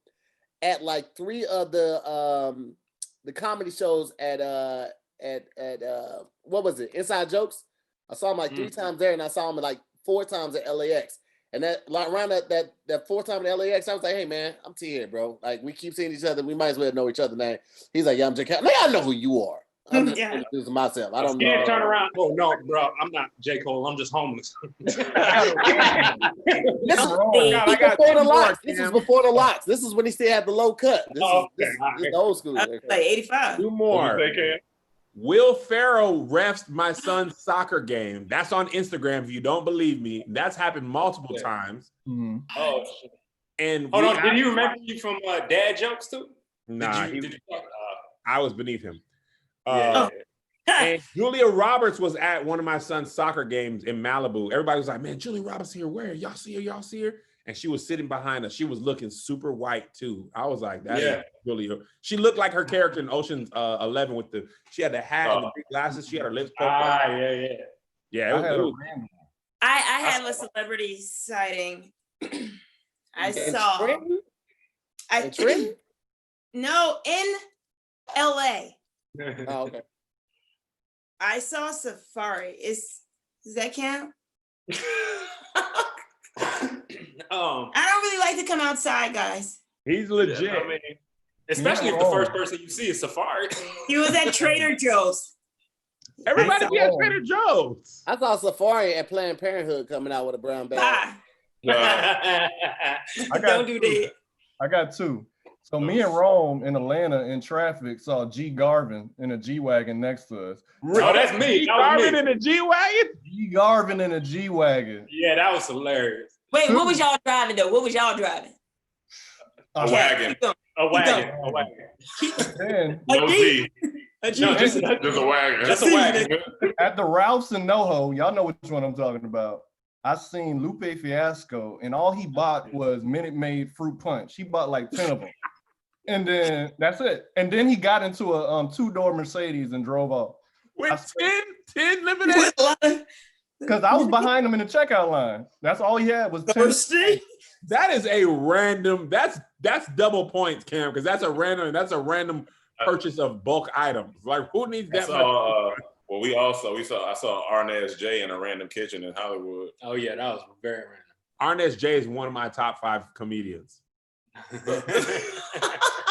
at like 3 of the comedy shows at what was it? Inside Jokes. I saw him like 3 times there, and I saw him like 4 times at LAX. And that like around that 4th time at LAX, I was like, hey man, I'm T here, bro. Like we keep seeing each other, we might as well know each other's name. He's like, yeah, I'm J. Cole. Like, I know who you are. I'm just introducing myself. I don't know. Turn around. Oh no, bro, I'm not J. Cole. I'm just homeless. This is before the locks. This is when he still had the low cut. This is the old school. Like 85. 2 more. Will Ferrell refs my son's soccer game. That's on Instagram. If you don't believe me, that's happened multiple times. Mm-hmm. Oh shit. And hold on, did he remember you from Dad Jokes too? Nah, I was beneath him. And Julia Roberts was at one of my son's soccer games in Malibu. Everybody was like, man, Julia Roberts here. Where? Y'all see her? And she was sitting behind us. She was looking super white too. I was like, that is Julia. She looked like her character in Ocean's 11 with she had the hat and the big glasses. She had her lips poked out. Yeah. I have a celebrity sighting. No, in LA. Oh, okay. I saw Safari. Does that count? I don't really like to come outside, guys. He's legit. Yeah, I mean, especially if the first person you see is Safari. He was at Trader Joe's. Everybody be at Trader Joe's. I saw Safari at Planned Parenthood coming out with a brown bag. Don't do that. I got 2. So me and Rome in Atlanta in traffic saw G Garvin in a G-Wagon next to us. Oh, that's me. G Garvin in a G-Wagon? G Garvin in a G-Wagon. Yeah, that was hilarious. Wait, what was y'all driving though? What was y'all driving? A wagon. A wagon. No G. Just a wagon. Just a wagon. At the Ralphs in NoHo, y'all know which one I'm talking about. I seen Lupe Fiasco, and all he bought was Minute Maid fruit punch. He bought like 10 of them. And then that's it. And then he got into a 2-door Mercedes and drove off. With 10 lemonade? Because I was behind him in the checkout line. That's all he had was 10. That is a random, that's double points, Cam, because that's a random purchase of bulk items. Like who needs that much? Well, I saw Arnaz J in a random kitchen in Hollywood. Oh yeah, that was very random. Arnaz J is one of my top 5 comedians.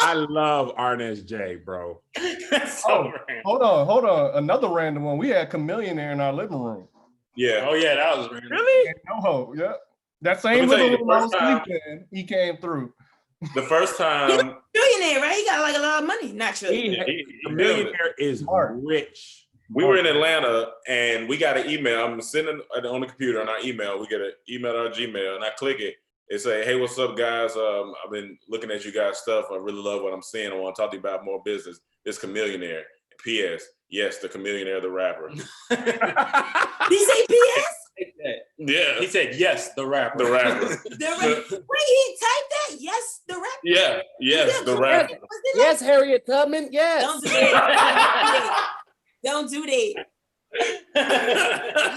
I love Arnaz J, bro. Hold on. Another random one. We had Chameleonaire in our living room. Yeah. Oh yeah, that was random. Really? NoHo, yeah. That same little room I was sleeping, he came through. The first time. He's a billionaire, right? He got like a lot of money, naturally. Chameleonaire is rich. We were in Atlanta and we got an email. I'm sitting on the computer on our email. We get an email on our Gmail and I click it. They say, hey, what's up, guys? I've been looking at you guys' stuff. I really love what I'm seeing. I want to talk to you about more business. This Chameleonaire. P.S. Yes, the Chameleonaire, the rapper. Did he say P.S.? Yeah. He said, yes, the rapper. The rapper. Wait, he typed that? Yes, the rapper? Yeah, yes, the rapper. Yes, Harriet Tubman, yes. Don't do that. Don't do that.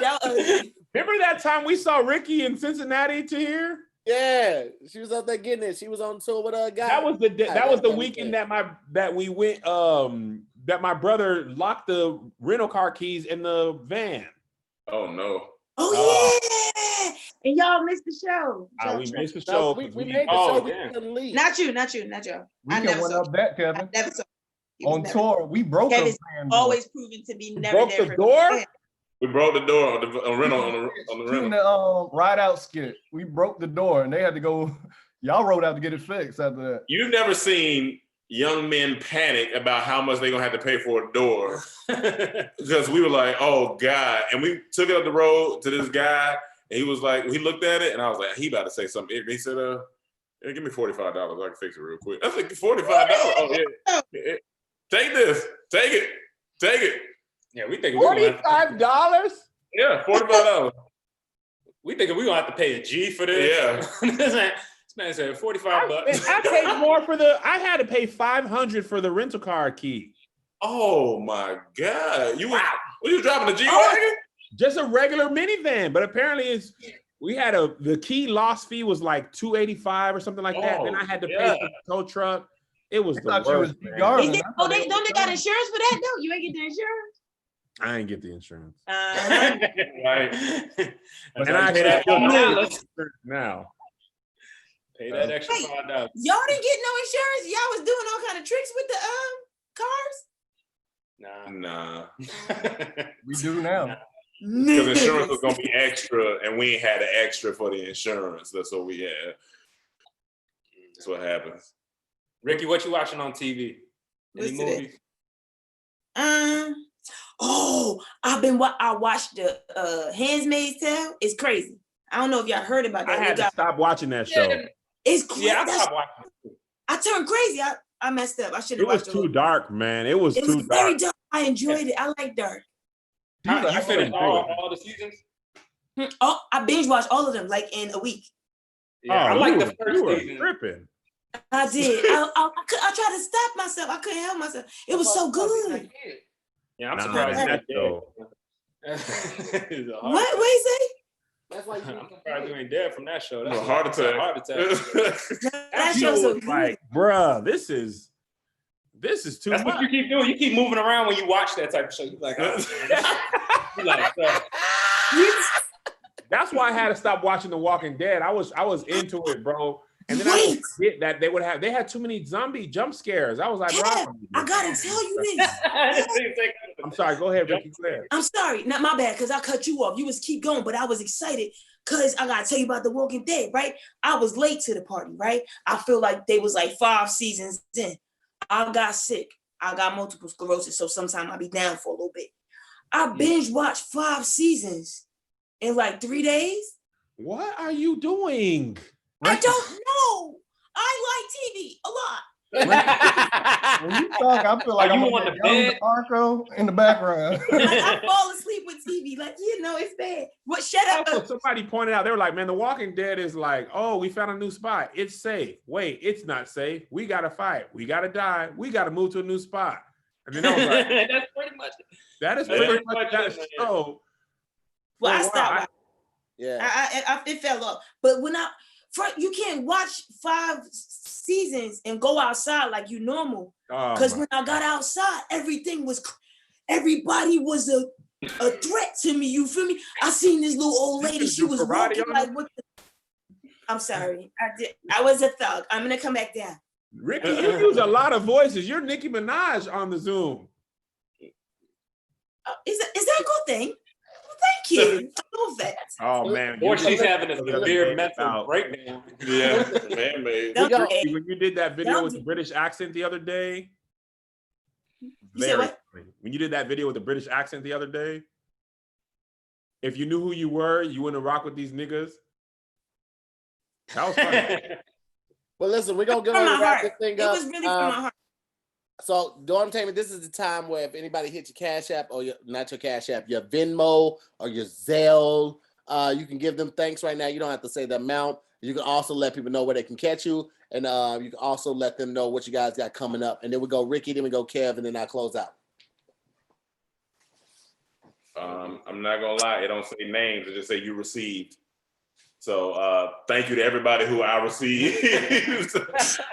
Y'all ugly. Remember that time we saw Ricky in Cincinnati to here? Yeah, she was out there getting it. She was on tour with a guy. That was the weekend that we went. That my brother locked the rental car keys in the van. Oh no! Oh yeah, and y'all missed the show. We missed the show. We made the show. We yeah. couldn't leave. Not you. We I can never one saw up that, Kevin. I never saw you. On tour, we broke the Kevin's van door. always proven to be never Broke there the for door? me. We broke the door on the rental on the Shooting rental. the ride out skit. We broke the door and they had to go. Y'all rode out to get it fixed after that. You've never seen young men panic about how much they're gonna have to pay for a door because we were like, oh God, and we took it up the road to this guy, and he was like, he looked at it, and I was like, he about to say something. He said, hey, give me $45. I can fix it real quick. I said, $45? Oh yeah. Take this. Take it. Yeah, we think we're $45? Yeah, $45. We think we're gonna have to pay a G for this. Yeah. This man said $45. I paid more I had to pay $500 for the rental car key. Oh my God. Were you driving a G-Wagon? Just a regular minivan, but apparently we had the key loss fee was like $285 or something like that. Then I had to pay for the tow truck. It was the worst. Don't they got insurance for that though? You ain't get the insurance? I ain't get the insurance. Right. And I actually now. Pay that extra $5. Y'all didn't get no insurance? Y'all was doing all kind of tricks with the cars? Nah. We do now. Because insurance was gonna be extra, and we ain't had an extra for the insurance. That's what we had. That's what happens. Ricky, what you watching on TV? Any movies? I watched the Handmaid's Tale. It's crazy. I don't know if y'all heard about that. I had to stop watching that show. It's crazy. Yeah, I stopped watching it. I turned crazy. I messed up. I should have watched it. It was too dark, man. It was too dark. Very dark. I enjoyed it. I like dark. You finished all the seasons? Oh, I binge watched all of them like in a week. Yeah, I like the first season. Tripping. I did. I tried to stop myself. I couldn't help myself. It was so good. Yeah, I'm surprised that show. What you say? That's why I'm surprised you ain't dead from that show. That's a heart attack. That show's so good. Like, bruh, this is too That's much. what you keep doing. You keep moving around when you watch that type of show. You're like, oh, you're like, That's why I had to stop watching The Walking Dead. I was into it, bro. And then I forget that they had too many zombie jump scares. I was like, Kev, I gotta tell you this. I'm sorry, go ahead, Ricky. I'm sorry, not my bad, because I cut you off. You was keep going, but I was excited because I gotta tell you about The Walking Dead, right? I was late to the party, right? I feel like they was like 5 seasons in. I got sick. I got multiple sclerosis, so sometimes I'll be down for a little bit. I binge watched 5 seasons in like 3 days. What are you doing? I don't know. I like TV a lot. When you talk, I feel like I'm on the bed, Arco in the background. I fall asleep with TV, like it's bad. What? Shut up. Also, somebody pointed out, they were like, "Man, The Walking Dead is like, oh, we found a new spot. It's safe. Wait, it's not safe. We gotta fight. We gotta die. We gotta move to a new spot." And then I was like, "That's pretty much it. That is pretty much that show." Well, I stopped. Yeah, it fell off. But you can't watch 5 seasons and go outside like you normal. Because when I got outside, everybody was a threat to me. You feel me? I seen this little old lady. She was walking like, what the? I'm sorry. I was a thug. I'm gonna come back down. Ricky, you use a lot of voices. You're Nicki Minaj on the Zoom. Is that a good thing? Thank you. I love that. Oh man. Or she's having a severe mental breakdown. Yeah, man. When you did that video with the British accent the other day. When you did that video with the British accent the other day, if you knew who you were, you wouldn't rock with these niggas. That was funny. Well, listen, we're gonna go From ahead and my wrap heart. this thing It up. was really from my heart. So, Dormtainment, this is the time where if anybody hits your Cash App or not your Cash App, your Venmo or your Zelle, you can give them thanks right now. You don't have to say the amount. You can also let people know where they can catch you, and you can also let them know what you guys got coming up. And then we go Ricky, then we go Kev, and then I close out. I'm not gonna lie, it don't say names, it just say you received. So thank you to everybody who I received.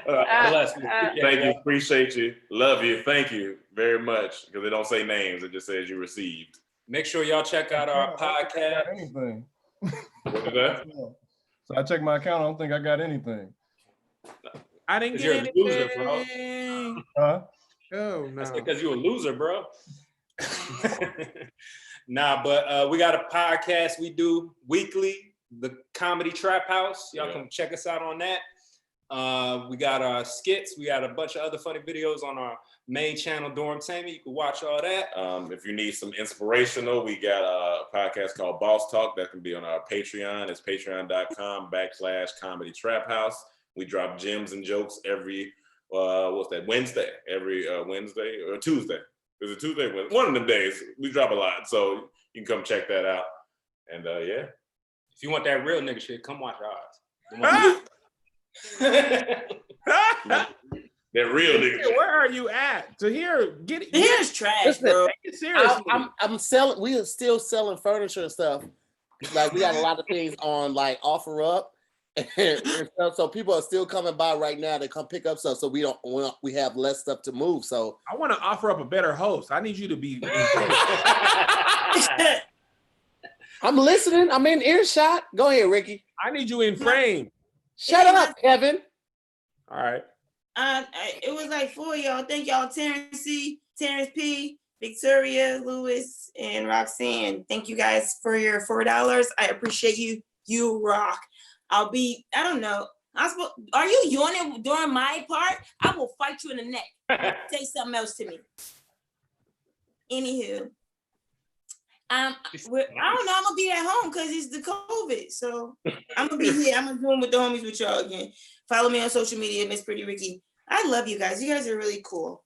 Thank you, appreciate you, love you, thank you very much. Because it don't say names, it just says you received. Make sure y'all check out our podcast. Anything. What is that? So I checked my account. I don't think I got anything. I didn't get You're a anything. loser, bro. Huh? Oh That's no. because you're a loser, bro. Nah, but we got a podcast we do weekly, the Comedy Trap House. Y'all can check us out on that. We got our skits. We got a bunch of other funny videos on our main channel, Dormtainment. You can watch all that. If you need some inspirational, we got a podcast called Boss Talk that can be on our Patreon. It's patreon.com/Comedy Trap House. We drop gems and jokes every Wednesday. Every Wednesday or Tuesday. Is it Tuesday? One of them days. We drop a lot, so you can come check that out. And yeah. If you want that real nigga shit, come watch ours. That real nigga. Where are you at? Tahir, get it. Here's trash, Listen, bro. Take it seriously. I'm selling. We are still selling furniture and stuff. Like we got a lot of things on like offer up, and stuff. So people are still coming by right now to come pick up stuff. So we have less stuff to move. So I want to offer up a better host. I need you to be. I'm listening. I'm in earshot. Go ahead, Ricky. I need you in frame. Shut up, Kevin. All right. It was like 4 of y'all. Thank y'all, Terrence C, Terrence P, Victoria, Lewis, and Roxanne. Thank you guys for your $4. I appreciate you. You rock. I don't know. Are you yawning during my part? I will fight you in the neck. Say something else to me. Anywho. I don't know. I'm gonna be at home because it's the COVID. So I'm gonna be here. I'm gonna Zoom with the homies with y'all again. Follow me on social media, Miss Pretty Ricky. I love you guys. You guys are really cool.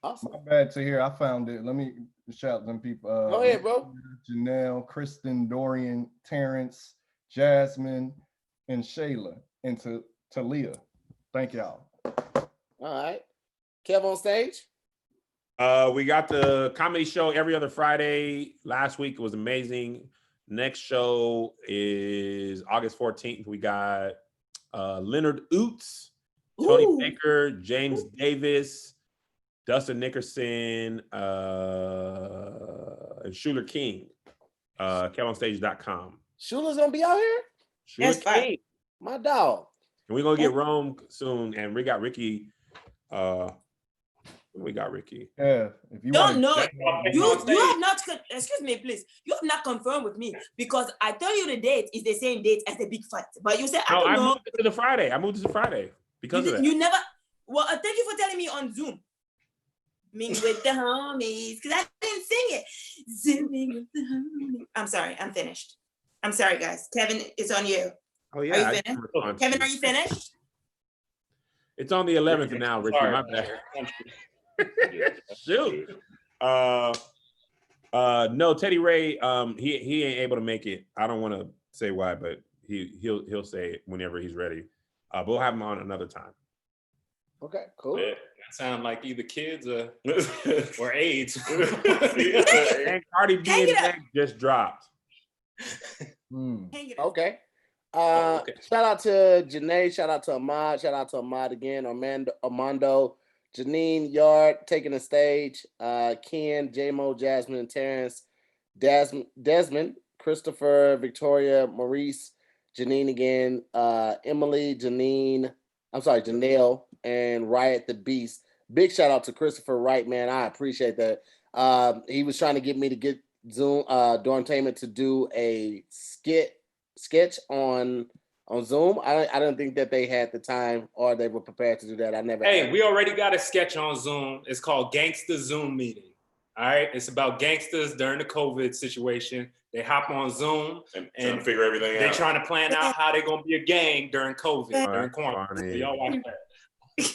Awesome. My bad to hear. I found it. Let me shout them people. Go ahead, bro. Janelle, Kristen, Dorian, Terrence, Jasmine, and Shayla, and to Talia. Thank y'all. All right. KevOnStage. We got the comedy show every other Friday. Last week was amazing. Next show is August 14th. We got Leonard Oots, Tony Baker, James Davis, Dustin Nickerson, and Schuler King. KevOnStage.com. Schuler's gonna be out here? Schuler King. My dog. And we're gonna get Rome soon, and we got Ricky. We got Ricky. Yeah, if you don't know, you have not. Excuse me, please. You have not confirmed with me because I tell you the date is the same date as the big fight. But you said I moved it to the Friday. I moved it to Friday because of that. You never. Well, thank you for telling me on Zoom. Zooming with the homies, because I didn't sing it. Zooming with the homies. I'm sorry. I'm finished. I'm sorry, guys. Kevin, it's on you. Oh yeah. Are you finished? Kevin, are you finished? It's on the 11th now, Ricky. Sorry. My bad. Shoot. No, Teddy Ray, he ain't able to make it. I don't want to say why, but he'll say it whenever he's ready. But we'll have him on another time. Okay, cool. Yeah, that sound like either kids or AIDS. And Cardi B and Meg just dropped. Okay. Shout out to Janae, shout out to Ahmad again, Armando, Janine Yard taking the stage, Ken, J-Mo, Jasmine, Terrence, Desmond, Christopher, Victoria, Maurice, Janine again, Emily, Janelle, and Riot the Beast. Big shout out to Christopher Wright, man. I appreciate that. He was trying to get me to get Dormtainment to do a sketch on Zoom. I don't think that they had the time or they were prepared to do that. Hey, we already got a sketch on Zoom. It's called Gangsta Zoom Meeting. All right, it's about gangsters during the COVID situation. They hop on Zoom and trying to figure everything out. They're trying to plan out how they're gonna be a gang during COVID, during quarantine. So y'all watch that.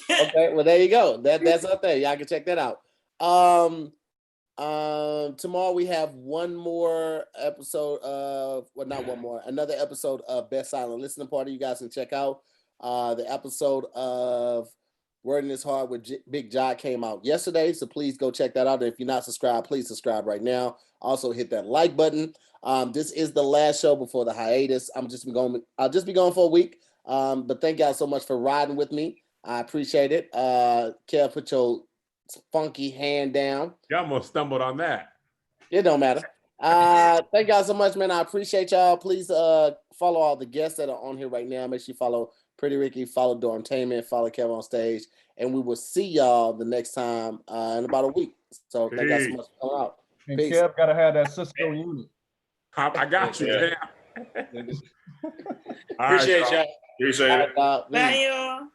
Okay, well there you go. That's up there. Y'all can check that out. Tomorrow we have one more episode of, well, not one more, another episode of Best Silent Listening Party. You guys can check out. The episode of Word in His Heart with Big Jock came out yesterday, so please go check that out. And if you're not subscribed, please subscribe right now. Also hit that like button. This is the last show before the hiatus. I'll just be going for a week. But thank y'all so much for riding with me. I appreciate it. Kev, put your funky hand down. You almost stumbled on that. It don't matter. Thank y'all so much, man. I appreciate y'all. Please follow all the guests that are on here right now. Make sure you follow Pretty Ricky, follow Dormtainment, follow KevOnStage, and we will see y'all the next time in about a week. So thank y'all so much for coming out. And Kev gotta have that Cisco unit. I got you. Yeah. Appreciate y'all. Appreciate it. Bye, y'all.